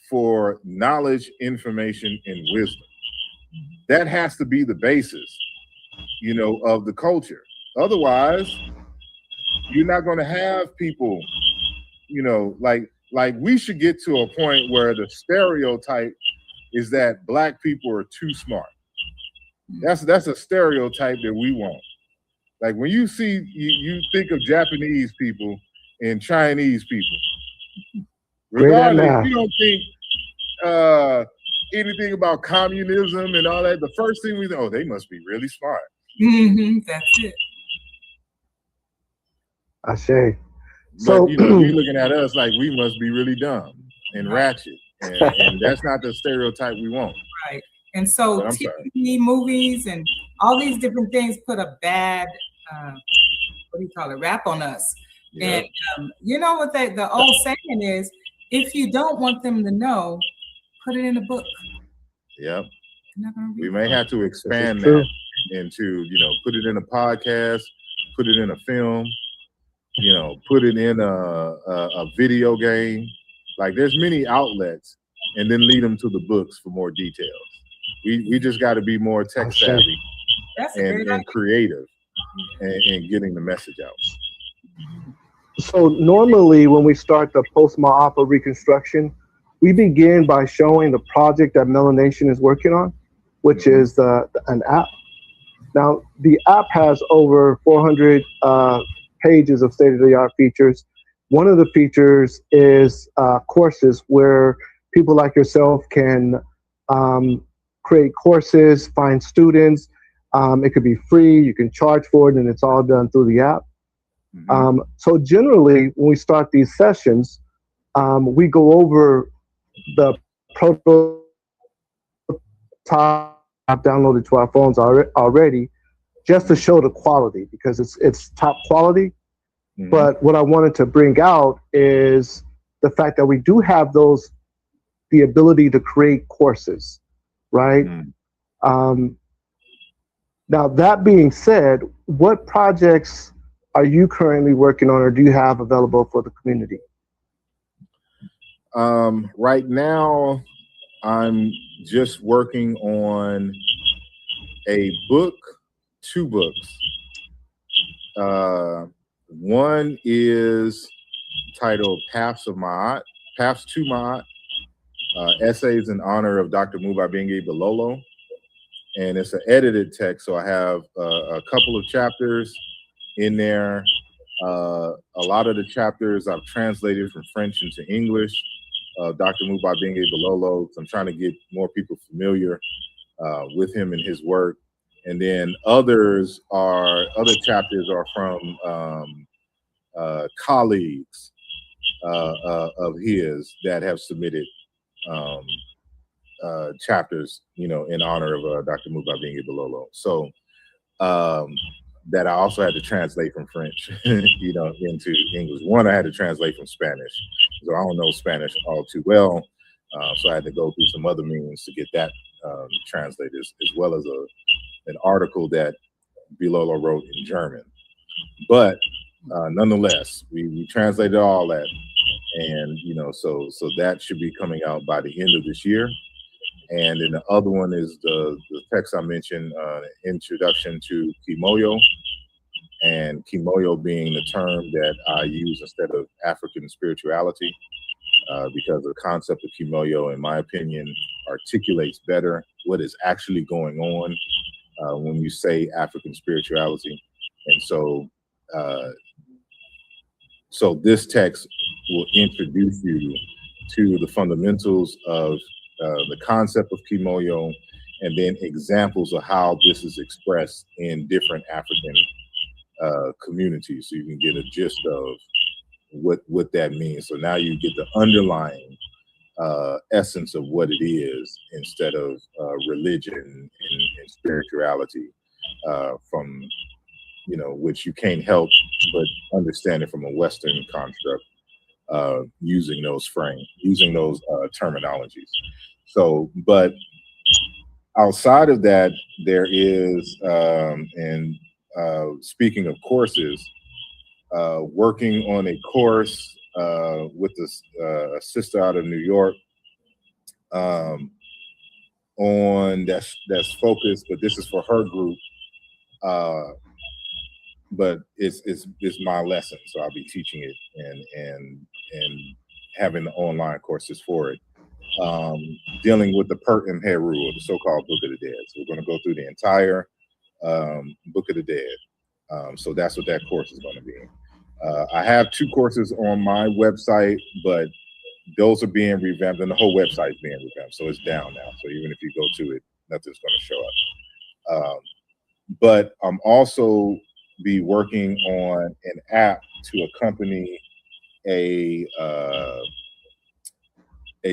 for knowledge, information, and wisdom. That has to be the basis, you know, of the culture. Otherwise, you're not going to have people, you know, like we should get to a point where the stereotype is that Black people are too smart. That's a stereotype that we want. Like, when you see, you think of Japanese people and Chinese people, regardless, you don't think anything about communism and all that. The first thing we think, oh, they must be really smart. That's it. I say. So, but, you know, you're looking at us like we must be really dumb and ratchet, and that's not the stereotype we want. Right. And so TV, movies, and all these different things put a bad, rap on us. And you know what the old saying is, if you don't want them to know, put it in a book. Yep. We may have to expand that into, you know, put it in a podcast, put it in a film, you know, put it in a video game. Like, there's many outlets, and then lead them to the books for more details. We just got to be more tech savvy and creative and getting the message out. So normally when we start the Post-Maafa Reconstruction, we begin by showing the project that MelaNation is working on, which is an app. Now, the app has over 400 pages of state-of-the-art features. One of the features is courses where people like yourself can create courses, find students. It could be free, you can charge for it, and it's all done through the app. So generally, when we start these sessions, we go over the prototype downloaded to our phones already, just to show the quality, because it's top quality. But what I wanted to bring out is the fact that we do have the ability to create courses, right? Now, that being said, what projects are you currently working on, or do you have available for the community? Right now, I'm just working on a book, 2 books. One is titled Paths to Ma'at, Essays in Honor of Dr. Mubabingi Bilolo. And it's an edited text, so I have a couple of chapters in there. A lot of the chapters I've translated from French into English. Dr. Mubabingi Bilolo, I'm trying to get more people familiar with him and his work. And then other chapters are from colleagues of his that have submitted chapters, in honor of Dr. Mubabengi Bilolo. So that I also had to translate from French, into English. One I had to translate from Spanish, so I don't know Spanish all too well. So I had to go through some other means to get that translated, as well as an article that Bilolo wrote in German. But nonetheless, we translated all that, and so that should be coming out by the end of this year. And then the other one is the text I mentioned, Introduction to Kimoyo, and Kimoyo being the term that I use instead of African spirituality, because the concept of Kimoyo, in my opinion, articulates better what is actually going on when you say African spirituality. And so this text will introduce you to the fundamentals of the concept of Kimoyo, and then examples of how this is expressed in different African communities, so you can get a gist of what that means. So now you get the underlying essence of what it is, instead of religion and spirituality, from which you can't help but understand it from a Western construct, using those terminologies. So, but outside of that, there is, and speaking of courses, working on a course with a sister out of New York, on that's focused, but this is for her group. But it's my lesson, so I'll be teaching it and having the online courses for it. Dealing with the Pert and Heru, or the so-called Book of the Dead. So we're going to go through the entire Book of the Dead. So that's what that course is going to be. I have 2 courses on my website, but those are being revamped, and the whole website is being revamped. So it's down now. So even if you go to it, nothing's going to show up. But I'm also be working on an app to accompany a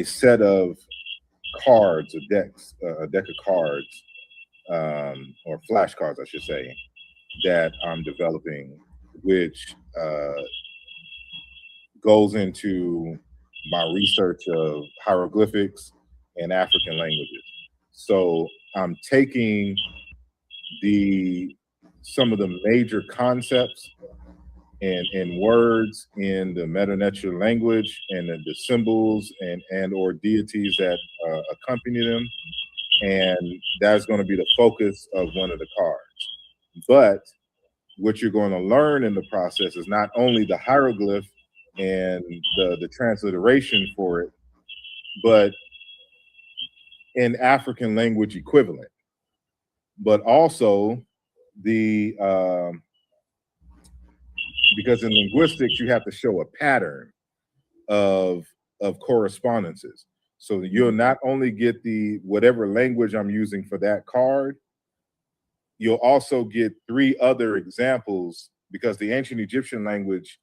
set of cards, a deck of cards, or flashcards, I should say, that I'm developing, which goes into my research of hieroglyphics and African languages. So I'm taking some of the major concepts and words in the MelaNation language, and the symbols and or deities that accompany them, and that's going to be the focus of one of the cards. But what you're going to learn in the process is not only the hieroglyph and the transliteration for it, but an African language equivalent, but also because in linguistics you have to show a pattern of correspondences. So you'll not only get whatever language I'm using for that card, you'll also get 3 other examples, because the ancient Egyptian language,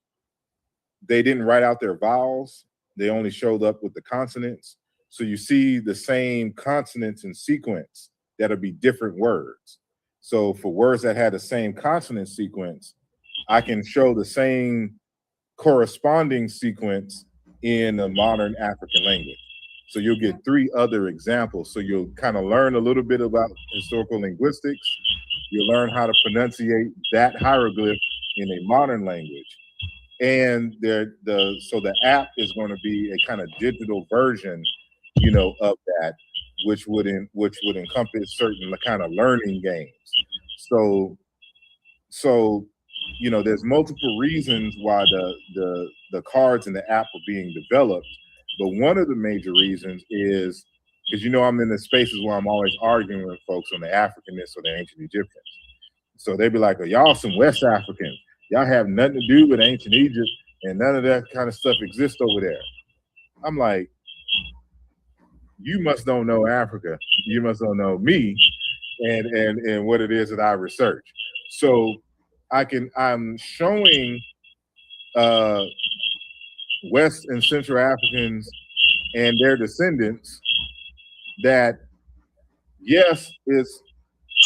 they didn't write out their vowels. They only showed up with the consonants. So you see the same consonants in sequence that'll be different words. So for words that had the same consonant sequence, I can show the same corresponding sequence in a modern African language. So you'll get 3 other examples. So you'll kind of learn a little bit about historical linguistics. You'll learn how to pronunciate that hieroglyph in a modern language. And so the app is going to be a kind of digital version, of that, which would encompass certain kind of learning games. So there's multiple reasons why the cards in the app are being developed, but one of the major reasons is because I'm in the spaces where I'm always arguing with folks on the Africanness or the ancient Egyptians. So they'd be like, "Oh, y'all some West Africans. Y'all have nothing to do with ancient Egypt, and none of that kind of stuff exists over there." I'm like, you must don't know Africa. You must don't know me and what it is that I research. So I'm showing West and Central Africans and their descendants that, yes, is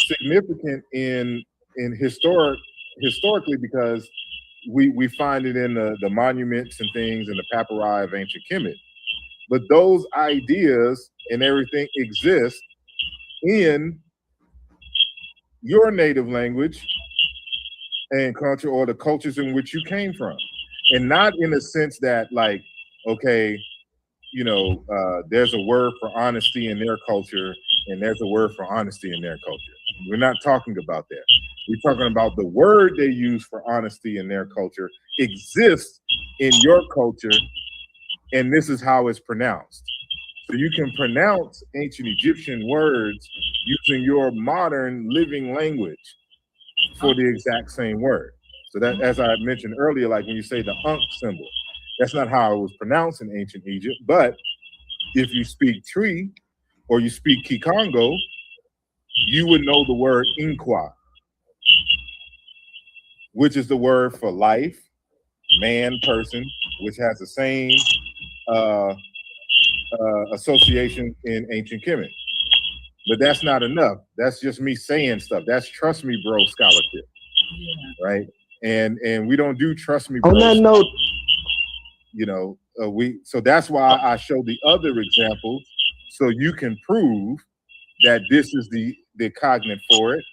significant in historically, because we find it in the monuments and things in the papyri of ancient Kemet. But those ideas and everything exist in your native language and culture, or the cultures in which you came from. And not in a sense that, like, okay, you know, there's a word for honesty in their culture and there's a word for honesty in their culture. We're not talking about that. We're talking about the word they use for honesty in their culture exists in your culture, and this is how it's pronounced. So you can pronounce ancient Egyptian words using your modern living language for the exact same word. So that, as I mentioned earlier, like when you say the Ankh symbol, that's not how it was pronounced in ancient Egypt. But if you speak Tree or you speak Kikongo, you would know the word Inkwa, which is the word for life, man, person, which has the same association in ancient Kemet. But that's not enough. That's just me saying stuff. That's trust me, bro scholarship, right? And we don't do trust me, bro. On that note, you know, so that's why I show the other examples, so you can prove that this is the cognate for it,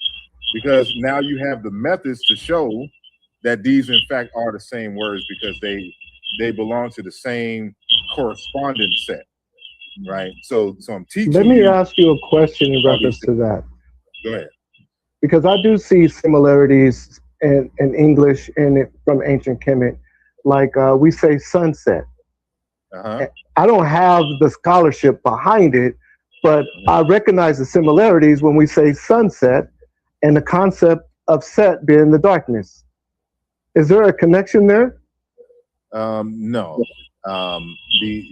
because now you have the methods to show that these in fact are the same words, because they belong to the same correspondence set, right? So I'm teaching. let me ask you a question in reference to that. Go ahead. Because I do see similarities in English and from ancient Kemet. Like we say sunset. I don't have the scholarship behind it, but I recognize the similarities when we say sunset and the concept of set being the darkness. Is there a connection there? No,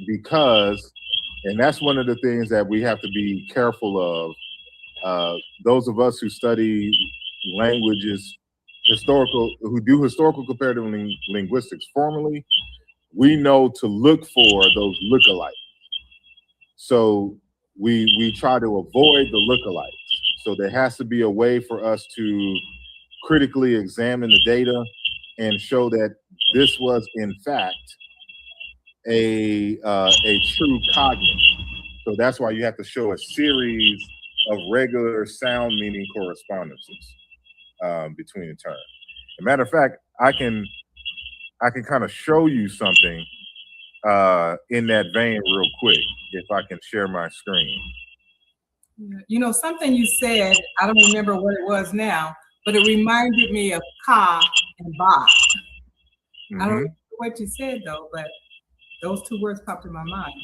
because, and that's one of the things that we have to be careful of. Those of us who study languages, who do historical comparative linguistics formally, we know to look for those lookalikes. So we try to avoid the lookalikes. So there has to be a way for us to critically examine the data and show that this was in fact a true cognate. So that's why you have to show a series of regular sound meaning correspondences between the terms. As a matter of fact, I can kind of show you something in that vein real quick, if I can share my screen. You know, something you said, I don't remember what it was now, but it reminded me of Ka and Ba. I don't remember what you said though, but those two words popped in my mind.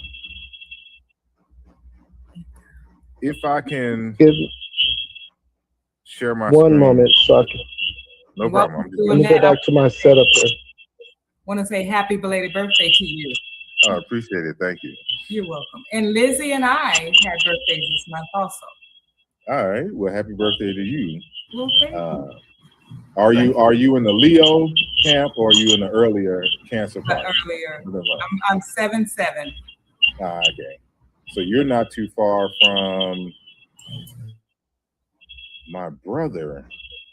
If I can share my One screen. moment, so I can. No problem. Let me go back to my setup here. Want to say happy belated birthday to you. I appreciate it. Thank you. You're welcome. And Lizzie and I had birthdays this month also. All right. Well, happy birthday to you. Well, thank you. Are you in the Leo camp, or are you in the earlier Cancer part? Earlier. I'm 7/7. Okay. So you're not too far from my brother.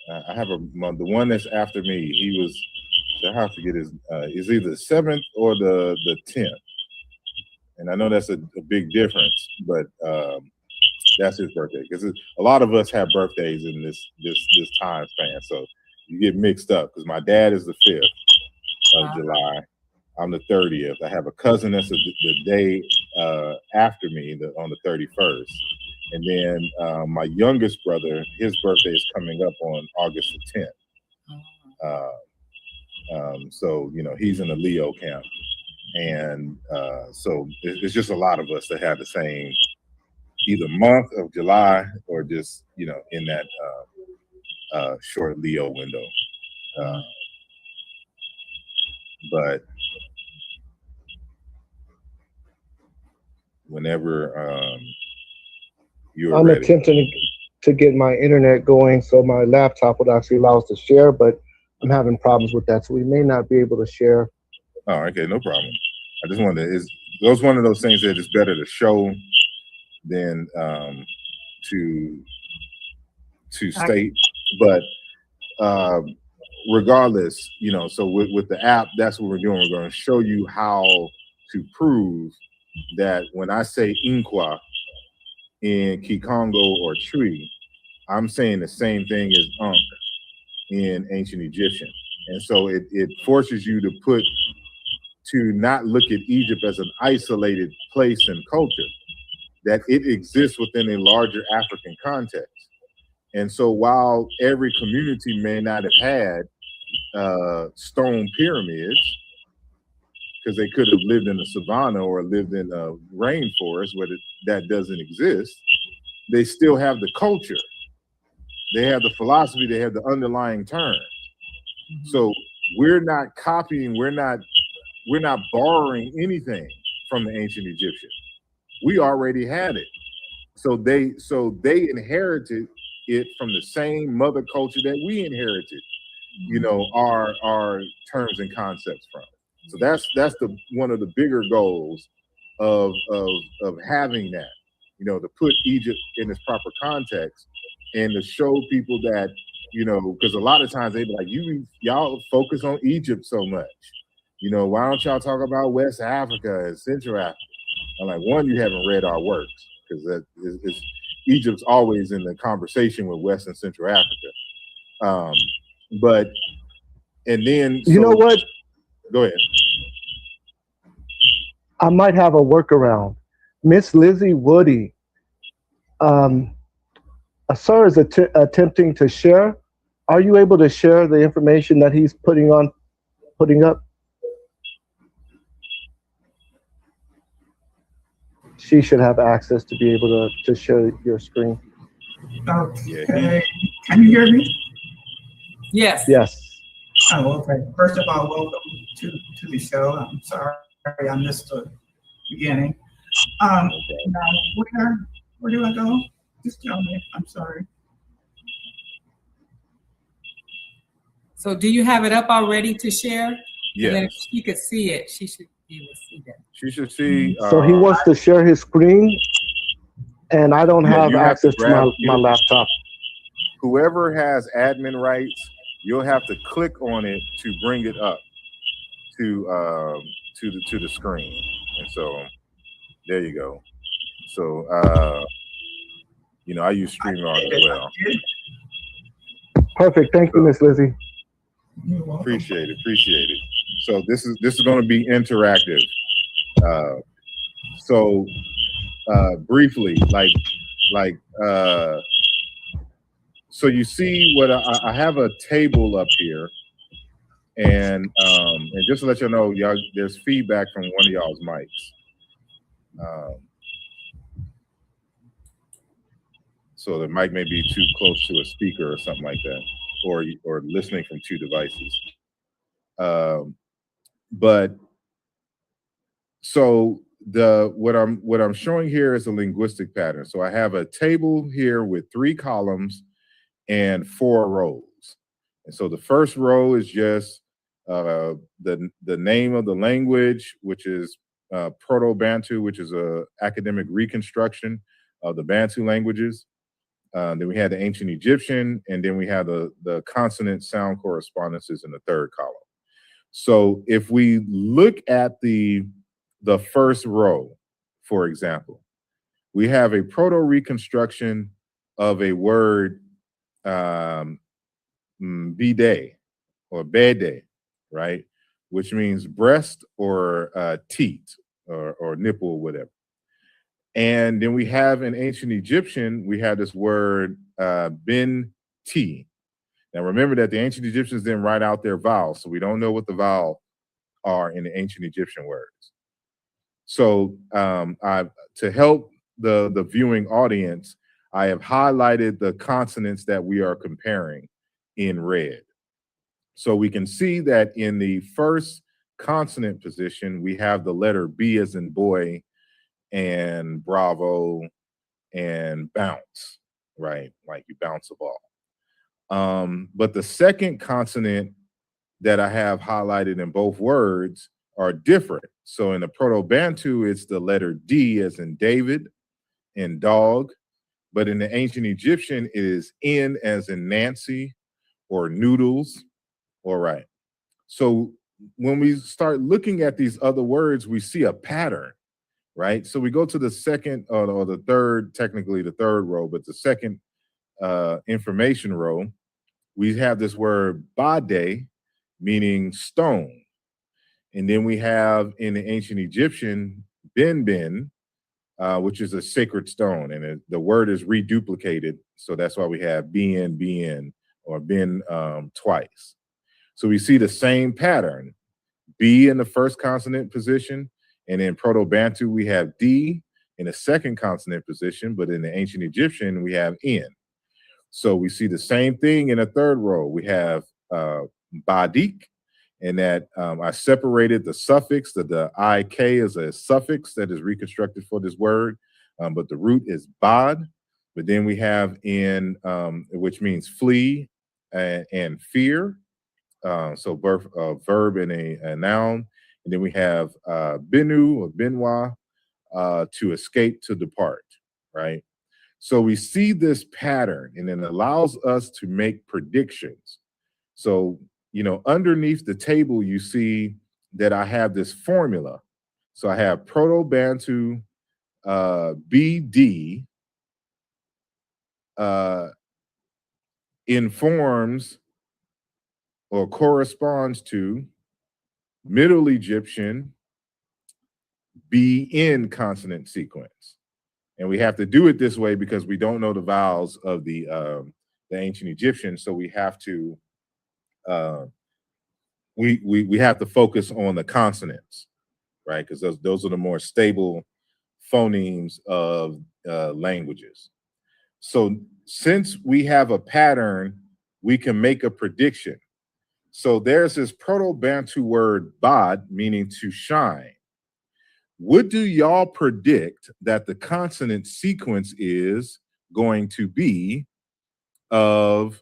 I have the one that's after me. He was, I have to get his, is either the 7th or the 10th. And I know that's a big difference, but that's his birthday. Because a lot of us have birthdays in this time span. So you get mixed up, because my dad is the 5th of July. I'm the 30th. I have a cousin that's the day after me, on the 31st. And then my youngest brother, his birthday is coming up on August the 10th. So, you know, he's in the Leo camp. And so it's just a lot of us that have the same either month of July, or just, you know, in that short Leo window. But whenever you're I'm ready. attempting to get my internet going so my laptop would actually allow us to share, but I'm having problems with that. So we may not be able to share Oh, okay, no problem. I just wanted to, those one of those things that it's better to show than to state. But regardless, you know, so with the app, that's what we're doing. We're going to show you how to prove that when I say Inqua in Kikongo or Tree, I'm saying the same thing as Ankh in ancient Egyptian. And so it forces you to not look at Egypt as an isolated place and culture, that it exists within a larger African context. And so while every community may not have had stone pyramids, because they could have lived in a savanna or lived in a rainforest where that doesn't exist, they still have the culture. They have the philosophy, they have the underlying terms. So we're not copying, we're not borrowing anything from the ancient Egyptians. We already had it. So they inherited it from the same mother culture that we inherited, you know, our terms and concepts from. So that's the one of the bigger goals of having that, you know, to put Egypt in its proper context and to show people that, you know, because a lot of times they be like, y'all focus on Egypt so much. You know, why don't y'all talk about West Africa and Central Africa? I'm like, one, you haven't read our works, because Egypt's always in the conversation with West and Central Africa. But, and then— You know what? Go ahead. I might have a workaround. Miss Lizzie Woody, Osir is attempting to share. Are you able to share the information that he's putting up? She should have access to be able to share your screen. Okay. Can you hear me? Yes. Yes. Oh, okay. First of all, welcome to the show. I'm sorry I missed the beginning. Now, where do I go? Just tell me. I'm sorry. So do you have it up already to share? Yes. And then if she could see it, she should be able to see that. She should see. So he wants to share his screen, and I don't have access to my laptop. Whoever has admin rights, you'll have to click on it to bring it up to the screen. And so there you go. So you know, I use StreamYard as well. Perfect. Thank you, Miss Lizzie. Appreciate it. So this is going to be interactive. So briefly, so you see what I have a table up here, and just to let you know, y'all, there's feedback from one of y'all's mics. So the mic may be too close to a speaker or something like that, or listening from two devices. But so what I'm showing here is a linguistic pattern. So I have a table here with 3 columns and 4 rows. And so the first row is just the name of the language, which is Proto-Bantu, which is a academic reconstruction of the Bantu languages. Then we had the ancient Egyptian, and then we have the consonant sound correspondences in the 3rd column. So if we look at the first row, for example, we have a proto-reconstruction of a word, bidet or bede, right? Which means breast or teat or nipple or whatever. And then we have in ancient Egyptian, we have this word bin-ti. Now remember that the ancient Egyptians didn't write out their vowels, so we don't know what the vowels are in the ancient Egyptian words. So to help the viewing audience, I have highlighted the consonants that we are comparing in red. So we can see that in the first consonant position, we have the letter B as in boy, and bravo, and bounce, right? Like you bounce a ball. But the second consonant that I have highlighted in both words are different. So in the Proto-Bantu, it's the letter D as in David and dog. But in the ancient Egyptian, it is N as in Nancy or noodles. All right. So when we start looking at these other words, we see a pattern, right? So we go to the second or the third, technically the third row, but the second information row, we have this word bade, meaning stone. And then we have in the ancient Egyptian, ben, which is a sacred stone. And the word is reduplicated. So that's why we have bien, or ben twice. So we see the same pattern, B in the first consonant position. And in Proto-Bantu, we have D in the second consonant position. But in the ancient Egyptian, we have N. So we see the same thing in the third row. We have badik, and that I separated the suffix, the ik is a suffix that is reconstructed for this word, but the root is bad. But then we have in, which means flee and fear. So verb and a noun. And then we have binu or binwa, to escape, to depart, right? So we see this pattern, and it allows us to make predictions. So, you know, underneath the table, you see that I have this formula. So I have Proto-Bantu BD informs or corresponds to Middle Egyptian BN consonant sequence. And we have to do it this way because we don't know the vowels of the ancient Egyptian. So we have to we have to focus on the consonants, right? Because those are the more stable phonemes of languages. So since we have a pattern, we can make a prediction. So there's this Proto-Bantu word bad, meaning to shine. What do y'all predict that the consonant sequence is going to be of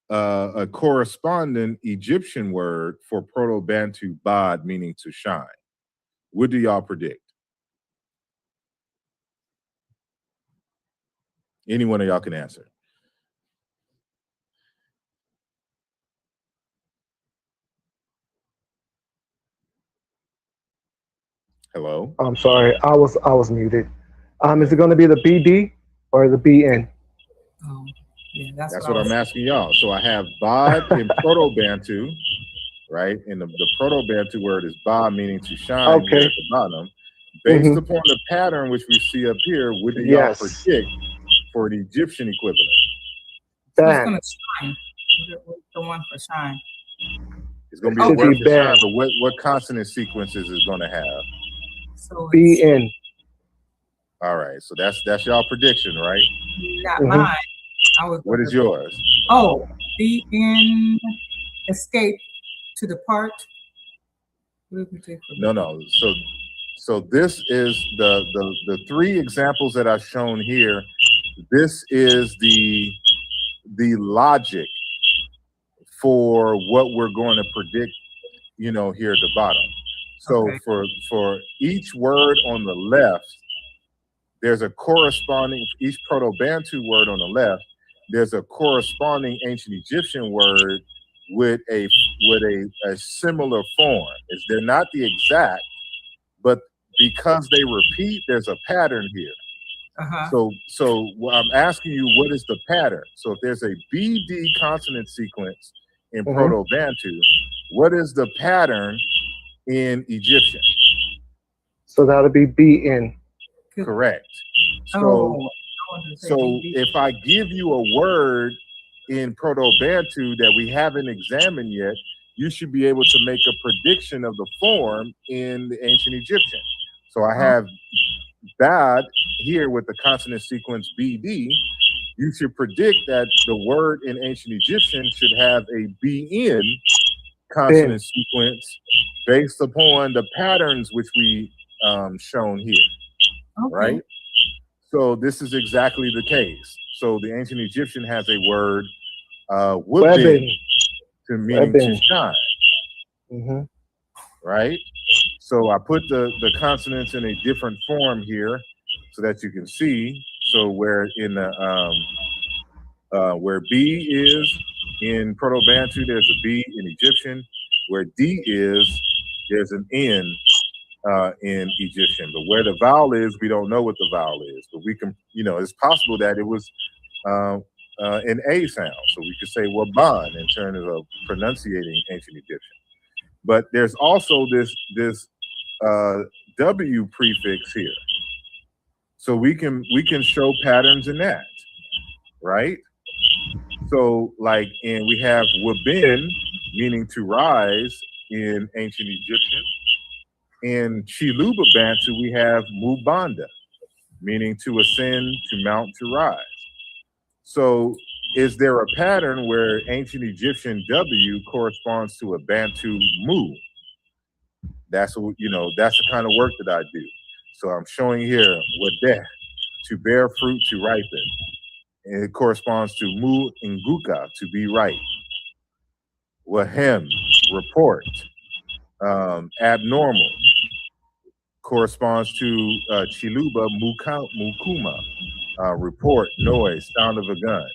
a corresponding Egyptian word for Proto-Bantu bad, meaning to shine? What do y'all predict? Any one of y'all can answer. Hello? I'm sorry, I was muted. Is it going to be the BD or the BN? Oh, yeah, that's what I'm asking y'all. So I have bad in Proto-Bantu, right? And the Proto-Bantu word is ba, meaning to shine, here at the bottom. Based upon the pattern which we see up here, what do y'all predict for the Egyptian equivalent? So it's going to shine. What's the one for shine? It's going to be the word for shine, but what consonant sequences is going to have? So BN. All right, so that's y'all prediction, right? Not mine. What is yours? Oh, BN, escape, to depart. No. So this is the three examples that I've shown here. This is the logic for what we're going to predict, you know, here at the bottom. So for each word on the left, there's a corresponding, each Proto-Bantu word on the left, there's a corresponding ancient Egyptian word with a similar form. They're not the exact, but because they repeat, there's a pattern here. So I'm asking you, what is the pattern? So if there's a BD consonant sequence in Proto-Bantu, what is the pattern in Egyptian? So that'll be BN. Correct. So if I give you a word in Proto-Bantu that we haven't examined yet, you should be able to make a prediction of the form in the ancient Egyptian. So I have bad here with the consonant sequence BD. You should predict that the word in ancient Egyptian should have a BN consonant sequence based upon the patterns which we shown here, right? So this is exactly the case. So the ancient Egyptian has a word, wubin, to meaning to shine, right? So I put the consonants in a different form here so that you can see. So where in the where B is in Proto-Bantu, there's a B in Egyptian. Where D is, there's an N in Egyptian. But where the vowel is, we don't know what the vowel is. But we can, it's possible that it was an A sound. So we could say Waban in terms of pronunciating ancient Egyptian. But there's also this W prefix here. So we can show patterns in that, right? So like, and we have Wabin, meaning to rise in ancient Egyptian. In Chiluba Bantu, we have Mubanda, meaning to ascend, to mount, to rise. So is there a pattern where ancient Egyptian W corresponds to a Bantu Mu? That's what, that's the kind of work that I do. So I'm showing here Wadeh, to bear fruit, to ripen. And it corresponds to Mu Nguka, to be right. Wahem, report. Abnormal corresponds to Chiluba Mukuma, report, noise, sound of a gun.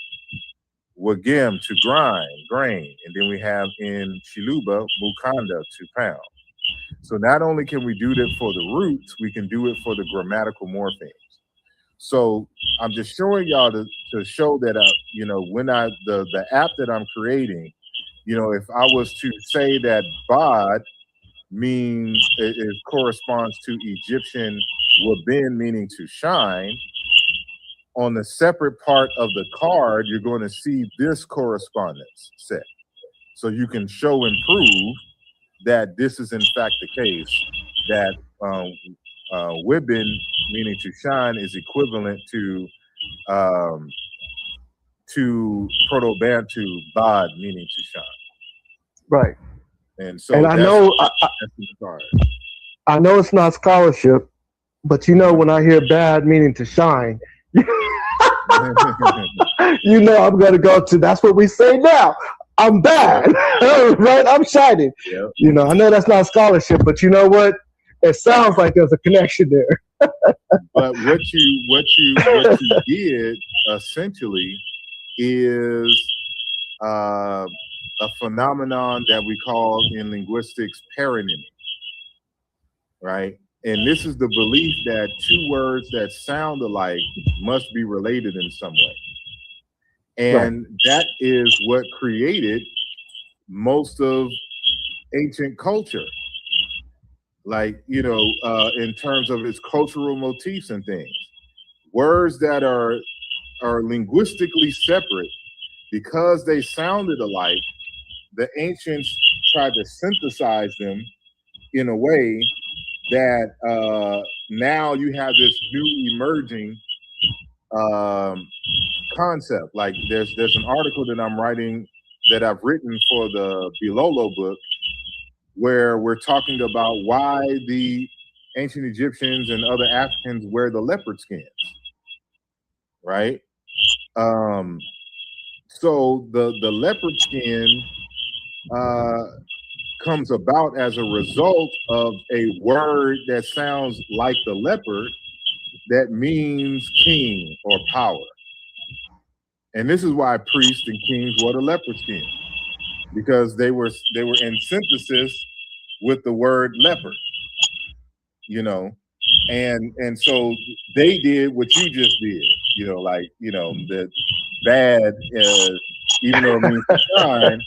Wagim, to grind, grain. And then we have in Chiluba Mukanda, to pound. So not only can we do that for the roots, we can do it for the grammatical morphemes. So I'm just showing y'all to show that, when the app that I'm creating, if I was to say that Bod means, it corresponds to Egyptian Wabin, meaning to shine, on the separate part of the card, you're going to see this correspondence set. So you can show and prove that this is in fact the case, that Wibin, meaning to shine, is equivalent to Proto-Bantu Bod, meaning to shine. Right. And so and I know it's not scholarship, but when I hear bad meaning to shine, I'm gonna go to, that's what we say now. I'm bad, right? I'm shining. Yep. I know that's not scholarship, but you know what? It sounds like there's a connection there. But what you did essentially is a phenomenon that we call in linguistics paronymy, right? And this is the belief that two words that sound alike must be related in some way. And that is what created most of ancient culture. Like, in terms of its cultural motifs and things. Words that are linguistically separate, because they sounded alike, the ancients tried to synthesize them in a way that now you have this new emerging concept. Like there's an article that I'm writing, that I've written for the Bilolo book, where we're talking about why the ancient Egyptians and other Africans wear the leopard skins, right? So the leopard skin comes about as a result of a word that sounds like the leopard that means king or power. And this is why priests and kings wore the leopard skin, because they were in synthesis with the word leopard, and so they did what you just did, the bad, even though it means to shine,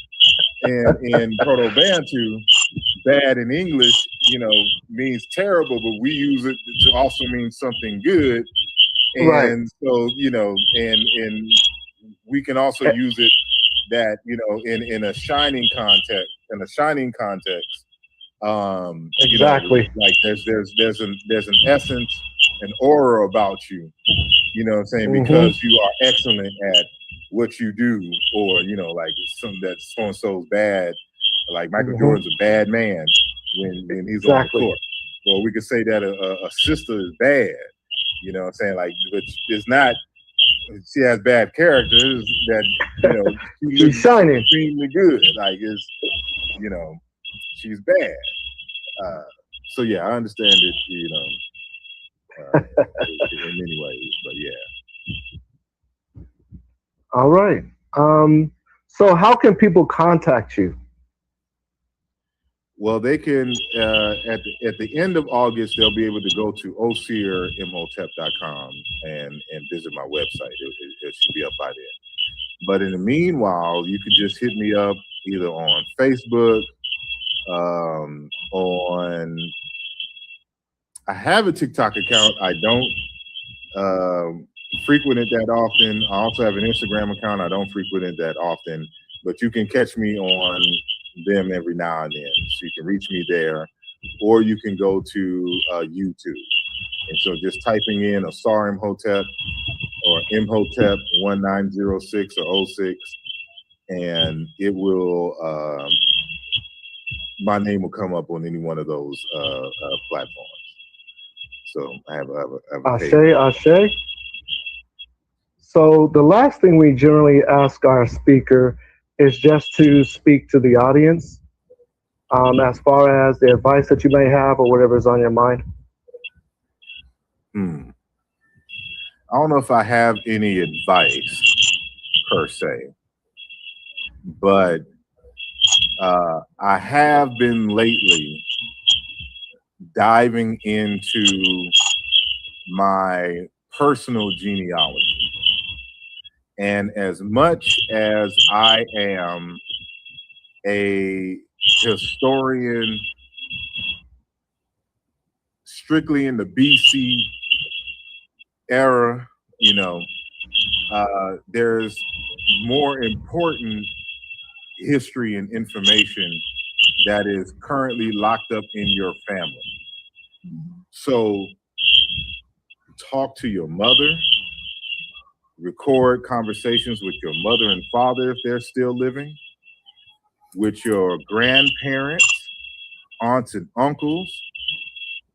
and in Proto-Bantu, bad in English, means terrible, but we use it to also mean something good. And so, and we can also use it that, in a shining context, exactly. Like there's an essence, an aura about you, what I'm saying, because you are excellent at what you do, or like something that so and so's bad, like Michael Jordan's a bad man when he's on the court. Or we could say that a sister is bad, what I'm saying, like, but it's not. She has bad characters that she's shining, extremely good. Like she's bad. So yeah, I understand it, you know, in many ways, but yeah. All right. So how can people contact you? Well, they can at the end of August they'll be able to go to osirmhotep.com and visit my website. It should be up by then. But in the meanwhile, you can just hit me up either on Facebook, on I have a TikTok account. I don't frequent it that often. I also have an Instagram account. I don't frequent it that often, but you can catch me on them every now and then. So you can reach me there, or you can go to YouTube. And so just typing in Osir Imhotep or Imhotep 1906 or 06, and it will my name will come up on any one of those platforms. So I have a Ashe, page. Ashe. So the last thing we generally ask our speaker is just to speak to the audience as far as the advice that you may have or whatever is on your mind. I don't know if I have any advice per se, but I have been lately diving into my personal genealogy. And as much as I am a historian strictly in the BC era, you know, there's more important history and information that is currently locked up in your family. So talk to your mother, record conversations with your mother and father if they're still living, with your grandparents, aunts and uncles.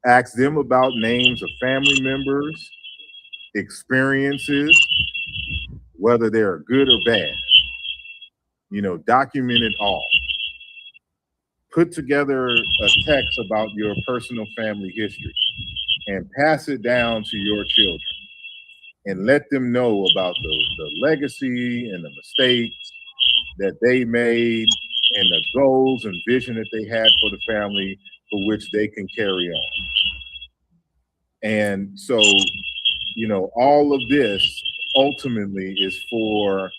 Ask them about names of family members, experiences, whether they're good or bad. You know, document it all. Put together a text about your personal family history and pass it down to your children and let them know about the legacy and the mistakes that they made and the goals and vision that they had for the family for which they can carry on. And so, you know, all of this ultimately is for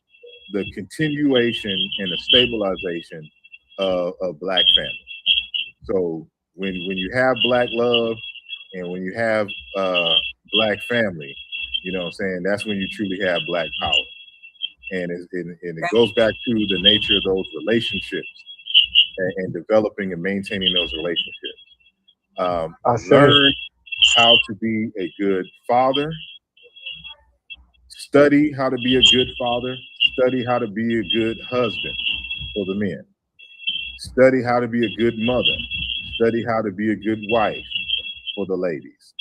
the continuation and the stabilization of Black family. So when you have Black love and when you have Black family, you know what I'm saying, that's when you truly have Black power. And it goes back to the nature of those relationships and developing and maintaining those relationships. Learn how to be a good father. Study how to be a good father. Study how to be a good husband for the men. Study how to be a good mother. Study how to be a good wife for the ladies.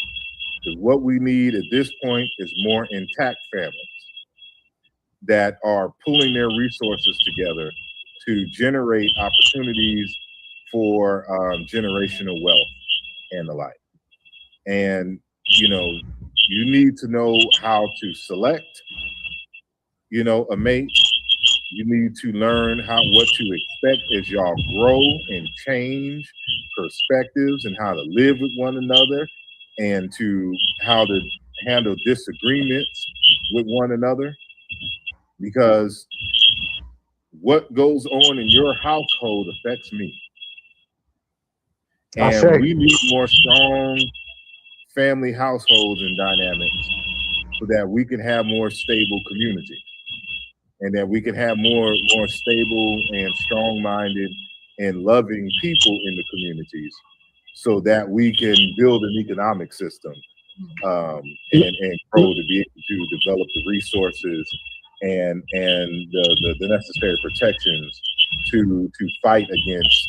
Because what we need at this point is more intact families that are pulling their resources together to generate opportunities for generational wealth and the like. And, you know, you need to know how to select, you know, a mate. You need to learn what to expect as y'all grow and change perspectives and how to live with one another and to how to handle disagreements with one another. Because what goes on in your household affects me. And we need more strong family households and dynamics so that we can have more stable communities and that we can have more stable and strong-minded and loving people in the communities so that we can build an economic system and grow to be able to develop the resources and the necessary protections to fight against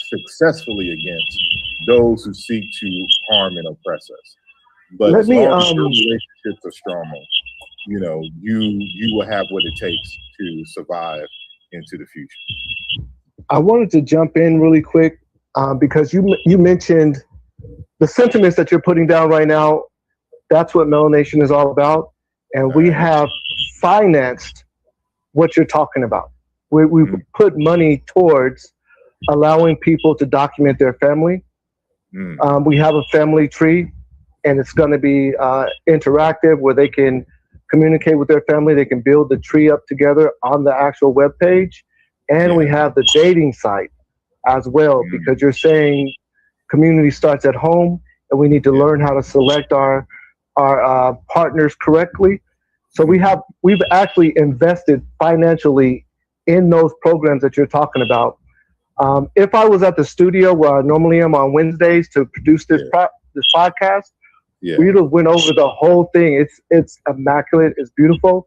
successfully against those who seek to harm and oppress us. But as long as your relationships are strong, you know, you will have what it takes to survive into the future. I wanted to jump in really quick because you mentioned the sentiments that you're putting down right now. That's what MelaNation is all about, and we have financed what you're talking about. We put money towards allowing people to document their family. We have a family tree, and it's going to be interactive where they can communicate with their family. They can build the tree up together on the actual web page. And we have the dating site as well, because you're saying community starts at home, and we need to learn how to select our partners correctly. So we've actually invested financially in those programs that you're talking about. If I was at the studio where I normally am on Wednesdays to produce this podcast, we'd have went over the whole thing. It's immaculate. It's beautiful.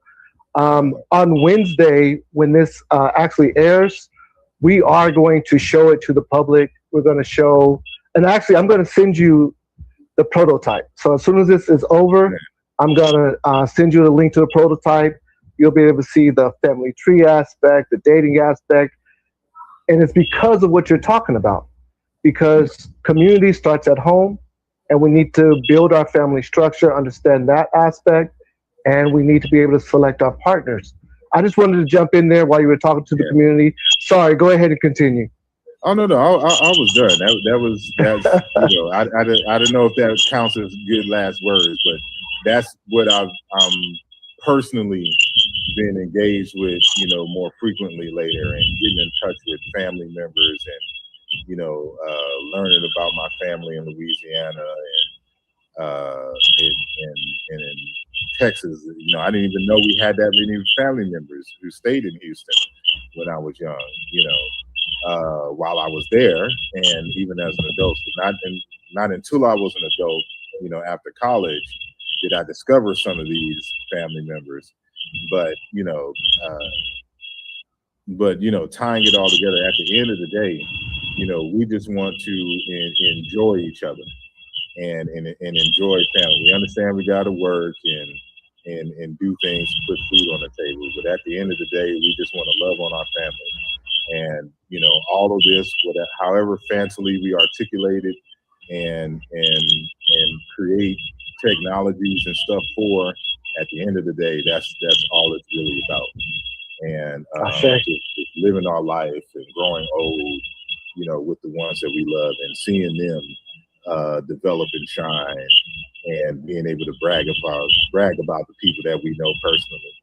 On Wednesday, when this actually airs, we are going to show it to the public. We're going to show, and actually, I'm going to send you the prototype. So as soon as this is over, I'm going to send you the link to the prototype. You'll be able to see the family tree aspect, the dating aspect. And it's because of what you're talking about, because community starts at home, and we need to build our family structure, understand that aspect, and we need to be able to select our partners. I just wanted to jump in there while you were talking to the community. Sorry, go ahead and continue. Oh no, I was done. That's you know, I don't know if that counts as good last words, but that's what I'm personally been engaged with, you know, more frequently later, and getting in touch with family members, and you know, learning about my family in Louisiana and in Texas. You know, I didn't even know we had that many family members who stayed in Houston when I was young. You know, while I was there, and even as an adult. So not until I was an adult, you know, after college, did I discover some of these family members. But you know, tying it all together, at the end of the day, you know, we just want to enjoy each other and enjoy family. We understand we got to work and do things to put food on the table, but at the end of the day, we just want to love on our family. And you know, all of this, whatever, however fancily we articulate it and create technologies and stuff for, at the end of the day, that's all it's really about. And just living our life and growing old, you know, with the ones that we love, and seeing them develop and shine, and being able to brag about the people that we know personally,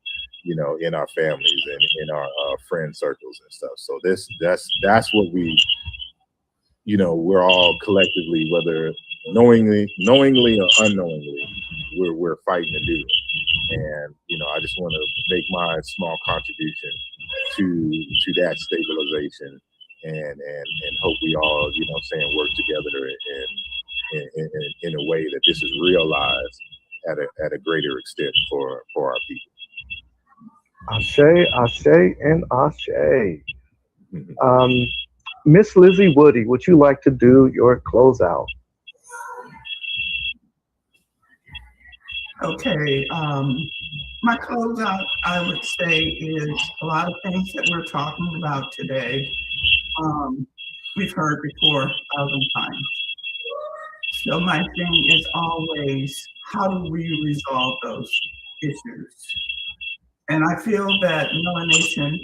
you know, in our families and in our friend circles and stuff. So that's what we, you know, we're all collectively, whether knowingly or unknowingly, we're fighting to do. And you know, I just want to make my small contribution to that stabilization, and hope we all, you know, work together in a way that this is realized at a greater extent for our people. Ashe, and Ashe. Miss Lizzie Woody, would you like to do your closeout? Okay, my closeout, I would say, is a lot of things that we're talking about today. We've heard before 1,000 times. So my thing is always, how do we resolve those issues? And I feel that MelaNation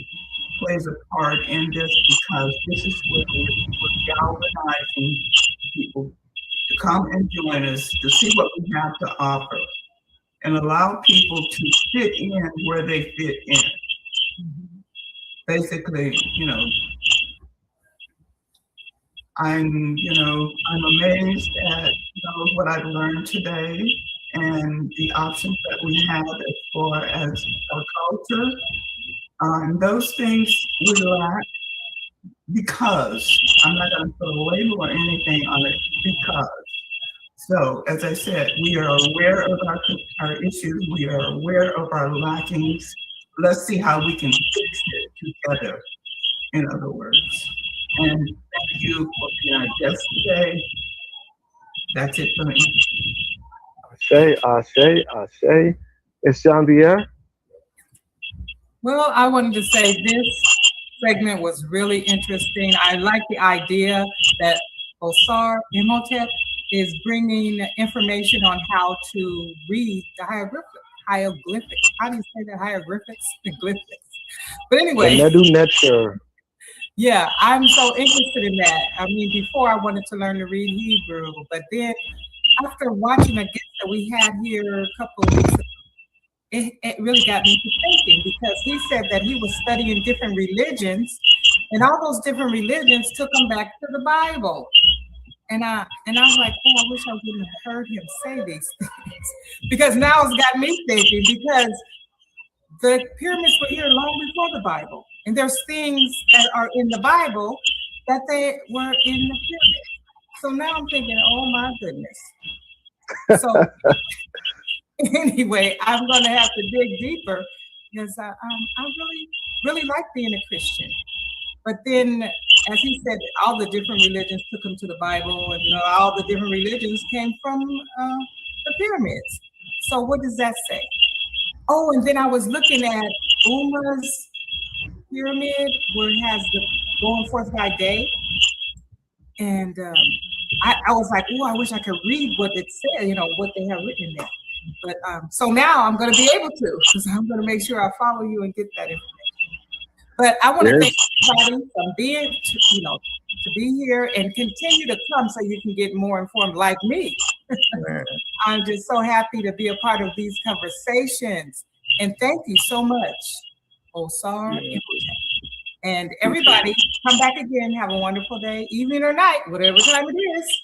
plays a part in this, because this is where we're galvanizing people to come and join us, to see what we have to offer, and allow people to fit in where they fit in. Basically, you know, I'm amazed at, you know, what I've learned today and the options that we have as far as our culture. Those things we lack, because I'm not going to put a label or anything on it, because. So, as I said, we are aware of our issues. We are aware of our lackings. Let's see how we can fix it together, in other words. And thank you for being our guest today. That's it for me. Ashe. It's Jean-Pierre. Well, I wanted to say this segment was really interesting. I like the idea that Osir, Imhotep, is bringing information on how to read the hieroglyphics. How do you say that? Hieroglyphics? The glyphics. But anyway. The MelaNomics. Yeah, I'm so interested in that. I mean, before I wanted to learn to read Hebrew, but then after watching a guest that we had here a couple of weeks ago, it really got me to thinking, because he said that he was studying different religions, and all those different religions took him back to the Bible. And I was like, oh, I wish I wouldn't have heard him say these things, because now it's got me thinking, because the pyramids were here long before the Bible, and there's things that are in the Bible that they were in the pyramids. So now I'm thinking, oh my goodness. So anyway, I'm going to have to dig deeper, because I really like being a Christian. But then, as he said, all the different religions took him to the Bible, and all the different religions came from the pyramids. So what does that say? Oh, and then I was looking at Uma's pyramid, where it has the going forth by day. And I was like, oh, I wish I could read what it said, what they have written in there. But so now I'm going to be able to, because I'm going to make sure I follow you and get that information. But I want to thank everybody for being, to be here and continue to come so you can get more informed like me. I'm just so happy to be a part of these conversations. And thank you so much, Osir. And everybody, come back again. Have a wonderful day, evening or night, whatever time it is.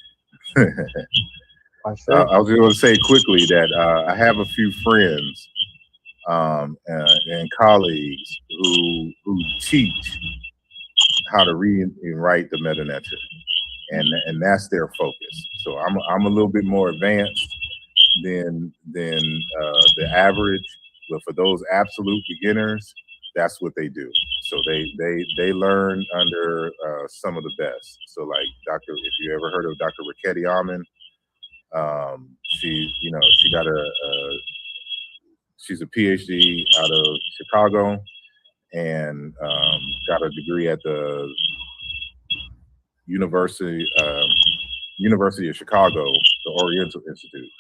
I was going to say quickly that I have a few friends and colleagues who teach how to read and write the MelaNomics, and that's their focus. So I'm a little bit more advanced than the average, but for those absolute beginners, that's what they do. So they learn under some of the best. So like if you ever heard of Dr. Raketti Amin, she's a PhD out of Chicago, and got a degree at the University of Chicago, the Oriental Institute,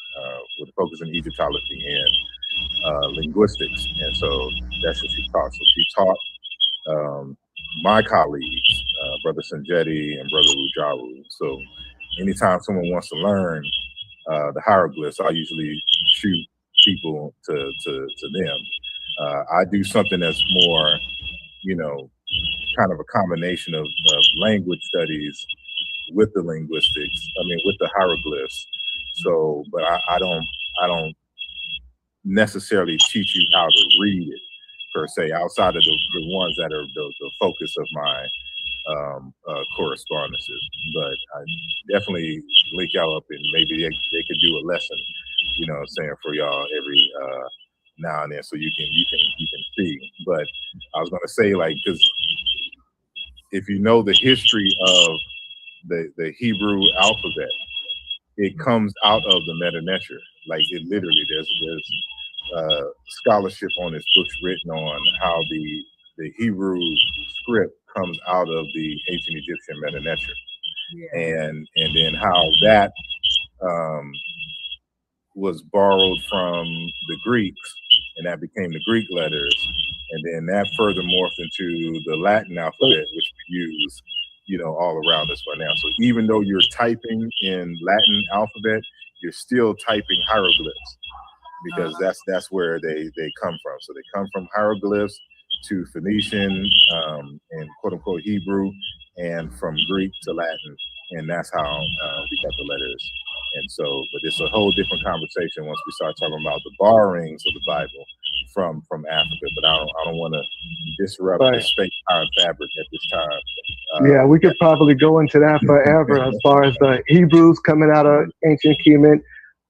with a focus in Egyptology and linguistics. And so that's what she taught. So she taught my colleagues, Brother Sanjetti and Brother Lujaru. So anytime someone wants to learn the hieroglyphs, I usually shoot people to them. I do something that's more, kind of a combination of language studies with the linguistics. With the hieroglyphs. So, but I don't necessarily teach you how to read it per se, outside of the ones that are the focus of my correspondences. But I definitely link y'all up, and maybe they could do a lesson, for y'all every now and then, so you can see. But I was gonna say, because if you know the history of the Hebrew alphabet, it comes out of the MelaNomics. It literally, there's scholarship on this books written on how the Hebrew script comes out of the ancient Egyptian MelaNomics. Yeah. And then how that was borrowed from the Greeks, and that became the Greek letters, and then that further morphed into the Latin alphabet, which we use, all around us right now. So even though you're typing in Latin alphabet, you're still typing hieroglyphs, because that's where they come from. So they come from hieroglyphs to Phoenician and quote unquote Hebrew, and from Greek to Latin, and that's how we got the letters. And so, but it's a whole different conversation once we start talking about the borrowings of the Bible from Africa. But I don't want to disrupt the space-time fabric at this time. Yeah, we could probably go into that forever as far as the Hebrews coming out of ancient Kemet.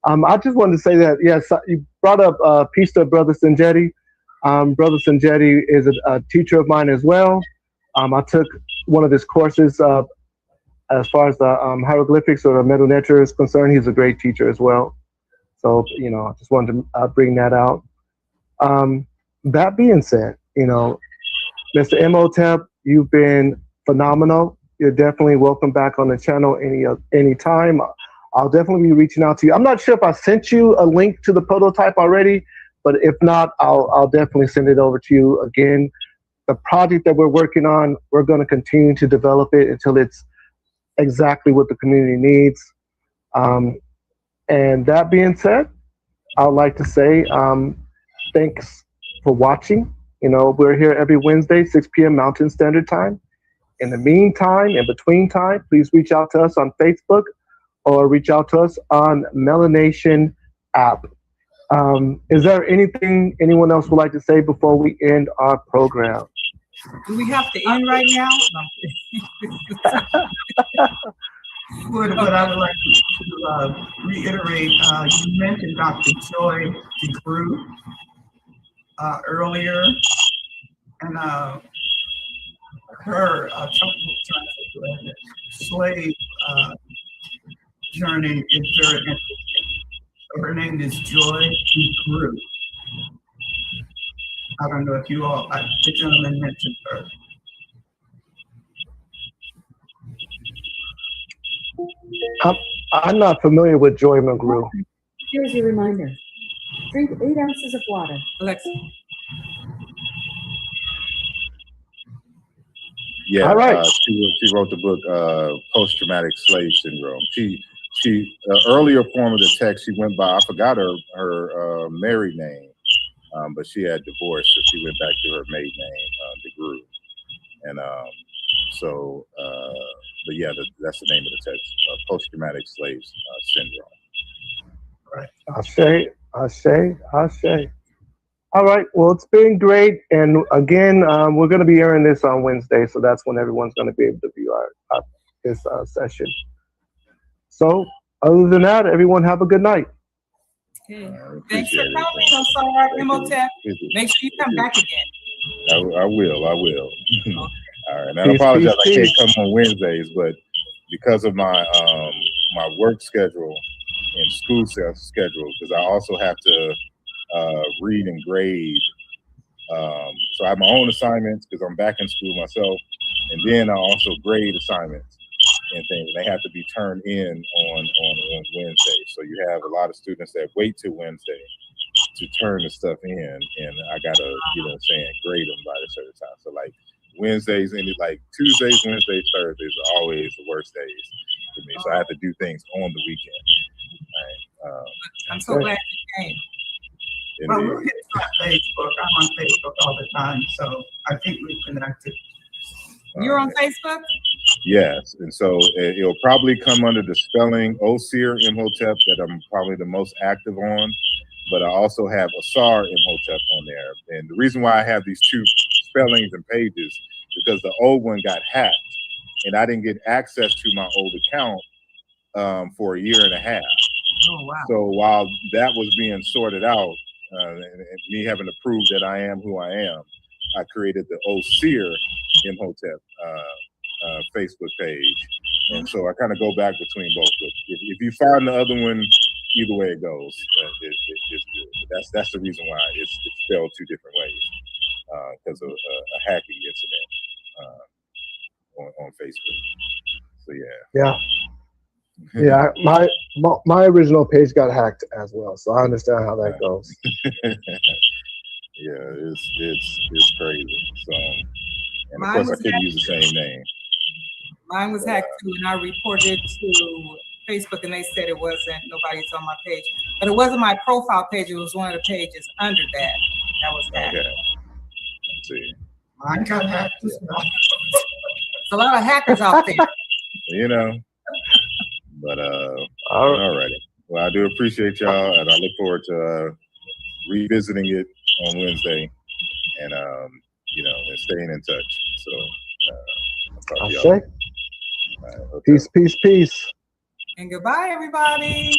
I just wanted to say that, yes, you brought up peace to Brother Sanjetti. Brother Sanjetti is a teacher of mine as well. I took one of his courses as far as the hieroglyphics or the MelaNomics is concerned. He's a great teacher as well. So, I just wanted to bring that out. That being said, Mr. Imhotep, You've been phenomenal. You're definitely welcome back on the channel any time. I'll definitely be reaching out to you. I'm not sure if I sent you a link to the prototype already, but if not, I'll definitely send it over to you again. The project that we're working on, we're going to continue to develop it until it's exactly what the community needs. And that being said, I'd like to say thanks for watching. You know, we're here every Wednesday, 6 p.m. Mountain Standard Time. In the meantime, in between time, please reach out to us on Facebook or reach out to us on MelaNation App. Is there anything anyone else would like to say before we end our program? Do we have to end right now? What I would like to reiterate, you mentioned Dr. Joy DeGroot earlier, and her slave journey is very interesting. So her name is Joy DeGroot. I don't know if you all, the gentleman mentioned her. I'm not familiar with Joy McGrew. Here's your reminder. Drink 8 ounces of water. Alexa. Yeah, all right. She wrote the book Post-Traumatic Slave Syndrome. She earlier form of the text, she went by, I forgot her married name, but she had divorced, so she went back to her maiden name, DeGroot. And but yeah, that's the name of the text, Post-Traumatic Slave Syndrome. Right. Ashe. All right. Well, it's been great. And again, we're going to be airing this on Wednesday, so that's when everyone's going to be able to view this session. So other than that, everyone have a good night. Okay. Thanks for coming. I'm sorry, Imhotep. Make sure you come back again. I will. All right. And I Peace, apologize, peace, I can't peace. come on Wednesdays, but because of my my work schedule and school schedule, because I also have to read and grade. So I have my own assignments because I'm back in school myself, and then I also grade assignments and things. They have to be turned in on Wednesday. So you have a lot of students that wait till Wednesday to turn the stuff in, and I gotta, grade them by a certain time. So like Wednesdays and like Tuesdays, Wednesdays, Thursdays are always the worst days for me. So I have to do things on the weekend. Right? I'm so glad you came. Well, we're hitting on Facebook. I'm on Facebook all the time, so I think we've connected. You're on Facebook? Yes, and so it'll probably come under the spelling Osir Imhotep that I'm probably the most active on, but I also have Osir Imhotep on there. And the reason why I have these two spellings and pages is because the old one got hacked, and I didn't get access to my old account for a year and a half. Oh, wow. So while that was being sorted out, and me having to prove that I am who I am, I created the Osir Imhotep Facebook page, and so I kind of go back between both. But if you find the other one, either way it goes, it's good. That's the reason why it's spelled two different ways, because of a hacking incident on Facebook. So Yeah, my original page got hacked as well, so I understand how that goes. Yeah, it's crazy. So, and Mine of course I was couldn't hacked. use the same name. Mine was hacked too, and I reported to Facebook, and they said it wasn't, nobody's on my page. But it wasn't my profile page, it was one of the pages under that was hacked. Okay. Let's see. Mine got hacked as well. There's a lot of hackers out there. But all righty. Well, I do appreciate y'all, and I look forward to revisiting it on Wednesday, and and staying in touch. So I'll talk to y'all. Peace. And goodbye, everybody.